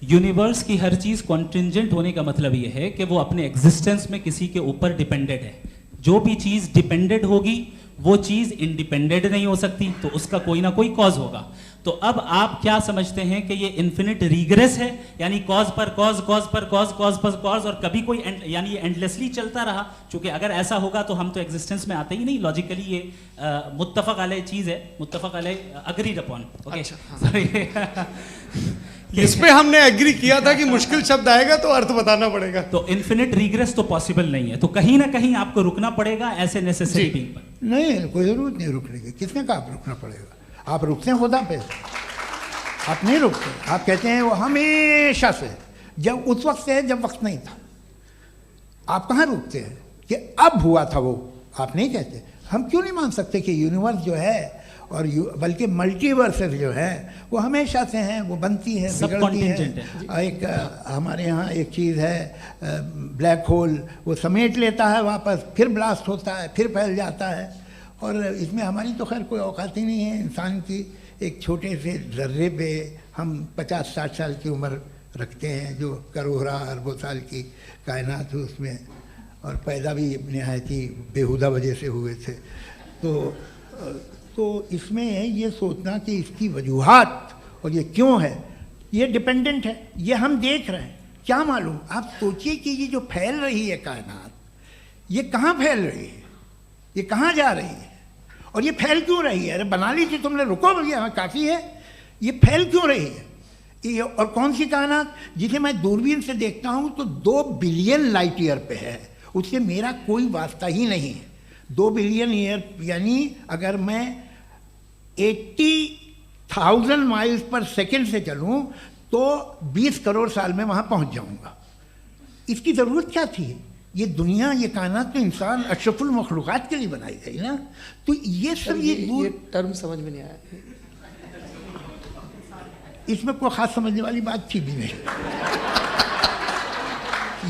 यूनिवर्स की हर चीज़ कॉन्टिंजेंट होने का मतलब ये है कि वो अपने एग्जिस्टेंस में किसी के ऊपर डिपेंडेंट है। जो भी चीज़ डिपेंडेंट होगी वो चीज़ इंडिपेंडेंट नहीं हो सकती, तो उसका कोई ना कोई कॉज होगा। तो अब आप क्या समझते हैं कि ये इन्फिनिट रिग्रेस है, यानी कॉज पर कॉज, कॉज पर कॉज, कॉज पर कॉज, और कभी कोई यानी ये एंडलेसली चलता रहा? क्योंकि अगर ऐसा होगा तो हम तो एग्जिस्टेंस में आते ही नहीं। लॉजिकली ये मुत्तफक अलैह चीज़ है, मुत्तफक अलैह अग्रीड अपॉन। ओके, इस पे हमने एग्री किया था कि मुश्किल शब्द आएगा तो अर्थ बताना पड़ेगा। तो इन्फिनिट रिग्रेस तो पॉसिबल नहीं है, तो कहीं ना कहीं आपको रुकना पड़ेगा ऐसे नेसेसरी बीइंग पर। नहीं, कोई ज़रूरत नहीं रुकने की। किसने कहा आप रुकना पड़ेगा? आप रुकते हैं खुदा पे, आप नहीं रुकते। आप कहते हैं वो हमेशा से, जब उस वक्त से है जब वक्त नहीं था। आप कहाँ रुकते हैं कि अब हुआ था वो? आप नहीं कहते। हम क्यों नहीं मान सकते कि यूनिवर्स जो है और बल्कि मल्टीवर्सेस जो है वो हमेशा से हैं, वो बनती है, बिगड़ती है। एक हमारे यहाँ एक चीज़ है ब्लैक होल, वो समेट लेता है वापस, फिर ब्लास्ट होता है, फिर फैल जाता है। और इसमें हमारी तो खैर कोई औकात ही नहीं है इंसान की। एक छोटे से ज़र्रे पे हम 50-60 साल की उम्र रखते हैं, जो करोड़ों अरबों साल की कायनात है उसमें, और पैदा भी नहायत ही बेहुदा वजह से हुए थे। तो इसमें ये सोचना कि इसकी वजूहात और ये क्यों है, ये डिपेंडेंट है, ये हम देख रहे हैं। क्या मालूम, आप सोचिए कि ये जो फैल रही है कायनात, ये कहाँ फैल रही है, ये कहाँ जा रही है, और ये फैल क्यों रही है? अरे बना ली थी तुमने, रुको भैया, हाँ काफ़ी है। ये फैल क्यों रही है? ये और कौन सी कायनात जिसे मैं दूरबीन से देखता हूँ तो 2 बिलियन लाइट ईयर पे है, उससे मेरा कोई वास्ता ही नहीं है। 2 बिलियन ईयर यानी अगर मैं 80,000 माइल्स पर सेकेंड से चलूँ तो 20 करोड़ साल में वहाँ पहुँच जाऊँगा। इसकी ज़रूरत क्या थी? ये दुनिया, ये कायनात तो इंसान अशरफुल मखलूक़ात के लिए बनाई गई ना। तो ये सब ये टर्म समझ में नहीं आया, इसमें कोई ख़ास समझने वाली बात थी भी नहीं।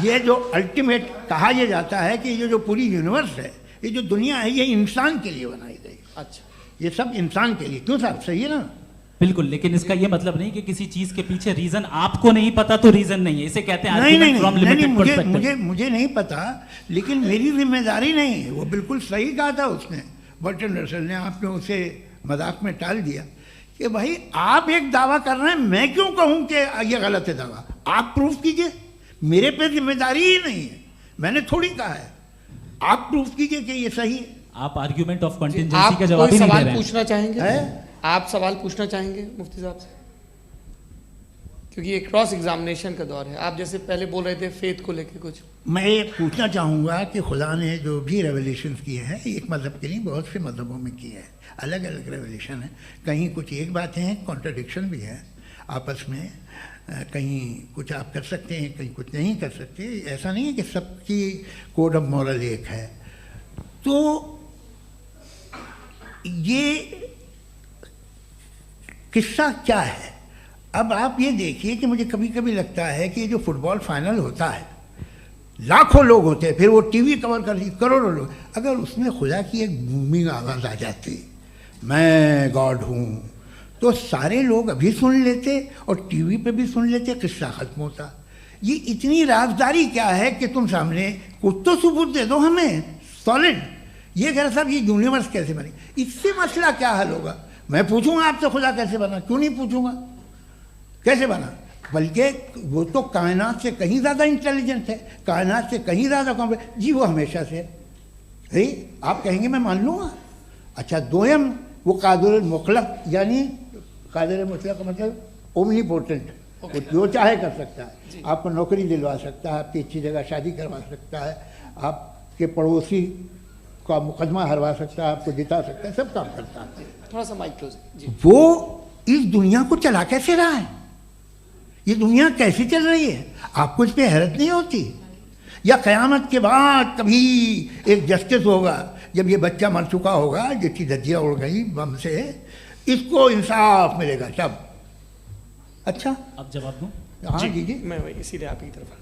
ये जो अल्टीमेट कहा यह जाता है कि ये जो पूरी यूनिवर्स है, ये जो दुनिया है, ये इंसान के लिए बनाई गई। अच्छा, ये सब इंसान के लिए। क्यों साहब, सही है ना? बिल्कुल, लेकिन इसका ये मतलब नहीं कि किसी चीज के पीछे रीजन आपको नहीं पता तो रीजन नहीं है, इसे कहते हैं नहीं, मुझे नहीं पता, लेकिन मेरी जिम्मेदारी नहीं है। वो बिल्कुल सही कहा था उसने, बर्टन रसल ने, आपने उसे मजाक में टाल दिया कि भाई आप एक दावा कर रहे हैं, मैं क्यों कहूं कि ये गलत है दावा? आप प्रूफ कीजिए, मेरे पे जिम्मेदारी ही नहीं है, मैंने थोड़ी कहा है। आप प्रूफ कीजिए कि ये सही है। आप आर्ग्यूमेंट ऑफ कंटिंजेंसी का जवाब ही नहीं दे रहे हैं। पूछना चाहेंगे? आप सवाल पूछना चाहेंगे मुफ्ती साहब से? क्योंकि ये क्रॉस एग्जामिनेशन का दौर है। आप जैसे पहले बोल रहे थे फेथ को लेके कुछ, मैं ये पूछना चाहूँगा कि खुदा ने जो भी रेवलेशन किए हैं, एक मज़हब के लिए बहुत से मज़हबों में किए हैं, अलग अलग रेवलेशन है। कहीं कुछ एक बातें हैं, कॉन्ट्रडिक्शन भी है आपस में, कहीं कुछ आप कर सकते हैं, कहीं कुछ नहीं कर सकते। ऐसा नहीं है कि सबकी कोड ऑफ मॉरल एक है। तो ये किस्सा क्या है? अब आप ये देखिए कि मुझे कभी कभी लगता है कि ये जो फुटबॉल फाइनल होता है, लाखों लोग होते हैं, फिर वो टीवी कवर करती, करोड़ों लोग, अगर उसमें खुदा की एक बूमिंग आवाज़ आ जाती, मैं गॉड हूँ, तो सारे लोग अभी सुन लेते और टीवी पे भी सुन लेते, किस्सा ख़त्म होता। ये इतनी राजदारी क्या है कि तुम सामने कुछ तो सबूत दे दो हमें सॉलिड। ये कह रहे साहब ये यूनिवर्स कैसे बनी, इससे मसला क्या हल होगा? मैं पूछूंगा आपसे खुदा कैसे बना? क्यों नहीं पूछूंगा कैसे बना? बल्कि वो तो कायनात से कहीं ज़्यादा इंटेलिजेंट है, कायनात से कहीं ज़्यादा कॉम्प्लेक्स। जी वो हमेशा से है, आप कहेंगे मैं मान लूँगा। अच्छा, दोयम वो कादिर मुतलक, यानी कादिर मुतलक का मतलब ओमनीपोटेंट, वो जो चाहे कर सकता है। आपको नौकरी दिलवा सकता है, आपकी अच्छी जगह शादी करवा सकता है, आपके पड़ोसी का मुकदमा हरवा सकता है, आपको जिता सकता है, सब काम करता है। थोड़ा सा माइक क्लोज जी। वो इस दुनिया को चला कैसे रहा है? ये दुनिया कैसे चल रही है? आपको इस पर हैरत नहीं होती? या क़यामत के बाद कभी एक जस्टिस होगा, जब ये बच्चा मर चुका होगा, जिसकी धज्जियाँ उड़ गई बम से, इसको इंसाफ मिलेगा तब? अच्छा, अब जवाब दूं? हाँ जी, मैं वही इसीलिए आप की तरफ।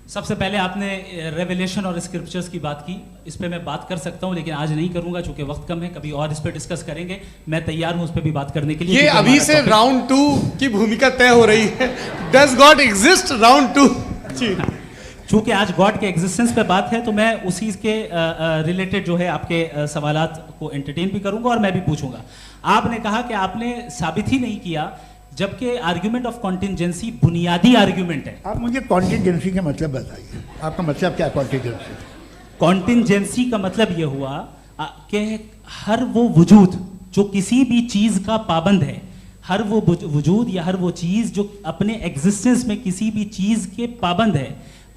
सबसे पहले आपने रेवलेशन और स्क्रिप्चर्स की बात की, इस पे मैं बात कर सकता हूं, लेकिन आज नहीं करूंगा चूंकि वक्त कम है, कभी और इस पे डिस्कस करेंगे। मैं तैयार हूं उस पे भी बात करने के लिए। ये अभी से राउंड 2 की भूमिका तय हो रही है। Does God exist round 2? चूंकि आज गॉड के एग्जिस्टेंस पे बात है तो मैं उसी के रिलेटेड जो है आपके सवालात को एंटरटेन भी करूंगा और मैं भी पूछूंगा। आपने कहा कि आपने साबित ही नहीं किया, जबकि आर्ग्यूमेंट ऑफ कॉन्टिंजेंसी बुनियादी आर्ग्यूमेंट है। आप मुझे कॉन्टिंजेंसी का मतलब बताइए, आपका मतलब क्या? कॉन्टिंजेंसी कॉन्टिंजेंसी का मतलब यह हुआ कि हर वो वजूद जो किसी भी चीज का पाबंद है, हर वो वजूद या हर वो चीज जो अपने एग्जिस्टेंस में किसी भी चीज के पाबंद है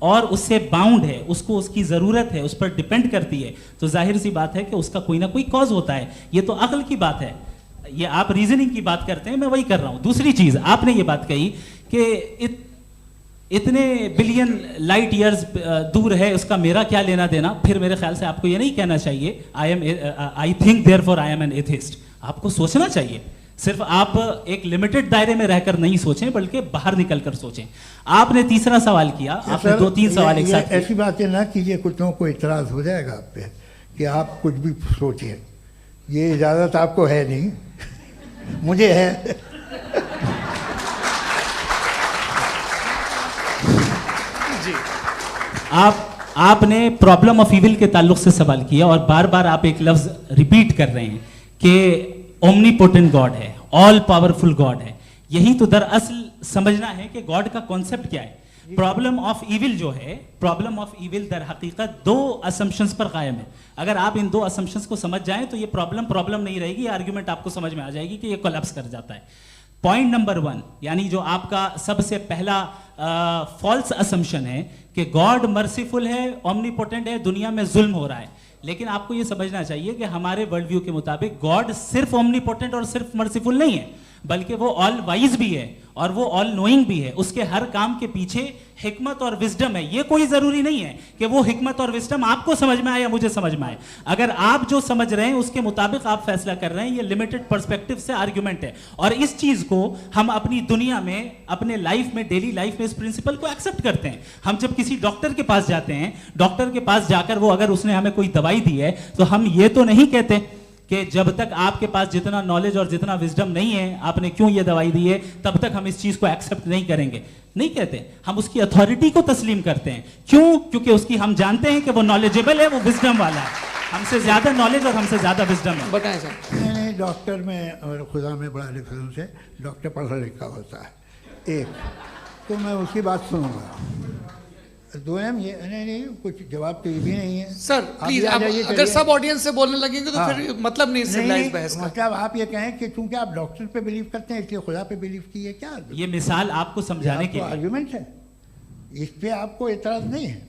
और उससे बाउंड है, उसको उसकी ज़रूरत है, उस पर डिपेंड करती है, तो जाहिर सी बात है कि उसका कोई ना कोई कॉज होता है। ये तो अक्ल की बात है। ये आप रीजनिंग की बात करते हैं, मैं वही कर रहा हूं। दूसरी चीज आपने ये बात कही कि इतने बिलियन लाइट ईयर्स दूर है, उसका मेरा क्या लेना देना। फिर मेरे ख्याल से आपको ये नहीं कहना चाहिए I think therefore I am an atheist. आपको सोचना चाहिए, सिर्फ आप एक लिमिटेड दायरे में रहकर नहीं सोचें, बल्कि बाहर निकलकर सोचें। आपने तीसरा सवाल किया, आपने 2-3 सवाल एक साथ। ऐसी बातें ना कीजिए, कुछ लोगों को इतराज हो जाएगा आप पे कि आप कुछ भी सोचिए। ये इजाज़त आपको है नहीं, मुझे है। जी, आपने प्रॉब्लम ऑफ इविल के ताल्लुक से सवाल किया और बार बार आप एक लफ्ज रिपीट कर रहे हैं कि ओमनीपोटेंट गॉड है। ऑल पावरफुल गॉड है। यही तो दरअसल समझना है कि गॉड का कॉन्सेप्ट क्या है। प्रॉब्लम ऑफ इविल जो है, प्रॉब्लम ऑफ इविल दर हकीकत दो असम्पशंस पर कायम है। अगर आप इन दो असम्पशंस को समझ जाएं तो ये प्रॉब्लम नहीं रहेगी, आर्ग्यूमेंट आपको समझ में आ जाएगी कि ये कोलैप्स कर जाता है। पॉइंट नंबर 1, यानी जो आपका सबसे पहला फॉल्स असम्पशन है कि गॉड मर्सीफुल है, ऑमनीपोटेंट है, दुनिया में जुल्म हो रहा है। लेकिन आपको ये समझना चाहिए कि हमारे वर्ल्ड व्यू के मुताबिक गॉड सिर्फ ऑमनीपोटेंट और सिर्फ मर्सीफुल नहीं है, बल्कि वो ऑल वाइज भी है और वो ऑल नोइंग भी है। उसके हर काम के पीछे हिकमत और विजडम है। ये कोई जरूरी नहीं है कि वो हिकमत और विजडम आपको समझ में आए या मुझे समझ में आए। अगर आप जो समझ रहे हैं उसके मुताबिक आप फैसला कर रहे हैं, ये लिमिटेड पर्सपेक्टिव से आर्ग्यूमेंट है। और इस चीज को हम अपनी दुनिया में, अपने लाइफ में, डेली लाइफ में इस प्रिंसिपल को एक्सेप्ट करते हैं। हम जब किसी डॉक्टर के पास जाते हैं, डॉक्टर के पास जाकर वो अगर उसने हमें कोई दवाई दी है तो हम ये तो नहीं कहते कि जब तक आपके पास जितना नॉलेज और जितना विजडम नहीं है, आपने क्यों ये दवाई दी है, तब तक हम इस चीज को एक्सेप्ट नहीं करेंगे। नहीं कहते, हम उसकी अथॉरिटी को तस्लीम करते हैं। क्यों? क्योंकि उसकी हम जानते हैं कि वो नॉलेजेबल है, वो विजडम वाला है, हमसे ज्यादा नॉलेज और हमसे ज्यादा विजडम है। बताएं सर। नहीं, डॉक्टर में और खुदा में बड़ा डिफरेंस है। डॉक्टर पढ़ा लिखा होता है एक, तो मैं उसकी बात सुनूंगा। दोयम ये नहीं, कुछ जवाब तो ये भी नहीं है सर। प्लीज, अगर सब ऑडियंस से बोलने लगेंगे तो फिर मतलब नहीं सिविलाइज्ड बहस का। मतलब आप ये कहें कि चूंकि आप डॉक्टर पे बिलीव करते हैं इसलिए खुदा पे बिलीव किए, क्या ये मिसाल आपको समझाने के आर्गुमेंट है, इस पे आपको एतराज नहीं है।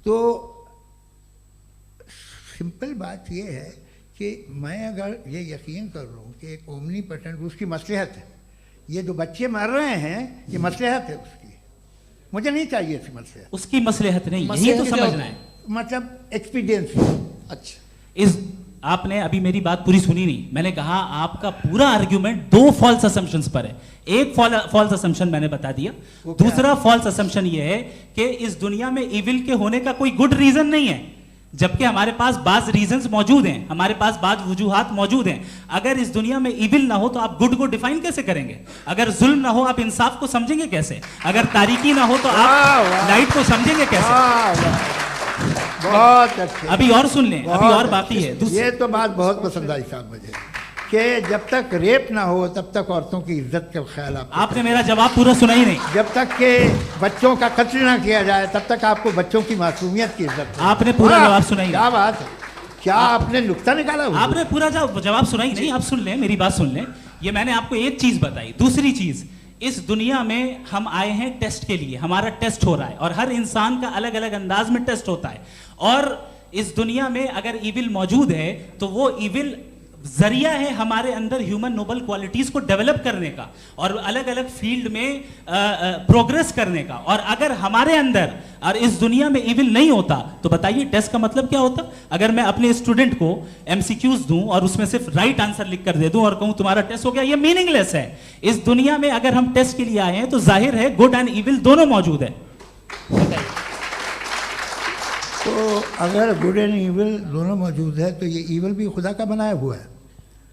तो सिंपल बात ये है कि मैं अगर ये यकीन कर लूँ कि एक ओमनीपोटेंट, उसकी मसलहत है, ये जो बच्चे मर रहे हैं ये मसलहत है उसकी, मुझे नहीं चाहिए थी मसलहत। उसकी मसलहत नहीं, यही तो समझना है, मतलब एक्सपीरियंस। अच्छा, इस आपने अभी मेरी बात पूरी सुनी नहीं। मैंने कहा आपका पूरा आर्ग्यूमेंट दो फॉल्स असम्पशंस पर है। एक फॉल्स असम्पशन मैंने बता दिया, दूसरा फॉल्स असम्पशन ये है कि इस दुनिया में इविल के होने का कोई गुड रीजन नहीं है, जबकि हमारे पास बाज रीजंस मौजूद हैं, हमारे पास बाज वजूहात मौजूद हैं। अगर इस दुनिया में इविल ना हो तो आप गुड को डिफाइन कैसे करेंगे? अगर जुल्म ना हो आप इंसाफ को समझेंगे कैसे? अगर तारीकी ना हो तो आप लाइट को समझेंगे कैसे? बहुत अच्छे। अभी और सुन लें, अभी और बाकी है। ये तो बात बहुत पसंद आई साहब मुझे, कि जब तक रेप ना हो तब तक औरतों की इज्जत का ख्याल आपने मेरा जवाब पूरा सुना ही नहीं। जब तक के बच्चों का कत्ल ना किया जाए तब तक आपको बच्चों की मासूमियत की इज्जत। आपने पूरा जवाब सुना ही नहीं। क्या बात है, क्या आपने नुक्ता निकाला? आपने पूरा जवाब सुना ही नहीं। आप सुन लें, मेरी बात सुन लें। ये मैंने आपको एक चीज बताई। दूसरी चीज, इस दुनिया में हम आए हैं टेस्ट के लिए, हमारा टेस्ट हो रहा है और हर इंसान का अलग अलग अंदाज में टेस्ट होता है। और इस दुनिया में अगर इविल मौजूद है तो वो इविल जरिया है हमारे अंदर ह्यूमन नोबल क्वालिटीज को डेवलप करने का और अलग अलग फील्ड में प्रोग्रेस करने का। और अगर हमारे अंदर और इस दुनिया में इविल नहीं होता तो बताइए टेस्ट का मतलब क्या होता? अगर मैं अपने स्टूडेंट को एमसीक्यूज दूं और उसमें सिर्फ राइट आंसर लिख कर दे दूं और कहूं तुम्हारा टेस्ट हो गया, ये मीनिंगलेस है। इस दुनिया में अगर हम टेस्ट के लिए आए हैं तो जाहिर है गुड एंड इविल दोनों मौजूद है। तो अगर गुड एंड इविल दोनों मौजूद है तो ये इविल भी खुदा का बनाया हुआ है?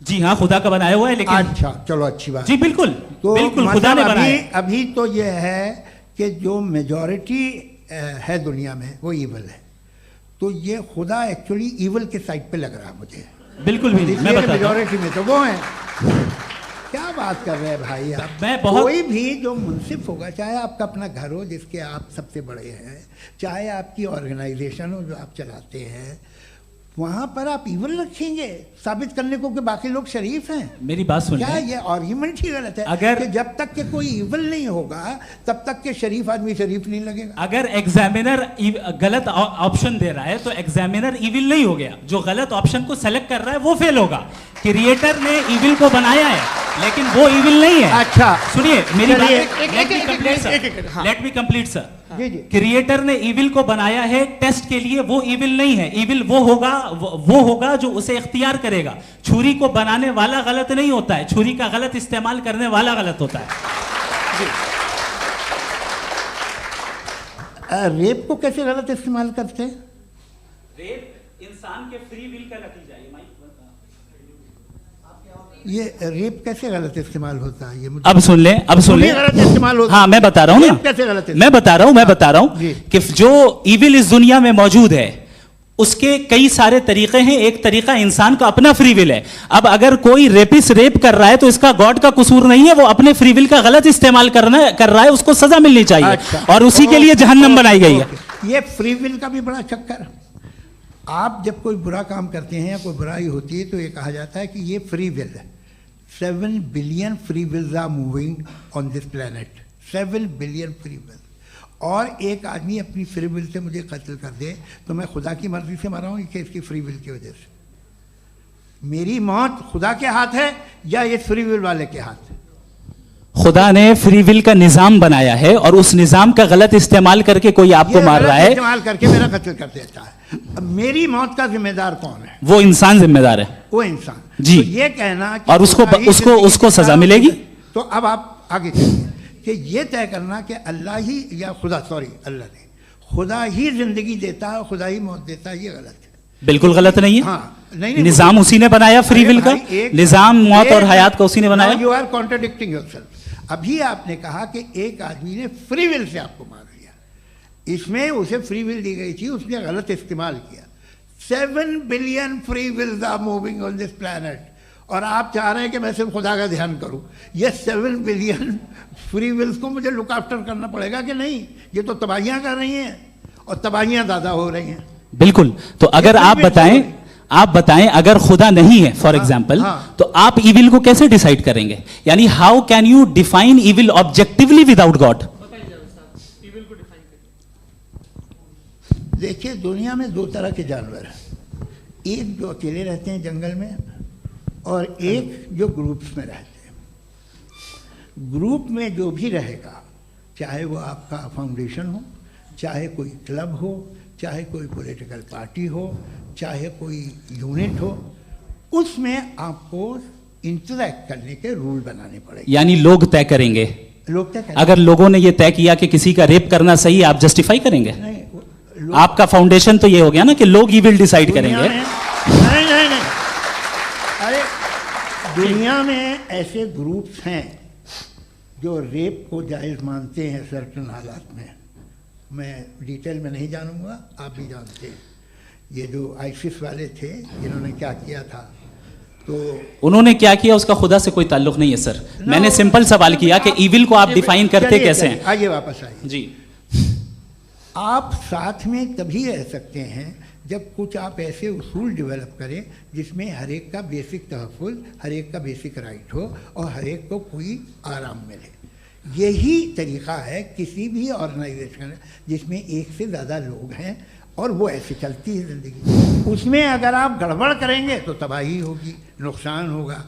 जी हाँ, खुदा का बनाया हुआ है। लेकिन अच्छा, चलो अच्छी बात। जी बिल्कुल, तो बिल्कुल खुदा ने बनाया। अभी तो ये है कि जो मेजॉरिटी है दुनिया में वो इविल है, तो ये खुदा एक्चुअली इविल के साइड पे लग रहा है मुझे। बिल्कुल भी नहीं, मैं बताता हूं। मेजॉरिटी में तो वो है। क्या बात कर रहे हैं भाई आप? मैं बहुत कोई भी जो मुंसिफ होगा, चाहे आपका अपना घर हो जिसके आप सबसे बड़े हैं, चाहे आपकी ऑर्गेनाइजेशन हो जो आप चलाते हैं, वहां पर आप इविल रखेंगे साबित करने को कि बाकी लोग शरीफ हैं? मेरी बात सुन क्या ये आर्ग्यूमेंट ही गलत है? अगर कि जब तक के कोई इविल नहीं होगा तब तक के शरीफ आदमी शरीफ नहीं लगेगा। अगर एग्जामिनर गलत ऑप्शन दे रहा है तो एग्जामिनर इविल नहीं हो गया, जो गलत ऑप्शन को सेलेक्ट कर रहा है वो फेल होगा। क्रिएटर ने इविल को बनाया है लेकिन वो इविल नहीं है। अच्छा सुनिए मेरी बात, लेट मी कंप्लीट सर। जी जी। क्रिएटर ने इविल को बनाया है टेस्ट के लिए, वो इविल नहीं है। इविल वो होगा जो उसे इख्तियार करेगा। छुरी को बनाने वाला गलत नहीं होता है, छुरी का गलत इस्तेमाल करने वाला गलत होता है। रेप को कैसे गलत इस्तेमाल करते हैं? रेप इंसान के फ्री विल का नतीजा है। ये रेप कैसे गलत इस्तेमाल होता है? ये मुझे अब सुन लें, अब सुन लें। गलत इस्तेमाल होता है। हाँ मैं बता रहा हूँ ना, कैसे गलत? मैं बता रहा हूँ कि जो इविल इस दुनिया में मौजूद है उसके कई सारे तरीके हैं। एक तरीका इंसान का अपना फ्री विल है। अब अगर कोई रेपिस्ट रेप कर रहा है तो इसका गॉड का कसूर नहीं है, वो अपने फ्री विल का गलत इस्तेमाल कर रहा है, उसको सजा मिलनी चाहिए। अच्छा। और उसी के लिए जहन्नम बनाई गई है। ये फ्री विल का भी बड़ा चक्कर। आप जब कोई बुरा काम करते हैं या कोई बुराई होती है तो ये कहा जाता है कि ये फ्री विल है। 7 billion free wills are moving on this planet. 7 billion free will. और एक आदमी अपनी फ्री विल से मुझे कत्ल कर दे तो मैं खुदा की मर्जी से मरा हूँ कि इसकी फ्री विल की वजह से? मेरी मौत खुदा के हाथ है या ये फ्री विल वाले के हाथ है? खुदा ने फ्री विल का निजाम बनाया है और उस निजाम का गलत इस्तेमाल करके कोई आपको मार रहा है, इस्तेमाल करके मेरा कत्ल कर देता है। अब मेरी मौत का जिम्मेदार कौन है? वो इंसान जिम्मेदार है। वो इंसान। जी। तो ये कहना कि और उसको सजा मिलेगी। तो अब आप आगे चलिए कि ये तय करना कि अल्लाह ही या खुदा, सॉरी अल्लाह ने, खुदा ही जिंदगी देता है, खुदा ही मौत देता है, ये गलत है। बिल्कुल गलत नहीं है। हाँ, नहीं, निजाम उसी ने बनाया फ्री विल का। निजाम मौत और हयात का उसी ने बनाया। You are contradicting yourself. अभी आपने कहा कि एक आदमी ने फ्री विल से आपको मार दिया, इसमें उसे फ्री विल दी गई थी, उसने गलत इस्तेमाल किया। 7 billion free wills are moving on this planet और आप चाह रहे हैं कि मैं सिर्फ खुदा का ध्यान करूं। ये 7 बिलियन फ्री विल्स को मुझे लुक आफ्टर करना पड़ेगा कि नहीं? ये तो तबाहियां कर रही हैं और तबाहियां ज़्यादा हो रही हैं। बिल्कुल। तो अगर आप बताएं अगर खुदा नहीं है फॉर एग्जाम्पल, तो आप इविल को कैसे डिसाइड करेंगे? यानी how can you define evil objectively without God? देखिए, दुनिया में 2 तरह के जानवर हैं। एक जो अकेले रहते हैं जंगल में और एक जो ग्रुप्स में रहते हैं। ग्रुप में जो भी रहेगा, चाहे वो आपका फाउंडेशन हो, चाहे कोई क्लब हो, चाहे कोई पॉलिटिकल पार्टी हो, चाहे कोई यूनिट हो, उसमें आपको इंटरैक्ट करने के रूल बनाने पड़ेंगे। यानी लोग तय करेंगे। लोग तय करेंगे। अगर लोगों ने ये तय किया कि किसी का रेप करना सही है, आप जस्टिफाई करेंगे? नहीं, आपका फाउंडेशन तो ये हो गया ना कि लोग ही विल डिसाइड करेंगे। नहीं, अरे दुनिया में ऐसे ग्रुप्स हैं जो रेप को जायज़ मानते हैं सर्टन हालात में। मैं डिटेल में नहीं जानूंगा, आप भी जानते हैं। ये जो आईसिस वाले थे, इन्होंने क्या किया था, तो उन्होंने क्या किया उसका खुदा से कोई ताल्लुक नहीं है सर। मैंने सिंपल सवाल किया कि इविल को आप डिफाइन करते कैसे हैं? आइए वापस आइए जी। आप साथ में तभी रह सकते हैं जब कुछ आप ऐसे उसूल डेवलप करें जिसमें हर एक का बेसिक तहफ़्फ़ुज़, हर एक का बेसिक राइट हो और हर एक को कोई आराम मिले। यही तरीक़ा है किसी भी ऑर्गेनाइजेशन जिसमें एक से ज़्यादा लोग हैं और वो ऐसे चलती है ज़िंदगी। उसमें अगर आप गड़बड़ करेंगे तो तबाही होगी, नुकसान होगा,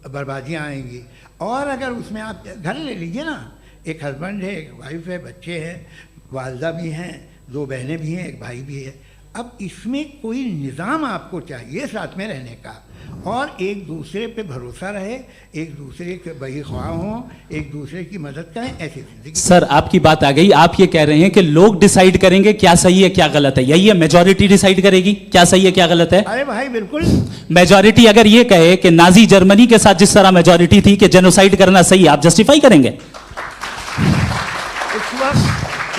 बर्बादियाँ आएंगी। और अगर उसमें आप घर ले लीजिए ना, एक हस्बैंड है, एक वाइफ है, बच्चे हैं, वालदा भी हैं, 2 बहनें भी हैं, एक भाई भी है। अब इसमें कोई निज़ाम आपको चाहिए साथ में रहने का और एक दूसरे पे भरोसा रहे, एक दूसरे के बहीख्वाह हों, एक दूसरे की मदद करें, ऐसी जिंदगी। सर आपकी बात आ गई। आप ये कह रहे हैं कि लोग डिसाइड करेंगे क्या सही है क्या गलत है, यही है? मेजॉरिटी डिसाइड करेगी क्या सही है क्या गलत है? अरे भाई बिल्कुल। मेजॉरिटी अगर ये कहे कि नाजी जर्मनी के साथ जिस तरह मेजॉरिटी थी कि जेनोसाइड करना सही, आप जस्टिफाई करेंगे?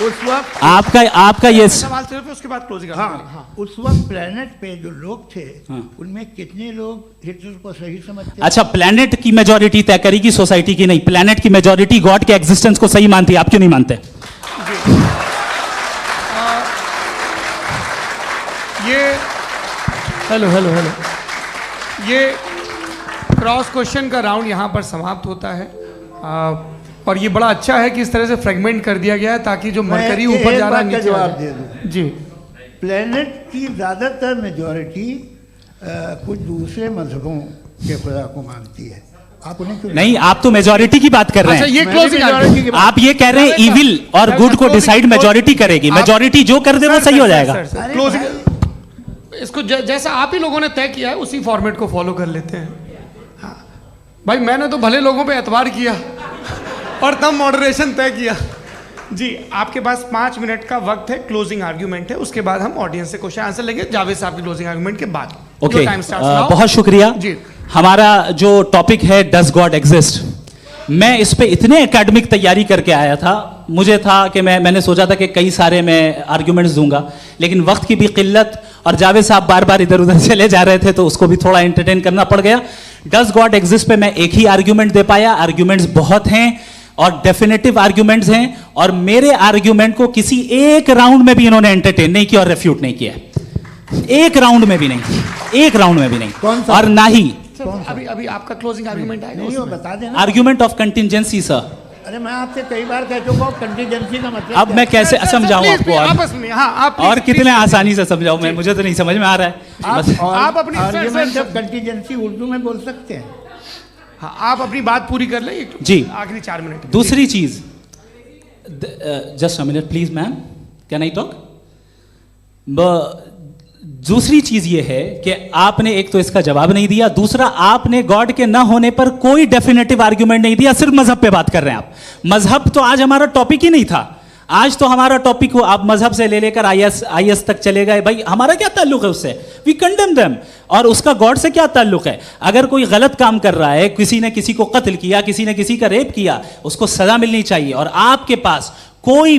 उस वक्त आपका ये सवाल सिर्फ उसके बाद क्लोजिंग। हाँ, उस वक्त प्लेनेट पे जो लोग थे, उनमें कितने लोग हिटलर को सही समझते? अच्छा, प्लेनेट की मेजॉरिटी तय करेगी, सोसाइटी की नहीं। प्लेनेट की मेजॉरिटी गॉड के एग्जिस्टेंस को सही मानती है, आप क्यों नहीं मानते? ये हेलो ये क्रॉस क्वेश्चन का राउंड यहाँ पर समाप्त होता है। और ये बड़ा अच्छा है कि इस तरह से फ्रेगमेंट कर दिया गया है ताकि जो मरकरी ऊपर जा रहा है नीचे जवाब दे दूं। जी। प्लेनेट की ज़्यादातर मेजॉरिटी कुछ दूसरे मजहबों के खुदा को मानती है। आप उन्हें क्यों नहीं? आप तो मेजॉरिटी की बात कर रहे हैं। अच्छा, ये क्लोजिंग आप ये कह रहे हैं इविल और गुड को डिसाइड मेजॉरिटी करेगी। मेजॉरिटी जो कर दे वो सही हो जाएगा। क्लोजिंग इसको जैसा आप ही लोगों ने तय किया है उसी फॉर्मेट को फॉलो कर लेते हैं। हाँ भाई, मैंने तो भले लोगों पे एतबार किया और तब मॉडरेशन तय किया। जी, आपके पास 5 मिनट का वक्त है, क्लोजिंग आर्ग्यूमेंट है, उसके बाद हम ऑडियंस से क्वेश्चन आंसर लेंगे जावेद साहब की क्लोजिंग आर्ग्यूमेंट के बाद। ओके, बहुत शुक्रिया जी। हमारा जो टॉपिक है डज गॉड एग्जिस्ट, मैं इस पे इतने एकेडमिक तैयारी करके आया था मुझे था कि मैंने सोचा था कि कई सारे मैं आर्ग्यूमेंट्स दूंगा, लेकिन वक्त की भी किल्लत और जावेद साहब बार बार इधर उधर चले जा रहे थे तो उसको भी थोड़ा एंटरटेन करना पड़ गया। डज गॉड एग्जिस्ट पे मैं एक ही आर्ग्यूमेंट दे पाया। आर्ग्यूमेंट्स बहुत हैं और डेफिनेटिव आर्ग्यूमेंट्स हैं, और मेरे आर्ग्यूमेंट को किसी एक राउंड में भी इन्होंने एंटरटेन नहीं किया और रेफ्यूट नहीं किया। एक राउंड में भी नहीं, एक राउंड में भी नहीं। और ना ही अभी आपका क्लोजिंग आर्गुमेंट आएगा, नहीं वो बता देना। Argument of contingency sir. अरे मैं आपसे कई बार कह चुका हूँ कंटीजेंसी का मतलब अब मैं कैसे समझाऊं आपको आपस में? हाँ, आप और कितने आसानी से समझाऊं मैं, मुझे तो नहीं समझ में आ रहा है। आप अपनी आर्ग्यूमेंट ऑफ कंटीजेंसी उर्दू में बोल सकते हैं। हाँ, आप अपनी बात पूरी कर लें जी, आखिरी 4 मिनट। दूसरी चीज, just a minute please ma'am, can I talk? दूसरी चीज ये है कि आपने एक तो इसका जवाब नहीं दिया, दूसरा आपने गॉड के ना होने पर कोई डेफिनेटिव आर्ग्यूमेंट नहीं दिया, सिर्फ मजहब पे बात कर रहे हैं आप। मजहब तो आज हमारा टॉपिक ही नहीं था। आज तो हमारा टॉपिक हो, आप मजहब से ले लेकर आईएस तक चले गए। भाई हमारा क्या ताल्लुक है उससे? We condemn them. और उसका गॉड से क्या ताल्लुक है? अगर कोई गलत काम कर रहा है, किसी ने किसी को कत्ल किया, किसी ने किसी का रेप किया, उसको सजा मिलनी चाहिए। और आपके पास कोई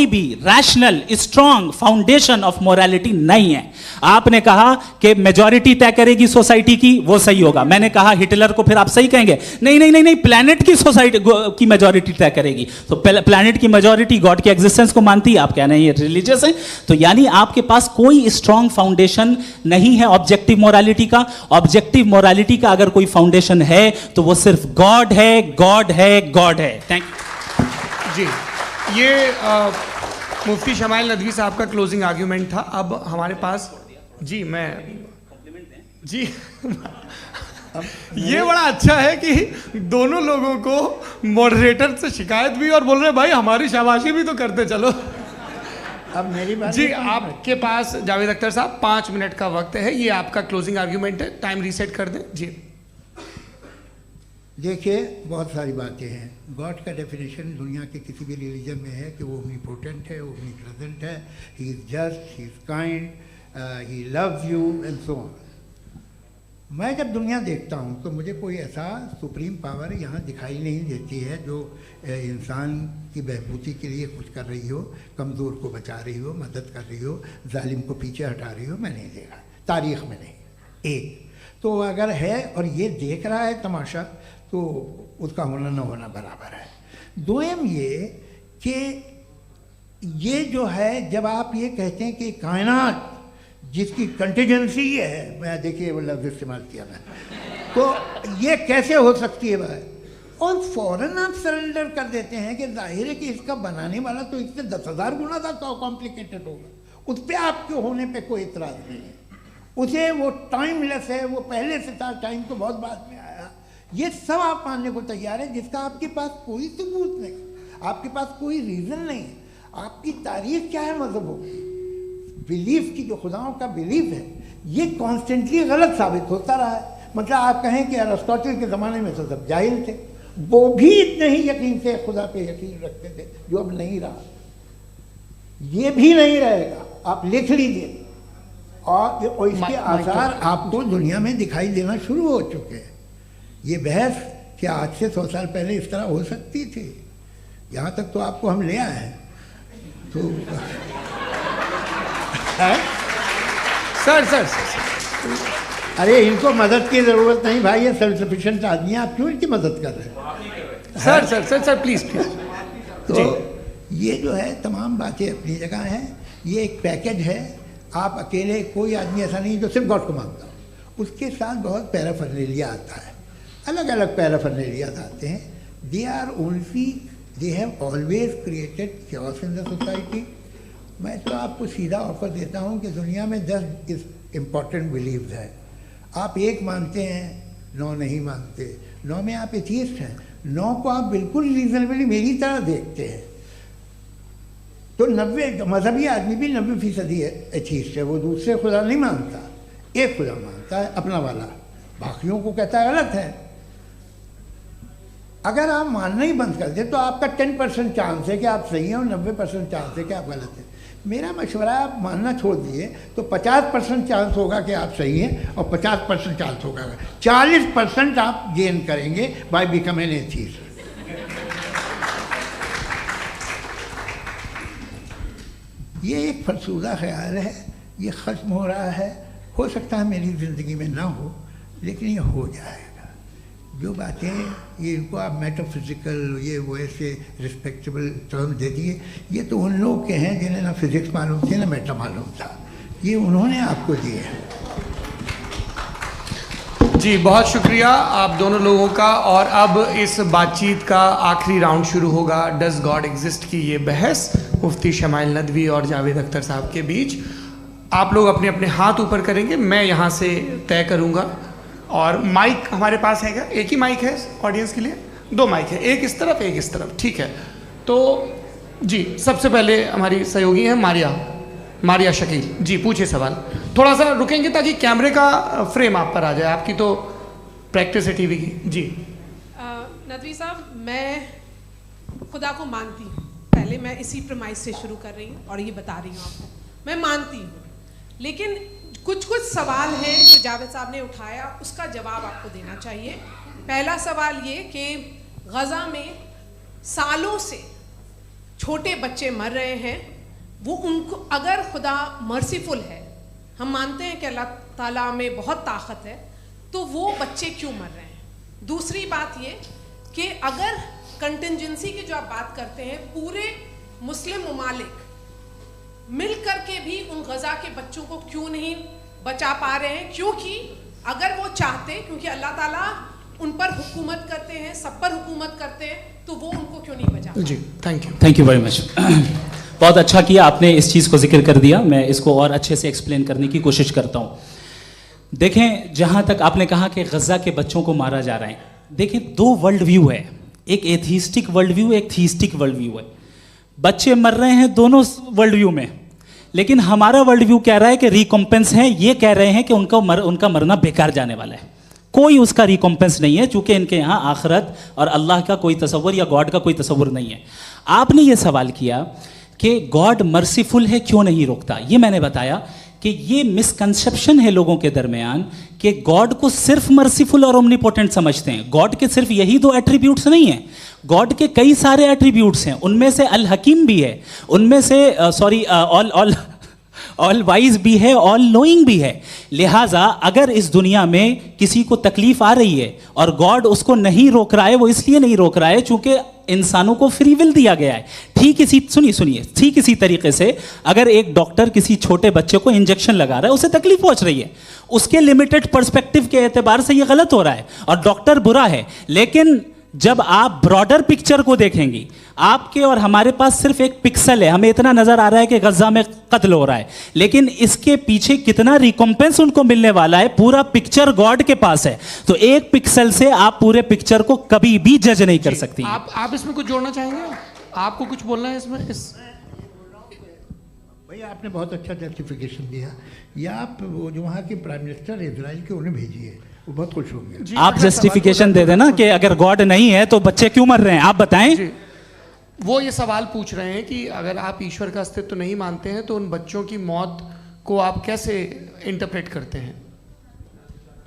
भी rational strong foundation of morality नहीं है। आपने कहा कि मेजॉरिटी तय करेगी सोसाइटी की, वो सही होगा। मैंने कहा हिटलर को, फिर आप सही कहेंगे नहीं नहीं नहीं नहीं, प्लैनेट की सोसाइटी की मेजॉरिटी तय करेगी। तो प्लैनेट की मेजॉरिटी गॉड के एग्जिस्टेंस को मानती है, आप कह रहे हैं ये रिलीजियस है। तो यानी आपके पास कोई स्ट्रॉन्ग फाउंडेशन नहीं है ऑब्जेक्टिव मोरालिटी का। ऑब्जेक्टिव मोरालिटी का अगर कोई फाउंडेशन है तो वो सिर्फ गॉड है, गॉड है, गॉड है। थैंक यू जी। ये मुफ्ती शमाइल नदवी साहब का क्लोजिंग आर्ग्यूमेंट था। अब हमारे पास जी ये बड़ा अच्छा है कि दोनों लोगों को मॉडरेटर से शिकायत भी और बोल रहे भाई हमारी शाबाशी भी तो करते चलो। अब मेरी बात जी, आपके पास जावेद अख्तर साहब 5 मिनट का वक्त है। ये आपका क्लोजिंग आर्ग्यूमेंट है, टाइम रीसेट कर दें जी। देखिए, बहुत सारी बातें हैं। गॉड का डेफिनेशन दुनिया के किसी भी रिलीजन में है कि वो ओमनीपोटेंट है, ओमनीप्रेजेंट है, he is just, he is kind, he loves you and so on. मैं जब दुनिया देखता हूँ तो मुझे कोई ऐसा सुप्रीम पावर यहाँ दिखाई नहीं देती है जो इंसान की बहबूदी के लिए कुछ कर रही हो, कमज़ोर को बचा रही हो, मदद कर रही हो, जालिम को पीछे हटा रही हो। मैं नहीं देखा, तारीख़ में नहीं। एक तो अगर है और ये देख रहा है तमाशा, तो उसका होना न होना बराबर है। दोयम ये कि ये जो है, जब आप ये कहते हैं कि कायनात जिसकी कंटीजेंसी है, मैं देखिए वो लफ्ज़ इस्तेमाल किया मैं, तो ये कैसे हो सकती है भाई? और फ़ौरन आप सरेंडर कर देते हैं कि जाहिर है कि इसका बनाने वाला तो इससे 10,000 गुना था कॉम्प्लिकेटेड होगा। उस पर आपके होने पे कोई इतराज़ नहीं है। उसे वो टाइमलेस है, वो पहले से था, टाइम तो बहुत बाद में आया। ये सब आप मानने को तैयार है जिसका आपके पास कोई सबूत नहीं, आपके पास कोई रीज़न नहीं है। आपकी तारीख क्या है मज़हबों की? बिलीफ की, जो खुदाओं का बिलीफ है, ये कॉन्स्टेंटली गलत साबित होता रहा है। मतलब आप कहें कि अरिस्टोटल के ज़माने में तो सब जाहिल थे, वो भी इतने ही यकीन से खुदा पे यकीन रखते थे, जो अब नहीं रहा। ये भी नहीं रहेगा, आप लिख लीजिए। और इसके आसार आपको दुनिया में दिखाई देना शुरू हो चुके हैं। ये बहस क्या आज से 100 साल पहले इस तरह हो सकती थी? यहाँ तक तो आपको हम ले आए हैं। तो सर अरे इनको मदद की ज़रूरत नहीं भाई, ये सेल्फ सफिशिएंट आदमी है, आप क्यों इनकी मदद कर रहे हैं? Sir please. तो ये जो है तमाम बातें अपनी जगह हैं। ये एक पैकेज है। आप अकेले, कोई आदमी ऐसा नहीं जो सिर्फ गॉड को मानता हो। उसके साथ बहुत पैराफर्नेलिया आता है, अलग अलग पैराफर्नेलिया आते हैं। They have always created chaos in the society. मैं तो आपको सीधा ऑफर देता हूँ कि दुनिया में 10 इम्पॉर्टेंट बिलीव्स हैं। आप एक मानते हैं, 9 नहीं मानते, 9 में आप एथियस्ट हैं, 9 को आप बिल्कुल रीजनेबली मेरी तरह देखते हैं। तो 90 मजहबी आदमी भी 90% एथियस्ट है। वो दूसरे खुदा नहीं मानता, एक खुदा मानता है, अपना वाला, बाकियों को कहता है गलत है। अगर आप मानना ही बंद कर दे तो आपका 10% चांस है कि आप सही हैं और 90% चांस है कि आप गलत हैं। मेरा मशवरा है, आप मानना छोड़ दिए तो 50% चांस होगा कि आप सही हैं और 50% चांस होगा, 40% आप गेन करेंगे बाय बिकमिंग एन एथियस्ट। ये एक फरसूदा ख्याल है, ये ख़त्म हो रहा है। हो सकता है मेरी ज़िंदगी में ना हो, लेकिन ये हो जाएगा। जो बातें ये इनको आप मेटाफिज़िकल ये वो ऐसे रिस्पेक्टेबल टर्म दे दिए, ये तो उन लोग के हैं जिन्हें ना फिज़िक्स मालूम थी ना मेटा मालूम था, ये उन्होंने आपको दिए हैं। जी बहुत शुक्रिया आप दोनों लोगों का। और अब इस बातचीत का आखिरी राउंड शुरू होगा, डज गॉड एग्जिस्ट की ये बहस मुफ्ती शमाइल नदवी और जावेद अख्तर साहब के बीच। आप लोग अपने अपने हाथ ऊपर करेंगे, मैं यहाँ से तय करूँगा। और माइक हमारे पास है क्या? एक ही माइक है ऑडियंस के लिए? 2 माइक है, एक इस तरफ एक इस तरफ, ठीक है। तो जी सबसे पहले हमारी सहयोगी हैं मारिया शकील जी, पूछिए सवाल। थोड़ा सा रुकेंगे ताकि कैमरे का फ्रेम आप पर आ जाए, आपकी तो प्रैक्टिस है टीवी की। जी नदवी साहब, मैं खुदा को मानती हूँ, पहले मैं इसी प्रमाइस से शुरू कर रही हूँ और ये बता रही हूँ आपको, मैं मानती हूँ। लेकिन कुछ सवाल हैं जो जावेद साहब ने उठाया, उसका जवाब आपको देना चाहिए। पहला सवाल ये कि गज़ा में सालों से छोटे बच्चे मर रहे हैं, वो उनको अगर खुदा मर्सीफुल है, हम मानते हैं कि अल्लाह ताला में बहुत ताकत है, तो वो बच्चे क्यों मर रहे हैं? दूसरी बात ये कि अगर कंटिजेंसी की जो आप बात करते हैं, पूरे मुस्लिम ममालिक मिल करके भी उन गज़ा के बच्चों को क्यों नहीं बचा पा रहे हैं? क्योंकि अगर वो चाहते, क्योंकि अल्लाह ताला उन पर हुकूमत करते हैं, सब पर हुकूमत करते हैं, तो वो उनको क्यों नहीं बचा? जी थैंक यू वेरी मच। बहुत अच्छा किया आपने इस चीज़ को जिक्र कर दिया, मैं इसको और अच्छे से एक्सप्लेन करने की कोशिश करता हूँ। देखें, जहाँ तक आपने कहा कि गज़ा के बच्चों को मारा जा रहा है, देखें 2 वर्ल्ड व्यू है, एक एथीस्टिक वर्ल्ड व्यू, एक थीस्टिक वर्ल्ड व्यू है। बच्चे मर रहे हैं दोनों वर्ल्ड व्यू में, लेकिन हमारा वर्ल्ड व्यू कह रहा है कि रिकॉम्पेंस है, ये कह रहे हैं कि उनका मरना बेकार जाने वाला है, कोई उसका रिकॉम्पेंस नहीं है, चूंकि इनके यहाँ आखिरत और अल्लाह का कोई तसव्वुर या गॉड का कोई तसव्वुर नहीं है। आपने ये सवाल किया कि गॉड मर्सीफुल है, क्यों नहीं रोकता? ये मैंने बताया कि ये मिसकंसेप्शन है लोगों के दरमियान कि गॉड को सिर्फ मर्सीफुल और ओमनीपोटेंट समझते हैं। गॉड के सिर्फ यही 2 एट्रीब्यूट्स नहीं हैं, गॉड के कई सारे एट्रीब्यूट्स हैं, उनमें से अल हकीम भी है, उनमें से ऑल वाइज भी है, ऑल नोइंग भी है। लिहाजा अगर इस दुनिया में किसी को तकलीफ आ रही है और गॉड उसको नहीं रोक रहा है, वो इसलिए नहीं रोक रहा है चूंकि इंसानों को फ्री विल दिया गया है। ठीक इसी तरीके से अगर एक डॉक्टर किसी छोटे बच्चे को इंजेक्शन लगा रहा है, उसे तकलीफ पहुंच रही है, उसके लिमिटेड पर्सपेक्टिव के एतबार से ये गलत हो रहा है और डॉक्टर बुरा है। लेकिन जब आप ब्रॉडर पिक्चर को देखेंगी, आपके और हमारे पास सिर्फ एक पिक्सल है, हमें इतना नजर आ रहा है कि गज़ा में कत्ल हो रहा है, लेकिन इसके पीछे कितना रिकॉम्पेंस उनको मिलने वाला है, पूरा पिक्चर गॉड के पास है। तो एक पिक्सल से आप पूरे पिक्चर को कभी भी जज नहीं कर सकती। आप इसमें कुछ जोड़ना चाहेंगे? आपको कुछ बोलना है इसमें? भैया आपने बहुत अच्छा जस्टिफिकेशन दिया, या आप वो जो वहाँ के प्राइम मिनिस्टर इजराइल के उन्हें भेजिए, वो बहुत खुश होंगे। आप जस्टिफिकेशन दे देना कि अगर गॉड नहीं है तो बच्चे क्यों मर रहे हैं, आप बताएं। वो ये सवाल पूछ रहे हैं कि अगर आप ईश्वर का अस्तित्व नहीं मानते हैं तो उन बच्चों की मौत को आप कैसे इंटरप्रेट करते हैं?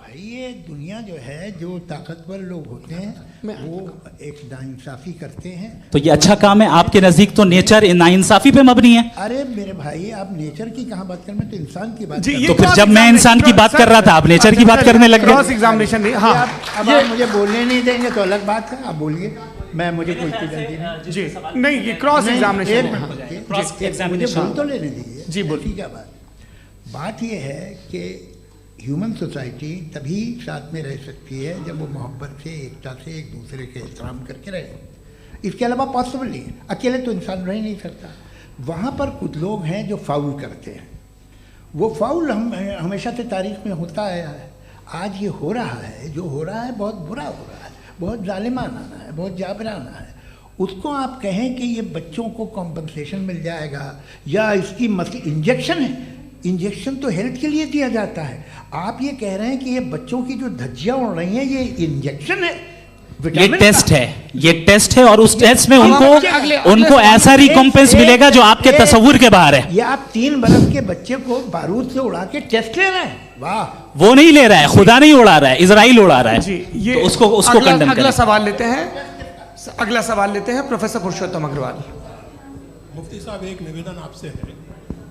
भाई ये दुनिया जो है, जो ताकतवर लोग होते हैं वो एक नाइंसाफ़ी करते हैं। तो ये अच्छा काम है, आपके नज़दीक तो नेचर नाइंसाफ़ी पे मबनी है। अरे मेरे भाई, आप नेचर की कहाँ बात कर रहे हैं, तो इंसान की बात। तो फिर जब मैं इंसान की बात कर रहा था, आप नेचर की बात करने लग गए। क्रॉस एग्जामिनेशन नहीं। हाँ, अब आप मुझे बोलने नहीं देंगे तो अलग बात है, आप बोलिए, मुझे कोई जल्दी नहीं। जी नहीं, ये क्रॉस एग्जामिनेशन बोल तो लेने दीजिए। जी बोलिए। क्या बात ये है कि ह्यूमन सोसाइटी तभी साथ में रह सकती है जब वो मोहब्बत से, एकता से, एक दूसरे के एहतराम करके रहे। इसके अलावा पॉसिबल नहीं है, अकेले तो इंसान रह नहीं सकता। वहाँ पर कुछ लोग हैं जो फाउल करते हैं, वो फाउल हमेशा से तारीख में होता आया है। आज ये हो रहा है, जो हो रहा है बहुत बुरा हो रहा है, बहुत जालिमाना है, बहुत जाबराना है। उसको आप कहें कि ये बच्चों को कॉम्पनसेशन मिल जाएगा या इसकी इंजेक्शन है, इंजेक्शन तो हेल्थ के लिए दिया जाता है। आप ये कह रहे हैं कि ये बच्चों की जो धज्जियां उड़ रही हैं ये इंजेक्शन है, ये टेस्ट है, ये टेस्ट है, और उस टेस्ट में उनको ऐसा रिकॉम्पेंस मिलेगा जो आपके तसव्वुर के बाहर है। ये आप 3 बरस के बच्चे को बारूद से उड़ा के टेस्ट ले रहे हैं। वाह, वो नहीं ले रहा है, खुदा नहीं उड़ा रहा है, इजराइल उड़ा रहा है। जी, ये तो उसको कंडेम करें। अगला सवाल लेते हैं प्रोफेसर पुरुषोत्तम अग्रवाल। मुफ्ती साहब, एक निवेदन आपसे है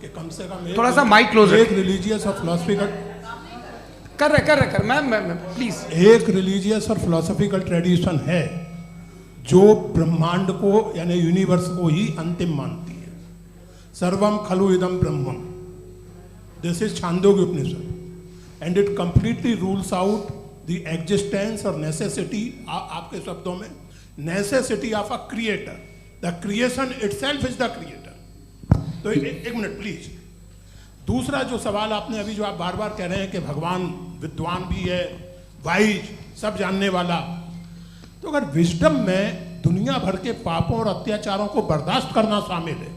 कि कम से कम थोड़ा सा माइक क्लोज एक रिलीजियस और फिलोसफिकल कर मैं प्लीज। एक रिलीजियस और फिलोसफिकल ट्रेडिशन है जो ब्रह्मांड को यानी यूनिवर्स को ही अंतिम मानती है। सर्वम खलु इदम ब्रह्मम, this is Chandogya Upanishad, and it completely rules out the existence और नेसेसिटी, आपके शब्दों में necessity of a creator, the creation itself is the creator. तो एक मिनट प्लीज। दूसरा जो सवाल आपने अभी जो आप बार बार कह रहे हैं कि भगवान विद्वान भी है, वाइज, सब जानने वाला, तो अगर विजडम में दुनिया भर के पापों और अत्याचारों को बर्दाश्त करना शामिल है,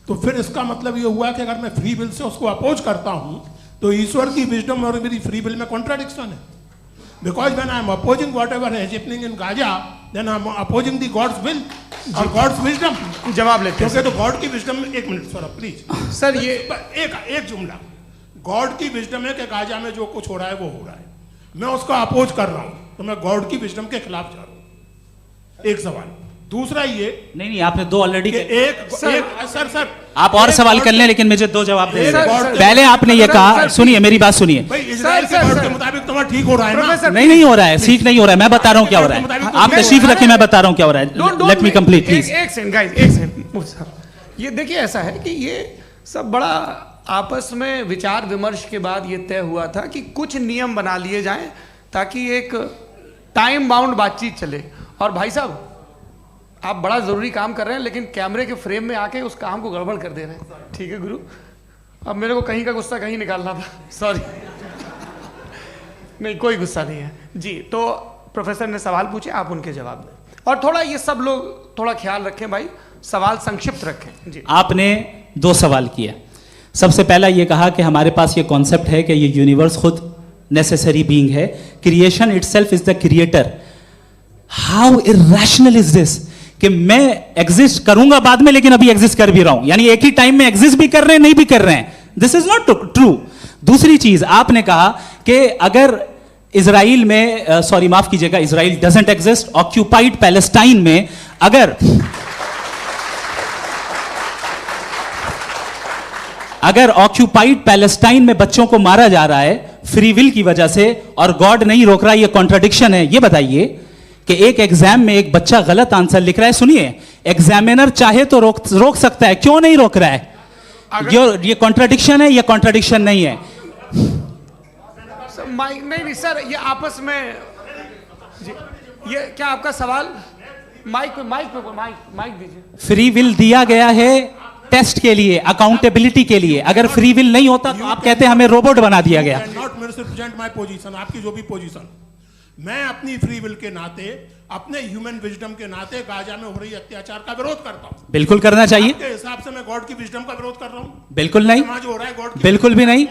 तो फिर इसका मतलब ये हुआ कि अगर मैं फ्री विल से उसको अपोज करता हूं तो ईश्वर की विजडम और मेरी फ्री विल में कॉन्ट्राडिक्शन है। Because when I am opposing whatever is happening in Gaza, then I am opposing the god's will और गॉड्स विजडम। जवाब लेते हैं क्योंकि तो गॉड की विजडम, एक मिनट सर प्लीज सर, ये एक जुमला, गॉड की विजडम है कि गाजा में जो कुछ हो रहा है वो हो रहा है, मैं उसका अपोज कर रहा हूं, तो मैं गॉड की विजडम के खिलाफ जा रहा हूं। एक सवाल। दूसरा ये नहीं आपने दो ऑलरेडी। सर आप और सवाल कर लें, लेकिन मुझे दो जवाब दे। सर, पहले आपने ये कहा, सुनिए मेरी बात सुनिए। भाई इजराइल के गॉड के मुताबिक तुम्हारा ठीक हो रहा है ना? नहीं हो रहा है, ठीक नहीं हो रहा है, मैं बता रहा हूँ क्या हो रहा है। आप तशरीफ रखिए, मैं बता रहा हूँ क्या हो रहा है। Let me complete please. एक सेकंड गाइस, एक सेकंड। ये देखिए ऐसा है कि ये सब बड़ा आपस में विचार विमर्श के बाद ये तय हुआ था कि कुछ नियम बना लिए जाएं ताकि एक टाइम बाउंड बातचीत चले। और भाई साहब आप बड़ा जरूरी काम कर रहे हैं, लेकिन कैमरे के फ्रेम में आके उस काम को गड़बड़ कर दे रहे हैं। ठीक है गुरु, अब मेरे को कहीं का गुस्सा कहीं निकालना था, सॉरी। नहीं कोई गुस्सा नहीं है जी। तो प्रोफेसर ने सवाल पूछे, आप उनके जवाब दें, और थोड़ा ये सब लोग थोड़ा ख्याल रखें भाई, सवाल संक्षिप्त रखें जी। आपने दो सवाल किया। सबसे पहला ये कहा कि हमारे पास ये कॉन्सेप्ट है कि ये यूनिवर्स खुद नेसेसरी बीइंग है, creation itself is the creator. How irrational is this कि मैं एग्जिस्ट करूंगा बाद में, लेकिन अभी एग्जिस्ट कर भी रहा हूं, यानी एक ही टाइम में एग्जिस्ट भी कर रहे हैं, नहीं भी कर रहे हैं। This is not true. दूसरी चीज आपने कहा कि अगर इजराइल में, सॉरी माफ कीजिएगा, Israel doesn't exist, occupied Palestine में अगर ऑक्यूपाइड पैलेस्टाइन में बच्चों को मारा जा रहा है फ्री विल की वजह से और गॉड नहीं रोक रहा, ये कॉन्ट्रडिक्शन है। ये बताइए कि एक एग्जाम में एक बच्चा गलत आंसर लिख रहा है, सुनिए, एग्जामिनर चाहे तो रोक सकता है, क्यों नहीं रोक रहा है? ये कॉन्ट्रडिक्शन है, ये कॉन्ट्रडिक्शन नहीं है। माइक नहीं सर, ये आपस में जी, ये क्या आपका सवाल? माइक दीजिए। फ्री विल दिया गया है टेस्ट के लिए, अकाउंटेबिलिटी के लिए। अगर फ्री विल नहीं होता तो आप कहते हैं हमें रोबोट बना दिया गया। नॉट मिसरिप्रेजेंट माय पोजीशन, आपकी जो भी पोजीशन, मैं अपनी फ्री विल के नाते, अपने ह्यूमन विजडम के नाते गाजा में हो रही अत्याचार का विरोध करता हूं। बिल्कुल करना चाहिए। आपके हिसाब से मैं गॉड की विजडम का विरोध कर रहा हूं? बिल्कुल नहीं, जो हो रहा है गॉड की, बिल्कुल भी नहीं,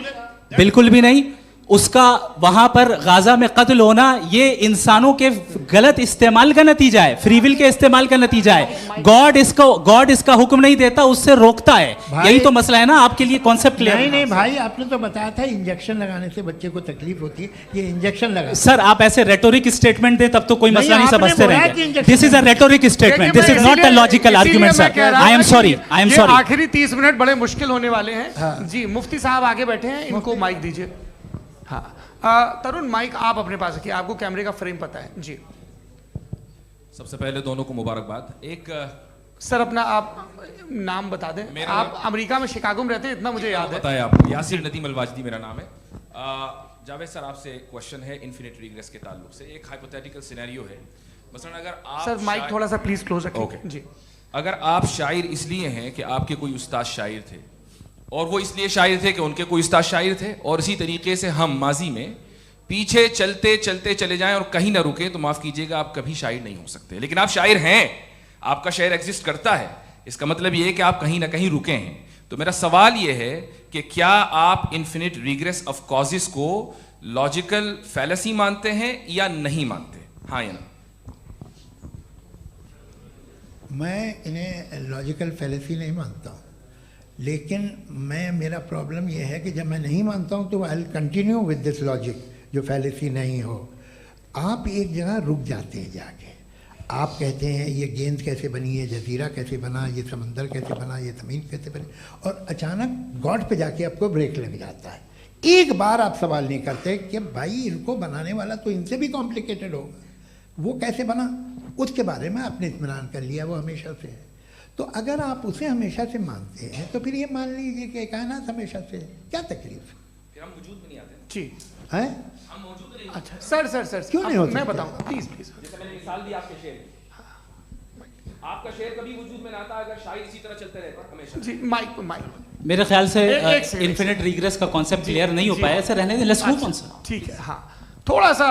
बिल्कुल भी नहीं। उसका वहां पर गाजा में कत्ल होना ये इंसानों के गलत इस्तेमाल का नतीजा है, फ्री विल के इस्तेमाल का नतीजा है। गॉड इसका हुक्म नहीं देता, उससे रोकता है। यही तो मसला है ना, आपके लिए कॉन्सेप्ट क्लियर नहीं भाई, आपने तो बताया था इंजेक्शन लगाने से बच्चे को तकलीफ होती है, ये इंजेक्शन लगा। सर आप ऐसे रेटोरिक स्टेटमेंट दें तब तो कोई मसला नहीं समझते रहेंगे। This is a rhetoric statement, this is not a logical argument sir. I am sorry, I am sorry. आखिरी 30 मिनट बड़े मुश्किल होने वाले हैं जी। मुफ्ती साहब आगे बैठे हैं, इनको माइक दीजिए। हाँ तरुण, माइक आप अपने पास रखिए, आपको कैमरे का फ्रेम पता है जी। सबसे पहले दोनों को मुबारकबाद। एक सर अपना आप नाम बता दें। आप अमेरिका में शिकागो में रहते हैं, इतना मुझे याद है। बताया आपको, यासिर नदीम अलवाजदी मेरा नाम है। जावेद सर आपसे एक क्वेश्चन है इन्फिनिट रिग्रेस के ताल्लुक से। एक हाइपोथेटिकल सिनेरियो है, मसलन अगर आप सर माइक थोड़ा सा प्लीज क्लोज रखिए जी। अगर आप शायर इसलिए हैं कि आपके कोई उस्ताद शायर थे, और वो इसलिए शायर थे कि उनके कोई उस्ताद शायर थे, और इसी तरीके से हम माजी में पीछे चलते चलते चले जाएं और कहीं ना रुके, तो माफ कीजिएगा आप कभी शायर नहीं हो सकते। लेकिन आप शायर हैं, आपका शायर एग्जिस्ट करता है, इसका मतलब ये है कि आप कहीं ना कहीं रुके हैं। तो मेरा सवाल ये है कि क्या आप इन्फिनिट रिग्रेस ऑफ कॉजेस को लॉजिकल फैलेसी मानते हैं या नहीं मानते? हाँ या ना? मैं इन्हें लॉजिकल फैलेसी नहीं मानता हूँ, लेकिन मेरा प्रॉब्लम यह है कि जब मैं नहीं मानता हूँ तो I will continue with this logic जो फैलेसी नहीं हो। आप एक जगह रुक जाते हैं जाके, आप कहते हैं ये गेंद कैसे बनी, ये जजीरा कैसे बना, ये समंदर कैसे बना, ये ज़मीन कैसे बनी, और अचानक गॉड पे जाके आपको ब्रेक लग जाता है। एक बार आप सवाल नहीं करते कि भाई इनको बनाने वाला तो इनसे भी कॉम्प्लिकेटेड होगा, वो कैसे बना, उसके बारे में आपने इत्मीनान कर लिया, वो हमेशा से है। तो अगर आप उसे हमेशा से मानते हैं तो फिर ये मान लीजिए कि कायनात हमेशा से है, क्या तकलीफ है? फिर हम वजूद में नहीं आते जी हैं? हम मौजूद नहीं। अच्छा सर क्यों नहीं हो मैं सकते? बताऊंगा प्लीज प्लीज। जैसे मैंने मिसाल दी आपके शेर की। आपका शेर कभी वजूद में ना आता अगर शायर इसी तरह चलते रहते हमेशा। जी माइक मेरे ख्याल से एक सेकंड, इन्फिनिट रिग्रेस का कॉन्सेप्ट क्लियर नहीं हो पाया, ऐसे रहने दें, लेट्स मूव ऑन सर। ठीक है, हाँ थोड़ा सा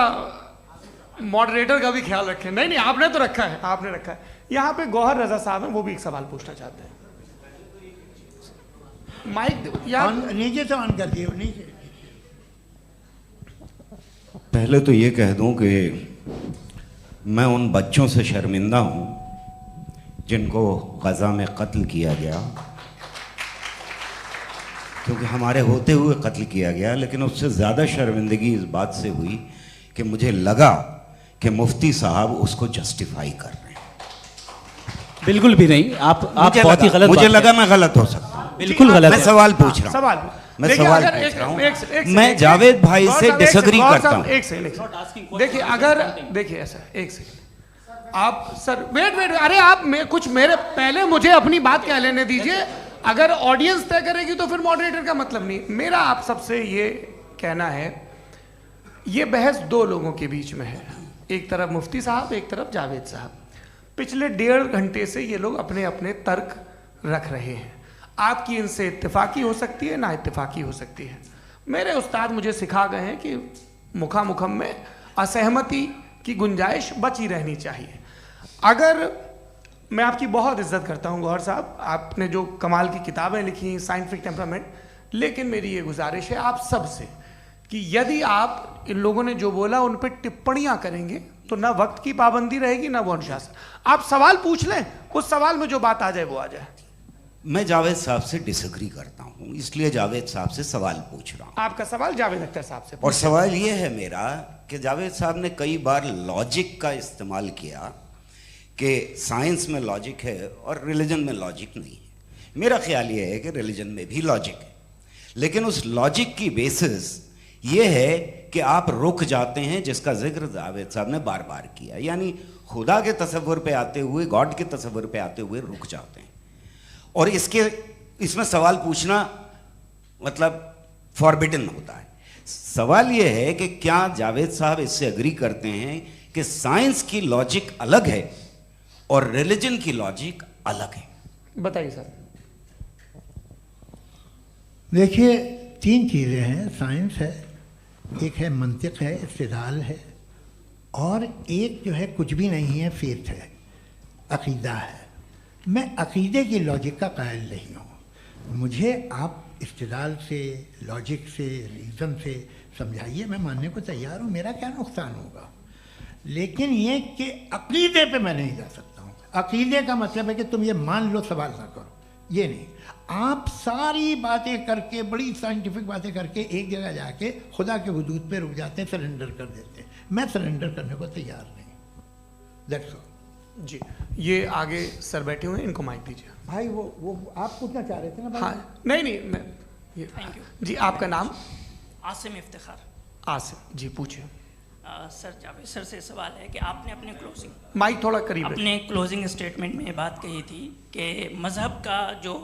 मॉडरेटर का भी ख्याल रखें। नहीं आपने तो रखा है, आपने रखा है। यहाँ पे गौहर रजा साहब हैं, वो भी एक सवाल पूछना चाहते हैं। माइक नीचे से ऑन कर दिए, नीचे। पहले तो ये कह दूं कि मैं उन बच्चों से शर्मिंदा हूं जिनको गज़ा में कत्ल किया गया, क्योंकि हमारे होते हुए कत्ल किया गया। लेकिन उससे ज़्यादा शर्मिंदगी इस बात से हुई कि मुझे लगा कि मुफ्ती साहब उसको जस्टिफाई कर रहे हैं। बिल्कुल भी नहीं, आप बहुत ही गलत, मुझे लगा मैं गलत हो सकता हूं, बिल्कुल गलत। मैं सवाल पूछ रहा हूं, सवाल मैं सवाल पूछ रहा हूं। मैं जावेद भाई से डिसएग्री करता हूं। एक सेकंड देखिए, अगर देखिए ऐसा एक सेकंड आप सर वेट अरे आप कुछ मेरे पहले मुझे अपनी बात कह लेने दीजिए। अगर ऑडियंस तय करेगी तो फिर मॉडरेटर का मतलब नहीं। मेरा आप सबसे ये कहना है, ये बहस दो लोगों के बीच में है, एक तरफ मुफ्ती साहब, एक तरफ जावेद साहब। पिछले 1.5 घंटे से ये लोग अपने अपने तर्क रख रहे हैं। आपकी इनसे इत्तेफाकी हो सकती है, ना इत्तेफाकी हो सकती है। मेरे उस्ताद मुझे सिखा गए हैं कि मुखामुखम में असहमति की गुंजाइश बची रहनी चाहिए। अगर मैं आपकी बहुत इज्जत करता हूं गौहर साहब, आपने जो कमाल की किताबें लिखी, साइंटिफिक टेम्परामेंट, लेकिन मेरी ये गुजारिश है आप सब से कि यदि आप इन लोगों ने जो बोला उन पर टिप्पणियां करेंगे तो ना वक्त की पाबंदी रहेगी, ना वो अनुशासन। आप सवाल पूछ लें, उस सवाल में जो बात आ जाए वो आ जाए। मैं जावेद साहब से डिसएग्री करता हूं, इसलिए जावेद साहब से सवाल पूछ रहा हूं। आपका सवाल जावेद अख्तर साहब से। और सवाल ये है मेरा कि जावेद साहब ने कई बार लॉजिक का इस्तेमाल किया कि साइंस में लॉजिक है और रिलीजन में लॉजिक नहीं है। मेरा ख्याल ये है कि रिलीजन में भी लॉजिक है, लेकिन उस लॉजिक की बेसिस ये है कि आप रुक जाते हैं, जिसका जिक्र जावेद साहब ने बार बार किया, यानी खुदा के तसव्वुर पे आते हुए, गॉड के तसव्वुर पे आते हुए रुक जाते हैं। और इसमें सवाल पूछना मतलब फॉरबिडन होता है। सवाल ये है कि क्या जावेद साहब इससे एग्री करते हैं कि साइंस की लॉजिक अलग है और रिलीजन की लॉजिक अलग है? बताइए सर। देखिए 3 चीज़ें हैं, साइंस है, एक है मंतिक है, इस्तिदलाल है, और एक जो है कुछ भी नहीं है, फेथ है, अकीदा है। मैं अकीदे की लॉजिक का कायल नहीं हूँ। मुझे आप इस्तिदलाल से, लॉजिक से, रीज़न से समझाइए, मैं मानने को तैयार हूँ, मेरा क्या नुकसान होगा। लेकिन ये कि अकीदे पे मैं नहीं जा सकता हूँ। अकीदे का मतलब है कि तुम ये मान लो, सवाल ना करो, ये नहीं। आप सारी बातें करके, बड़ी साइंटिफिक बातें करके एक जगह जाके खुदा के हुदूद पे रुक जाते हैं, सरेंडर कर देते हैं। मैं सरेंडर करने को तैयार नहीं। That's all. जी, ये आगे सर बैठे हुए हैं, इनको माइक दीजिए। भाई वो आप पूछना चाह रहे थे ना भाई? हाँ, नहीं मैं ये थैंक यू जी। आपका नाम? आसिम इफ्तिखार। आसिम जी, पूछिए। सर जावेद सर से सवाल है कि आपने अपने माइक थोड़ा करीब अपने क्लोजिंग स्टेटमेंट में ये बात कही थी कि मज़हब का जो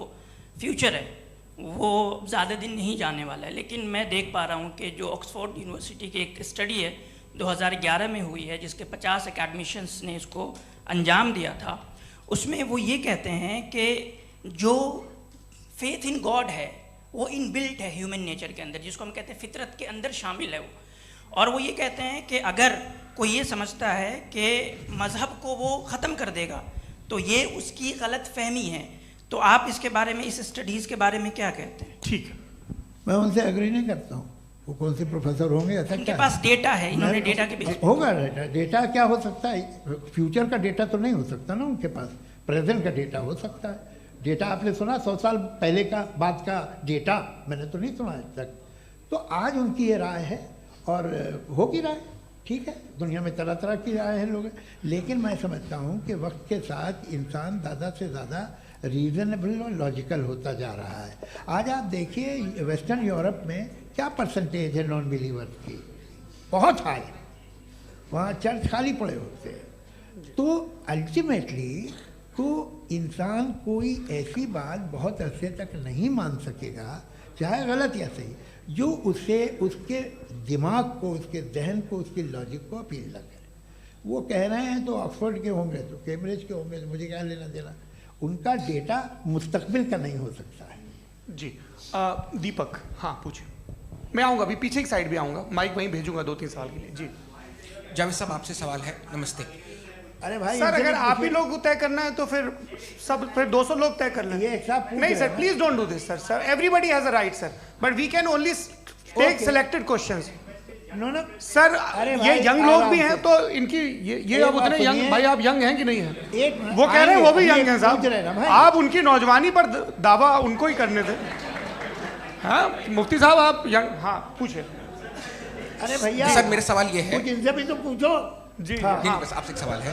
फ्यूचर है वो ज़्यादा दिन नहीं जाने वाला है। लेकिन मैं देख पा रहा हूँ कि जो ऑक्सफोर्ड यूनिवर्सिटी की एक स्टडी है 2011 में हुई है, जिसके 50 एकेडमिशियंस ने इसको अंजाम दिया था, उसमें वो ये कहते हैं कि जो फेथ इन गॉड है वो इनबिल्ट है ह्यूमन नेचर के अंदर, जिसको हम कहते हैं फितरत के अंदर शामिल है वो। और वो ये कहते हैं कि अगर कोई ये समझता है कि मज़हब को वो ख़त्म कर देगा तो ये उसकी गलत फहमी है। तो आप इसके बारे में, इस स्टडीज़ के बारे में क्या कहते हैं? ठीक है, मैं उनसे एग्री नहीं करता हूँ। वो कौन से प्रोफेसर होंगे? ऐसा उनके पास डेटा है, इन्होंने डेटा के बेस होगा। डेटा क्या हो सकता है? फ्यूचर का डेटा तो नहीं हो सकता ना उनके पास, प्रेजेंट का डेटा हो सकता है। डेटा आपने सुना 100 साल पहले का बाद का डेटा? मैंने तो नहीं सुना आज तक। तो आज उनकी ये राय है और होगी राय, ठीक है, दुनिया में तरह तरह की राय है लोग, लेकिन मैं समझता हूँ कि वक्त के साथ इंसान ज़्यादा से ज़्यादा रीज़नेबल और लॉजिकल होता जा रहा है। आज आप देखिए वेस्टर्न यूरोप में क्या परसेंटेज है नॉन बिलीवर्स की, बहुत हाई, वहाँ चर्च खाली पड़े होते हैं। तो अल्टीमेटली तो इंसान कोई ऐसी बात बहुत अरसे तक नहीं मान सकेगा, चाहे गलत या सही, जो उसे उसके दिमाग को, उसके जहन को, उसके लॉजिक को अपील न करे। वो कह रहे हैं तो ऑक्सफोर्ड के होंगे तो कैम्ब्रिज के होंगे, तो मुझे क्या लेना देना, उनका डेटा मुस्तकबिल का नहीं हो सकता है। जी दीपक, हाँ पूछिए। मैं आऊँगा अभी, पीछे की साइड भी आऊँगा, माइक वहीं भेजूंगा 2-3 सवाल के लिए। जी जावेद साहब, आपसे सवाल है। नमस्ते। अरे भाई सर, अगर आप ही लोग तय करना है तो फिर 200 लोग तय कर लें। नहीं sir, please don't do this sir, everybody has a right sir, but we can only take selected questions. No sir, ये यंग लोग भी हैं तो इनकी ये अब उतने यंग, भाई आप यंग हैं कि नहीं हैं? वो कह रहे हैं वो भी यंग हैं साहब, आप उनकी नौजवानी पर दावा उनको ही करने थे। हाँ मुफ्ती साहब आप यंग, हाँ पूछे। अरे भैया सर मेरा सवाल ये है, इनसे भी तो पूछो जी। नहीं, बस आपसे एक सवाल है।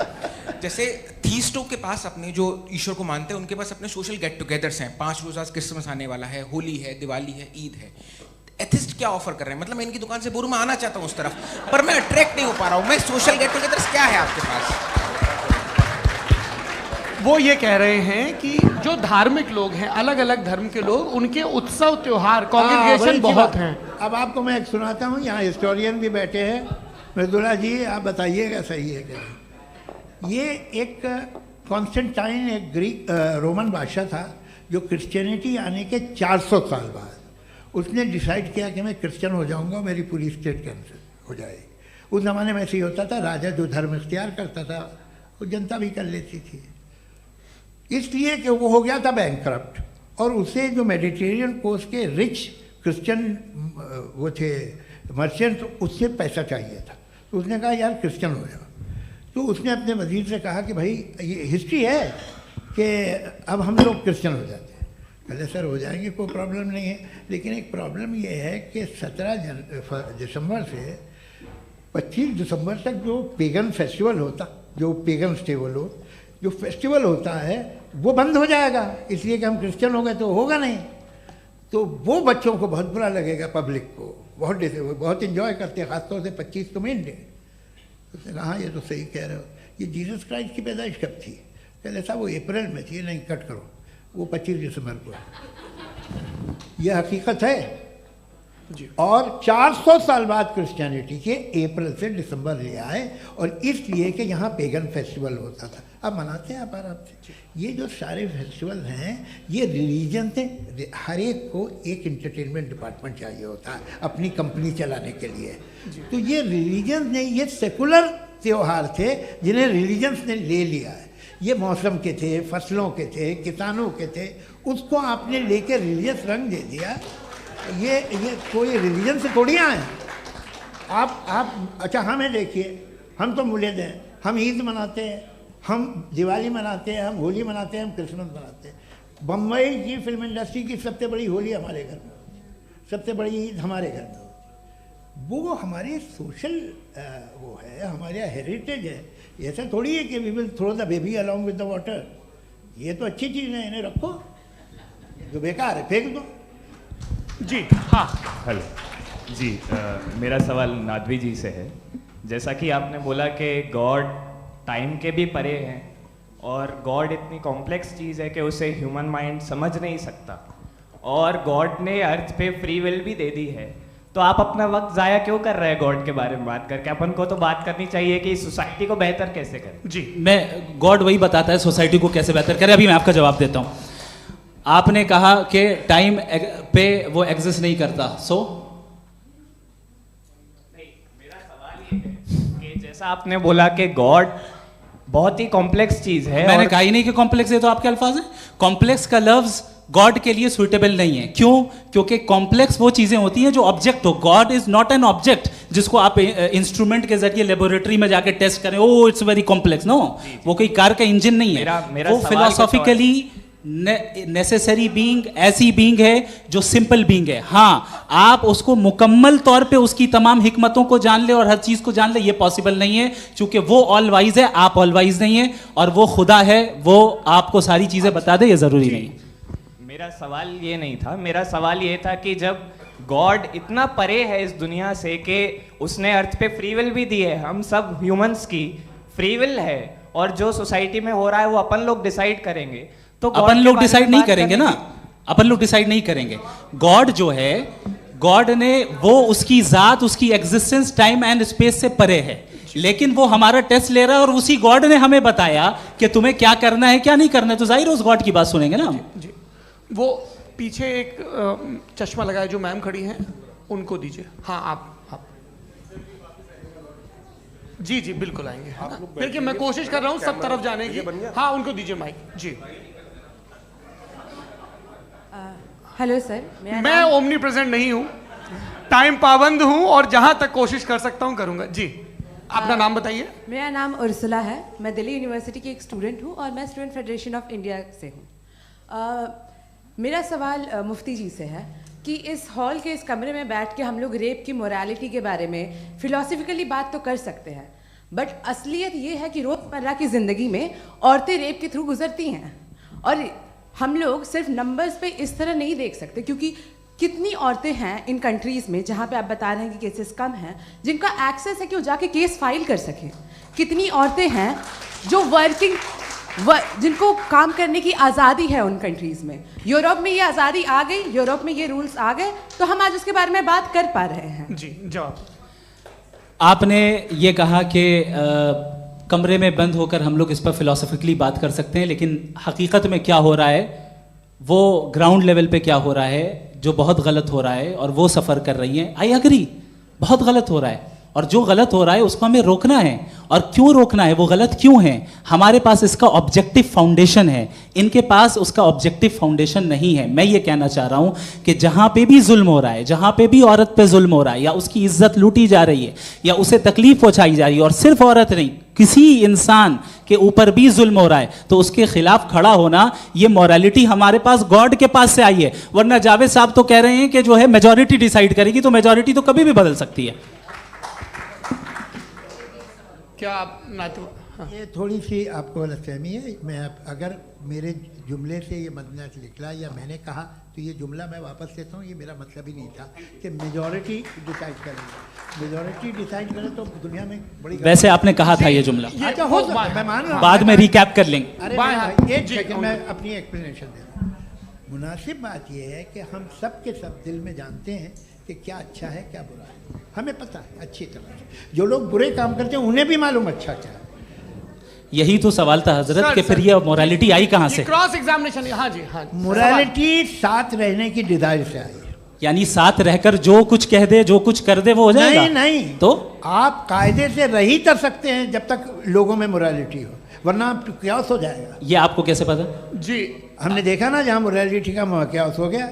जैसे थीस्टों के पास अपने जो ईश्वर को मानते हैं उनके पास अपने सोशल गेट टुगेदर्स हैं, 5 रोज़ा क्रिसमस आने वाला है, होली है, दिवाली है, ईद है। एथिस्ट क्या ऑफर कर रहे हैं? मतलब मैं इनकी दुकान से बोलूं मैं आना चाहता हूं उस तरफ, पर मैं अट्रैक्ट नहीं हो पा रहा हूं। मैं सोशल गेट टुगेदर्स क्या है आपके पास? वो ये कह रहे हैं कि जो धार्मिक लोग हैं, अलग अलग धर्म के लोग, उनके उत्सव त्योहार कॉन्ग्रेगेशन बहुत हैं। अब आपको मैं एक सुनाता हूँ, यहाँ हिस्टोरियन भी बैठे हैं, मृदुला जी आप बताइएगा सही है क्या। ये एक कॉन्स्टेंटाइन, एक ग्रीक रोमन बादशाह था जो क्रिश्चियनिटी आने के 400 साल बाद उसने डिसाइड किया कि मैं क्रिश्चियन हो जाऊंगा, मेरी पूरी स्टेट कैंसिल हो जाएगी। उस ज़माने में ऐसे ही होता था, राजा जो धर्म इख्तियार करता था वो जनता भी कर लेती थी, इसलिए कि वो हो गया था बैंकरप्ट, और उसे जो मेडिटेरियन कोस्ट के रिच क्रिश्चियन वो थे मर्चेंट, उससे पैसा चाहिए था। तो उसने कहा यार क्रिश्चियन हो जाओ। तो उसने अपने वजीर से कहा कि भाई ये हिस्ट्री है कि अब हम लोग क्रिश्चियन हो जाते हैं। पहले सर हो जाएंगे, कोई प्रॉब्लम नहीं है, लेकिन एक प्रॉब्लम ये है कि 17 दिसंबर से 25 दिसंबर तक जो पेगन फेस्टिवल होता, जो पेगन थे वो लोग, जो फेस्टिवल होता है वो बंद हो जाएगा, इसलिए कि हम क्रिश्चियन हो गए तो होगा नहीं। तो वो बच्चों को बहुत बुरा लगेगा, पब्लिक को बहुत इन्जॉय करते हैं, खासतौर से 25 को मेन डे। उसने कहा हाँ ये तो सही कह रहे हो, ये जीसस क्राइस्ट की पैदाइश कब थी? पहले साहब वो अप्रैल में थी। नहीं कट करो, वो 25 दिसंबर को है, ये हकीकत है जी। और 400 साल बाद क्रिश्चियनिटी के अप्रैल से दिसंबर ले आए, और इसलिए कि यहाँ पेगन फेस्टिवल होता था। अब मनाते हैं आप आराम से। ये जो सारे फेस्टिवल हैं ये रिलीजन से, हर एक को एक इंटरटेनमेंट डिपार्टमेंट चाहिए होता है अपनी कंपनी चलाने के लिए। तो ये रिलीजन ने, ये सेकुलर त्यौहार थे जिन्हें रिलीजन्स ने ले लिया है। ये मौसम के थे, फसलों के थे, किसानों के थे, उसको आपने लेके रिलीजियस रंग दे दिया। ये कोई रिलीजन से थोड़ी आए आप। अच्छा हमें देखिए, हम तो मुल्द हैं, हम ईद मनाते हैं, हम दिवाली मनाते हैं, हम होली मनाते हैं, हम क्रिसमस मनाते हैं। बम्बई की फिल्म इंडस्ट्री की सबसे बड़ी होली हमारे घर में होती है, सबसे बड़ी ईद हमारे घर में होती है। वो हमारे सोशल वो है, हमारे हेरिटेज है। ऐसा थोड़ी है कि we will throw the baby along with the water. ये तो अच्छी चीज़ है, इन्हें रखो, जो बेकार है फेंक दो। जी हाँ हेलो जी, मेरा सवाल नादवी जी से है। जैसा कि आपने बोला कि गॉड टाइम के भी परे हैं, और गॉड इतनी कॉम्प्लेक्स चीज़ है कि उसे ह्यूमन माइंड समझ नहीं सकता, और गॉड ने अर्थ पे फ्री विल भी दे दी है। तो आप अपना वक्त ज़ाया क्यों कर रहे हैं गॉड के बारे में बात करके? अपन को तो बात करनी चाहिए कि सोसाइटी को बेहतर कैसे करें। जी मैं, गॉड वही बताता है सोसाइटी को कैसे बेहतर करे। अभी मैं आपका जवाब देता हूँ। आपने कहा कि टाइम पे वो एग्जिस्ट नहीं करता, सो मेरा सवाल ये है कि जैसा आपने बोला कि गॉड बहुत ही कॉम्प्लेक्स चीज है। मैंने कहा ही नहीं कि कॉम्प्लेक्स है, तो आपके अल्फाज हैं। कॉम्प्लेक्स का लफ्ज गॉड के लिए सुइटेबल नहीं है। क्यों? क्योंकि कॉम्प्लेक्स वो चीजें होती हैं जो ऑब्जेक्ट हो। God is not an object जिसको आप इंस्ट्रूमेंट के जरिए लेबोरेटरी में जाके टेस्ट करें, oh it's very complex. No, वो कोई कार का इंजन नहीं है। मेरा वो फिलोसॉफिकली नेसेसरी बीइंग ऐसी बीइंग है जो सिंपल बीइंग है। हाँ, आप उसको मुकम्मल तौर पे उसकी तमाम हिकमतों को जान ले और हर चीज को जान ले, ये पॉसिबल नहीं है, क्योंकि वो ऑल वाइज है, आप ऑल वाइज नहीं है, और वो खुदा है, वो आपको सारी चीजें बता दे, ये जरूरी नहीं। मेरा सवाल ये नहीं था, मेरा सवाल ये था कि जब गॉड इतना परे है इस दुनिया से कि उसने अर्थ पे फ्री विल भी दी है, हम सब ह्यूमंस की फ्री विल है, और जो सोसाइटी में हो रहा है वो अपन लोग डिसाइड करेंगे, तो अपन लोग डिसाइड नहीं करेंगे ना, अपन लोग डिसाइड नहीं करेंगे। गॉड जो है, गॉड ने वो उसकी जात, उसकी एग्जिस्टेंस टाइम एंड स्पेस से परे है, लेकिन वो हमारा टेस्ट ले रहा है और उसी गॉड ने हमें बताया कि तुम्हें क्या करना है क्या नहीं करना है, तो जाहिर है उस गॉड की बात सुनेंगे ना। जी, वो पीछे एक चश्मा लगाए जो मैम खड़ी हैं, उनको दीजिए। हाँ, आप जी जी बिल्कुल आएंगे। देखिए मैं कोशिश कर रहा हूँ सब तरफ जाने की। हाँ, उनको दीजिए माइक। जी, हेलो सर, मैं ओमनी प्रेजेंट नहीं हूँ, टाइम पाबंद हूँ और जहां तक कोशिश कर सकता हूँ करूंगा। जी, अपना नाम बताइए। मेरा नाम उर्सुला है, मैं दिल्ली यूनिवर्सिटी की एक स्टूडेंट हूँ और मैं स्टूडेंट फेडरेशन ऑफ इंडिया से हूँ। मेरा सवाल मुफ्ती जी से है कि इस हॉल के इस कमरे में बैठ के हम लोग रेप की मोरालिटी के बारे में फिलोसफिकली बात तो कर सकते हैं, बट असलियत ये है कि रोज़मर्रा की ज़िंदगी में औरतें रेप के थ्रू गुजरती हैं, और हम लोग सिर्फ नंबर्स पे इस तरह नहीं देख सकते, क्योंकि कितनी औरतें हैं इन कंट्रीज़ में जहाँ पे आप बता रहे हैं कि केसेस कम हैं, जिनका एक्सेस है कि वो जाके केस फाइल कर सकें। कितनी औरतें हैं जो जिनको काम करने की आज़ादी है उन कंट्रीज़ में। यूरोप में ये आज़ादी आ गई, यूरोप में ये रूल्स आ गए, तो हम आज उसके बारे में बात कर पा रहे हैं। जी, जवाब। आपने ये कहा कि कमरे में बंद होकर हम लोग इस पर फिलोसफिकली बात कर सकते हैं, लेकिन हकीकत में क्या हो रहा है, वो ग्राउंड लेवल पे क्या हो रहा है, जो बहुत गलत हो रहा है, और वो सफ़र कर रही हैं। आई एग्री, बहुत गलत हो रहा है, और जो गलत हो रहा है उसको हमें रोकना है। और क्यों रोकना है, वो गलत क्यों है, हमारे पास इसका ऑब्जेक्टिव फाउंडेशन है, इनके पास उसका ऑब्जेक्टिव फाउंडेशन नहीं है। मैं ये कहना चाह रहा हूँ कि जहाँ पे भी जुल्म हो रहा है, जहाँ पे भी औरत पे जुल्म हो रहा है, या उसकी इज्जत लूटी जा रही है, या उसे तकलीफ पहुँचाई जा रही है, और सिर्फ औरत नहीं, किसी इंसान के ऊपर भी जुल्म हो रहा है, तो उसके खिलाफ खड़ा होना, ये मॉरलिटी हमारे पास गॉड के पास से आई है। वरना जावेद साहब तो कह रहे हैं कि जो है मेजॉरिटी डिसाइड करेगी, तो मेजॉरिटी तो कभी भी बदल सकती है। क्या आप हाँ। ये थोड़ी सी आपको गलतफहमी है। मैं अगर मेरे जुमले से ये मदनत निकला या मैंने कहा, तो ये जुमला मैं वापस लेता हूँ, ये मेरा मतलब ही नहीं था कि मेजॉरिटी डिसाइड करेंगे। मेजॉरिटी डिसाइड करे तो दुनिया में बड़ी, वैसे आपने कहा था ये जुमला। अच्छा, हो सकता है, मैं मान रहा हूँ, बाद में रिकैप कर लेंगे। अरे एक सेकंड, मैं अपनी एक्सप्लेनेशन दे रहा हूँ। मुनासिब बात यह है कि हम सब के सब दिल में जानते हैं कि क्या अच्छा है क्या बुरा है, हमें पता है अच्छी तरह से। जो लोग बुरे काम करते हैं उन्हें भी मालूम अच्छा क्या है। यही तो सवाल था हजरत कि फिर ये मोरालिटी आई कहाँ से? Cross examination. हाँ जी, हाँ, मोरालिटी साथ रहने की डिजायर से आई, यानी साथ रहकर जो कुछ कह दे, जो कुछ कर दे, वो हो जाएगा। नहीं नहीं, तो आप कायदे से रह ही कर सकते हैं जब तक लोगों में मोरालिटी हो, वरना क्यास हो जाएगा। ये आपको कैसे पता? जी, हमने देखा ना, जहाँ मोरालिटी का क्यास हो गया,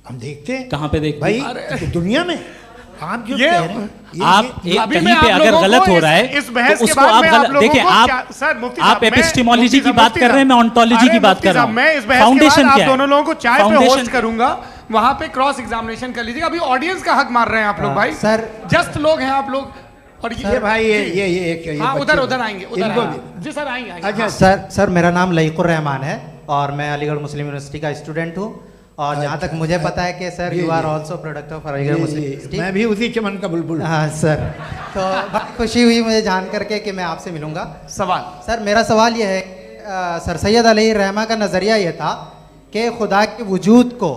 हम देखते हैं। कहाँ पे देखते भाई? तो दुनिया में आप जो कह रहे हैं, आप कहीं पे अगर गलत हो रहा है तो उसको आप गलत देखिए। आप एपिस्टेमोलॉजी की बात कर रहे हैं, मैं ऑन्टोलॉजी की बात कर रहा हूं। मैं इस बहस फाउंडेशन क्या है? आप दोनों लोगों को चाय पे होस्ट करूंगा, वहां पे क्रॉस एग्जामिनेशन कर लीजिएगा। अभी ऑडियंस का हक मार रहे हैं आप लोग भाई, सर जस्ट लोग हैं आप लोग। और ये भाई ये हाँ, उधर आएंगे, जी सर आएंगे। अच्छा सर, मेरा नाम लईकुर रहमान है और मैं अलीगढ़ मुस्लिम यूनिवर्सिटी का स्टूडेंट हूँ। और जहाँ तक मुझे पता है कि sir you are also product of Aligarh Muslim University. मैं भी उसी चमन का बुलबुल। हाँ सर, तो बहुत खुशी हुई मुझे जान करके कि मैं आपसे मिलूंगा। सवाल सर, मेरा सवाल यह है, सर सैयद अलैहि रहमा का नज़रिया यह था कि खुदा के वजूद को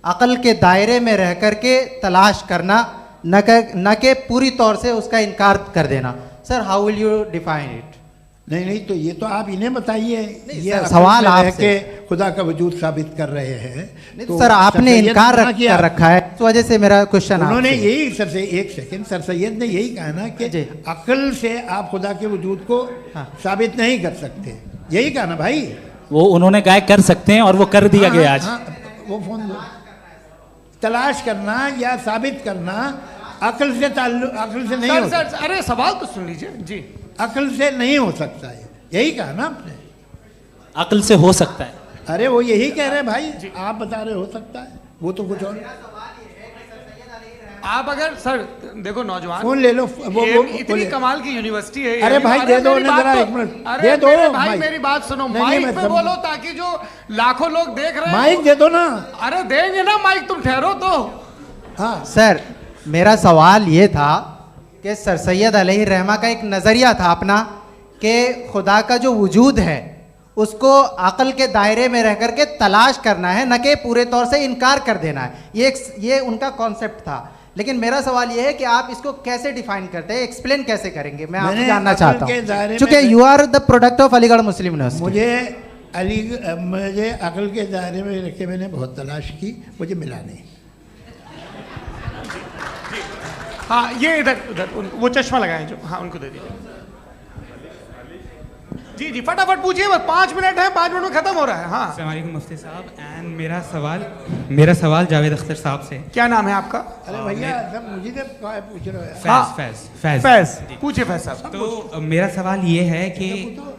अक़ल के दायरे में रह कर के तलाश करना, न कि पूरी तौर से उसका इनकार कर देना। Sir, how will you define it? नहीं, तो ये तो आप इन्हें बताइए। ये सवाल आपसे खुदा का वजूद साबित कर रहे हैं तो सर आपने इनकार कर रखा है, इस वजह से मेरा क्वेश्चन। उन्होंने यही सर से एक सेकंड, सर सैयद ने यही कहा ना कि अक्ल से आप खुदा के वजूद को साबित नहीं कर सकते, यही कहा ना भाई। वो उन्होंने कहा कर सकते हैं और वो कर दिया गया आज। वो फोन तलाश करना या साबित करना अक्ल से अक्ल से नहीं हो सकता। अरे सवाल तो सुन लीजिए जी। अक्ल से नहीं हो सकता है, यही कहा ना आपने। अक्ल से हो सकता है, अरे वो यही कह रहे हैं भाई, आप बता रहे हो सकता है, वो तो कुछ और। आप अगर सर देखो नौजवान फोन ले लो, वो इतनी कमाल की यूनिवर्सिटी है। अरे भाई दे दो ना जरा, एक मिनट दे दो भाई, मेरी बात सुनो, माइक पे बोलो ताकि जो लाखों लोग देख रहे हैं। माइक दे दो ना। अरे देंगे ना माइक, तुम ठहरो तो। हाँ सर, मेरा सवाल ये था कि सर सैयद अलैहिर्रहमा का एक नज़रिया था अपना कि खुदा का जो वजूद है उसको अक़ल के दायरे में रह करके तलाश करना है, न कि पूरे तौर से इनकार कर देना है। ये उनका कॉन्सेप्ट था। लेकिन मेरा सवाल ये है कि आप इसको कैसे डिफाइन करते हैं, एक्सप्लेन कैसे करेंगे, मैं आपसे जानना चाहता हूँ, क्योंकि you are the product of Aligarh Muslim University. मुझे अक़ल के दायरे में रख के मैंने बहुत तलाश की, मुझे मिला नहीं। हाँ ये इधर वो चश्मा लगाएं जो, हाँ उनको दे दीजिए। जी जी फटाफट पूछिए, बस 5 मिनट है, 5 मिनट में खत्म हो रहा है। हाँ अस्सलाम वालेकुम मुफ्ती साहब, एंड मेरा सवाल जावेद अख्तर साहब से। क्या नाम है आपका? अरे भैया सब मुझे पूछ रहे हो। फैज पूछिए फैज साहब। तो मेरा सवाल ये है कि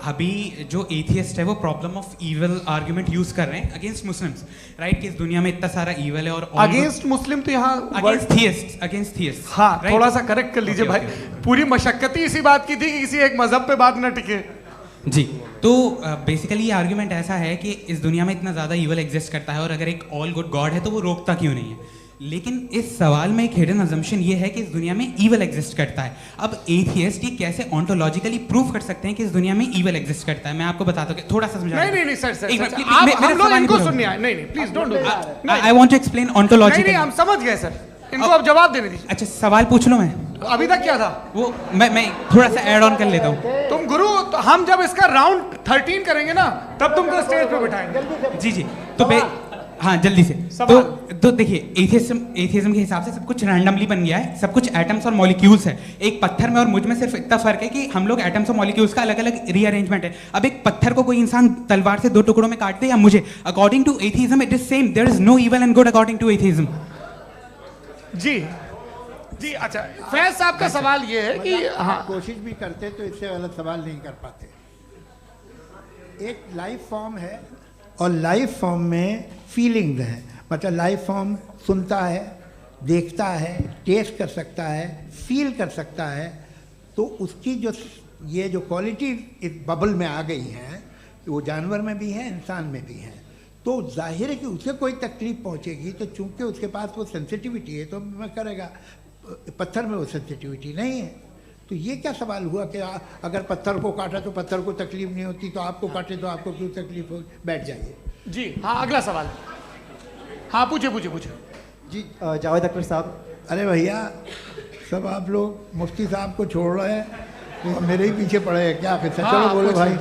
अभी जो एथियस्ट है वो problem of evil argument use कर रहे हैं अगेंस्ट मुस्लिम्स, राइट? कि इस दुनिया में इतना सारा ईविल है और अगेंस्ट मुस्लिम तो यहाँ अगेंस्ट थियस्ट। हाँ थोड़ा सा करेक्ट कर लीजिए भाई, पूरी मशक्कत ही इसी बात की थी कि किसी एक मजहब पे बात न टिके। जी, तो बेसिकली ये आर्ग्यूमेंट ऐसा है कि इस दुनिया में इतना ज़्यादा ईवल एग्जिस्ट करता है और अगर एक ऑल गुड गॉड है तो वो रोकता क्यों नहीं है? लेकिन इस सवाल में एक हिडन अजम्पशन ये है कि इस दुनिया में ईवल एग्जिस्ट करता है। अब एथियस्ट ये कैसे ऑन्टोलॉजिकली प्रूव कर सकते हैं कि इस दुनिया में ईवल एग्जिस्ट करता है? मैं आपको बताता हूँ, थोड़ा सा समझा। नहीं सर हम लोग इनको सुनने आए। नहीं please don't do that. I want to explain ontologically. नहीं हम समझ गए सर, इनको अब जवाब देने दीजिए। अच्छा सवाल पूछ लो। मैं अभी तक क्या था वो मैं थोड़ा सा ऐड ऑन कर लेता हूँ। तुम गुरु, तो हम जब इसका राउंड 13 करेंगे ना तब तुमको स्टेज पे बिठाएंगे। जी तो हाँ जल्दी से। तो देखिए एथियज्म के हिसाब से सब कुछ रैंडमली बन गया है, सब कुछ एटम्स और मॉलिक्यूल्स है। एक पत्थर में और मुझ में सिर्फ इतना फर्क है कि हम लोग एटम्स और मॉलिक्यूल्स का अलग अलग रीअरेंजमेंट है। अब एक पत्थर को कोई इंसान तलवार से 2 टुकड़ों में काट दे या मुझे, according to atheism it is same, there is no evil and good according to atheism. जी अच्छा, फैज साहब का सवाल ये है कि हाँ कोशिश भी करते तो इससे गलत सवाल नहीं कर पाते। एक लाइफ फॉर्म है और लाइफ फॉर्म में फीलिंग्स हैं, मतलब लाइफ फॉर्म सुनता है, देखता है, टेस्ट कर सकता है, फील कर सकता है। तो उसकी जो ये जो क्वालिटी इस बबल में आ गई हैं वो जानवर में भी है, इंसान में भी है। तो जाहिर है कि उसे कोई तकलीफ पहुंचेगी, तो चूंकि उसके पास वो सेंसिटिविटी है तो मैं करेगा। पत्थर में वो सेंसिटिविटी नहीं है। तो ये क्या सवाल हुआ कि अगर पत्थर को काटा तो पत्थर को तकलीफ नहीं होती, तो आपको काटे तो आपको क्यों तकलीफ हो? बैठ जाइए। जी हाँ अगला सवाल। हाँ पूछे जी जावेद अख्तर साहब। अरे भैया सब आप लोग मुफ्ती साहब को छोड़ रहे हैं, तो मेरे ही पीछे पड़े हैं क्या? फिर चलो बोलो भाई।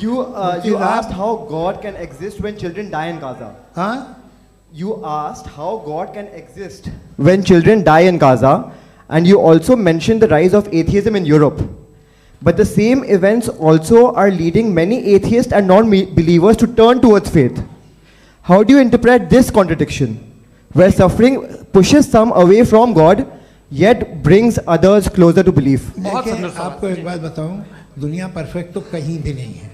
You asked how God can exist when children die in Gaza. Huh? You asked how God can exist when children die in Gaza, and you also mentioned the rise of atheism in Europe. But the same events also are leading many atheists and non-believers to turn towards faith. How do you interpret this contradiction, where suffering pushes some away from God, yet brings others closer to belief? आपको एक बात बताऊं, दुनिया perfect तो कहीं भी नहीं है,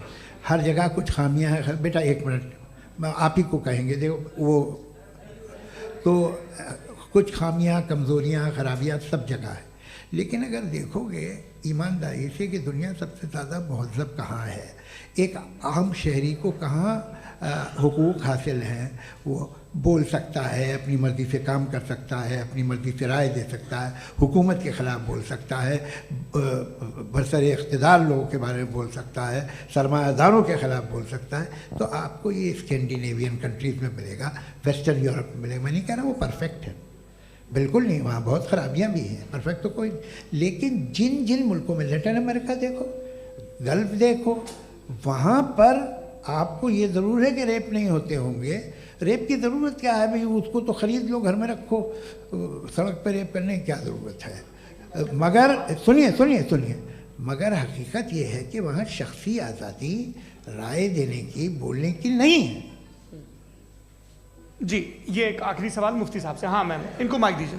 हर जगह कुछ खामियां हैं। बेटा एक मिनट, मैं आप ही को कहेंगे, देखो वो तो कुछ खामियां, कमज़ोरियां, खराबियां सब जगह है। लेकिन अगर देखोगे ईमानदारी से कि दुनिया सबसे ज़्यादा महज़ब कहाँ है, एक आम शहरी को कहाँ हुकूक हासिल हैं, वो बोल सकता है, अपनी मर्ज़ी से काम कर सकता है, अपनी मर्ज़ी से राय दे सकता है, हुकूमत के ख़िलाफ़ बोल सकता है, बरसरे इक़्तिदार लोगों के बारे में बोल सकता है, सरमायादारों के ख़िलाफ़ बोल सकता है। तो आपको ये स्कैंडिनेवियन कंट्रीज़ में मिलेगा, वेस्टर्न यूरोप में मिलेगा। मैं नहीं कह रहा वो परफेक्ट है, बिल्कुल नहीं, वहाँ बहुत ख़राबियाँ भी हैं, परफेक्ट तो कोई। लेकिन जिन जिन मुल्कों में, लैटिन अमेरिका देखो, गल्फ़ देखो, वहाँ पर आपको ये ज़रूर है कि रेप नहीं होते होंगे। रेप की ज़रूरत क्या है भाई? उसको तो ख़रीद लो, घर में रखो, सड़क पर रेप करने की क्या ज़रूरत है? मगर सुनिए, मगर हकीकत ये है कि वहाँ शख्सी आज़ादी राय देने की, बोलने की नहीं है। जी ये एक आखिरी सवाल मुफ्ती साहब से। हाँ मैम, इनको माइक दीजिए।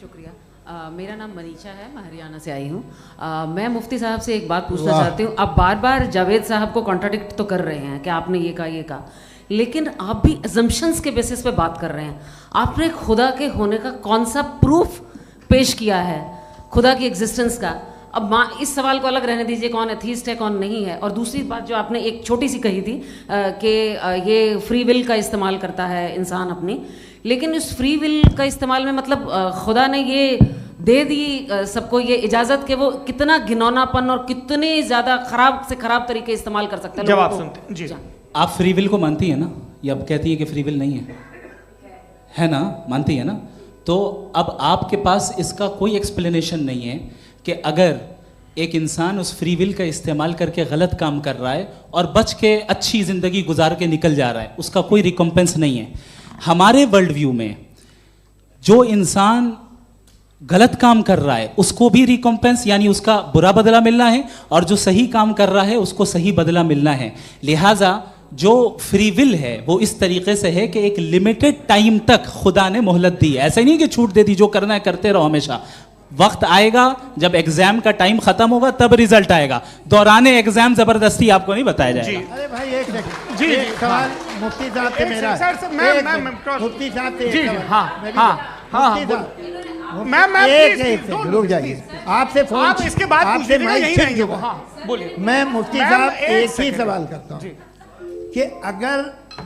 शुक्रिया। मेरा नाम मनीषा है, मैं हरियाणा से आई हूँ। मैं मुफ्ती साहब से एक बात पूछना चाहती हूँ। आप बार बार जावेद साहब को कॉन्ट्राडिक्ट तो कर रहे हैं कि आपने ये कहा, लेकिन आप भी अजम्पशंस के बेसिस पे बात कर रहे हैं। आपने खुदा के होने का कौन सा प्रूफ पेश किया है खुदा की एग्जिस्टेंस का? अब इस सवाल को अलग रहने दीजिए, कौन एथीस्ट है कौन नहीं है। और दूसरी बात जो आपने एक छोटी सी कही थी कि ये फ्री विल का इस्तेमाल करता है इंसान अपनी, लेकिन इस फ्री विल का इस्तेमाल में मतलब खुदा ने ये दे दी सबको ये इजाज़त कि वो कितना घिनौनापन और कितने ज़्यादा ख़राब से ख़राब तरीके इस्तेमाल कर सकता है। जवाब सुनते जी। आप फ्री विल को मानती है ना, या कहती है कि फ्री विल नहीं है ना? मानती है ना? तो अब आपके पास इसका कोई एक्सप्लेनेशन नहीं है कि अगर एक इंसान उस फ्री विल का इस्तेमाल करके गलत काम कर रहा है और बच के अच्छी ज़िंदगी गुजार के निकल जा रहा है, उसका कोई रिकम्पेंस नहीं है। हमारे वर्ल्ड व्यू में जो इंसान गलत काम कर रहा है उसको भी रिकम्पेंस यानी उसका बुरा बदला मिलना है, और जो सही काम कर रहा है उसको सही बदला मिलना है। लिहाजा जो फ्री विल है वो इस तरीके से है कि एक लिमिटेड टाइम तक खुदा ने मोहलत दी है। ऐसा ही नहीं कि छूट दे दी, जो करना है करते रहो हमेशा। वक्त आएगा जब एग्जाम का टाइम खत्म होगा तब रिजल्ट आएगा। दौराने एग्जाम जबरदस्ती आपको नहीं बताया जाएगा। अरे भाई एक सेकंड, जी एक सवाल मुफ्ती साहब से मेरा, मुफ्ती साहब से एक सवाल, रुक जाइए, आपसे फोन, आप इसके बाद आपसे माइक छीन चुका। बोलिए। मैं मुफ्ती साहब एक ही सवाल करता हूँ कि अगर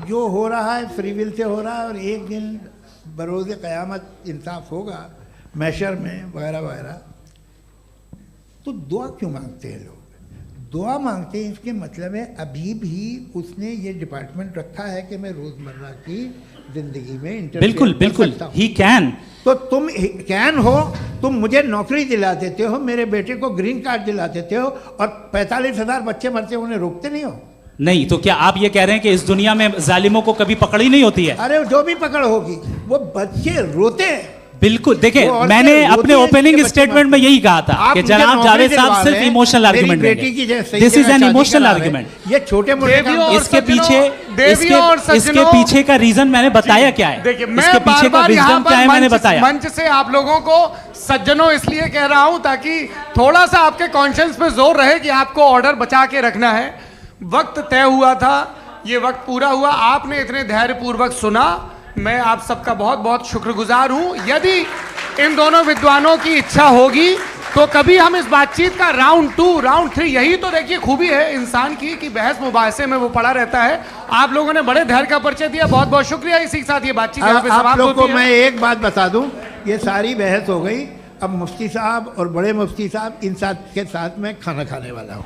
जो हो रहा है फ्री विल से हो रहा है और एक दिन बरोज़ क़यामत इंसाफ होगा मैशर में वगैरह वगैरह, तो दुआ क्यों मांगते हैं लोग? दुआ मांगते हैं इसके मतलब है अभी भी उसने ये डिपार्टमेंट रखा है कि मैं रोज़मर्रा की ज़िंदगी में बिल्कुल बिल्कुल ही कैन। तो तुम कैन हो, तुम मुझे नौकरी दिला देते हो, मेरे बेटे को ग्रीन कार्ड दिला देते हो, और 45,000 बच्चे मरते उन्हें रोकते नहीं हो। नहीं तो क्या आप ये कह रहे हैं कि इस दुनिया में जालिमों को कभी पकड़ ही नहीं होती है? अरे जो भी पकड़ होगी वो बच्चे रोते हैं। बिल्कुल, देखें मैंने अपने ओपनिंग स्टेटमेंट में यही कहा था कि जनाब जावेद साहब सिर्फ इमोशनल आर्गुमेंट देंगे। This is an emotional argument. ये छोटे मोटे इसके पीछे का रीजन मैंने बताया क्या है, इसके पीछे का विजडम क्या है मैंने बताया। मंच से आप लोगों को सज्जनों इसलिए कह रहा हूं ताकि थोड़ा सा आपके कॉन्शियस पे जोर रहे कि आपको ऑर्डर बचा के रखना है। वक्त तय हुआ था, ये वक्त पूरा हुआ, आपने इतने धैर्यपूर्वक सुना, मैं आप सबका बहुत बहुत शुक्रगुजार हूं। यदि इन दोनों विद्वानों की इच्छा होगी तो कभी हम इस बातचीत का राउंड 2, राउंड 3, यही तो देखिए खूबी है इंसान की कि बहस मुबाहसे में वो पड़ा रहता है। आप लोगों ने बड़े धैर्य का परिचय दिया, बहुत बहुत शुक्रिया। इसी के साथ ये बातचीत यहाँ पे समाप्त होती है। आप लोग को मैं एक बात बता दूं, ये सारी बहस हो गई, अब मुफ्ती साहब और बड़े मुफ्ती साहब इन साथ के साथ मैं खाना खाने वाला हूँ।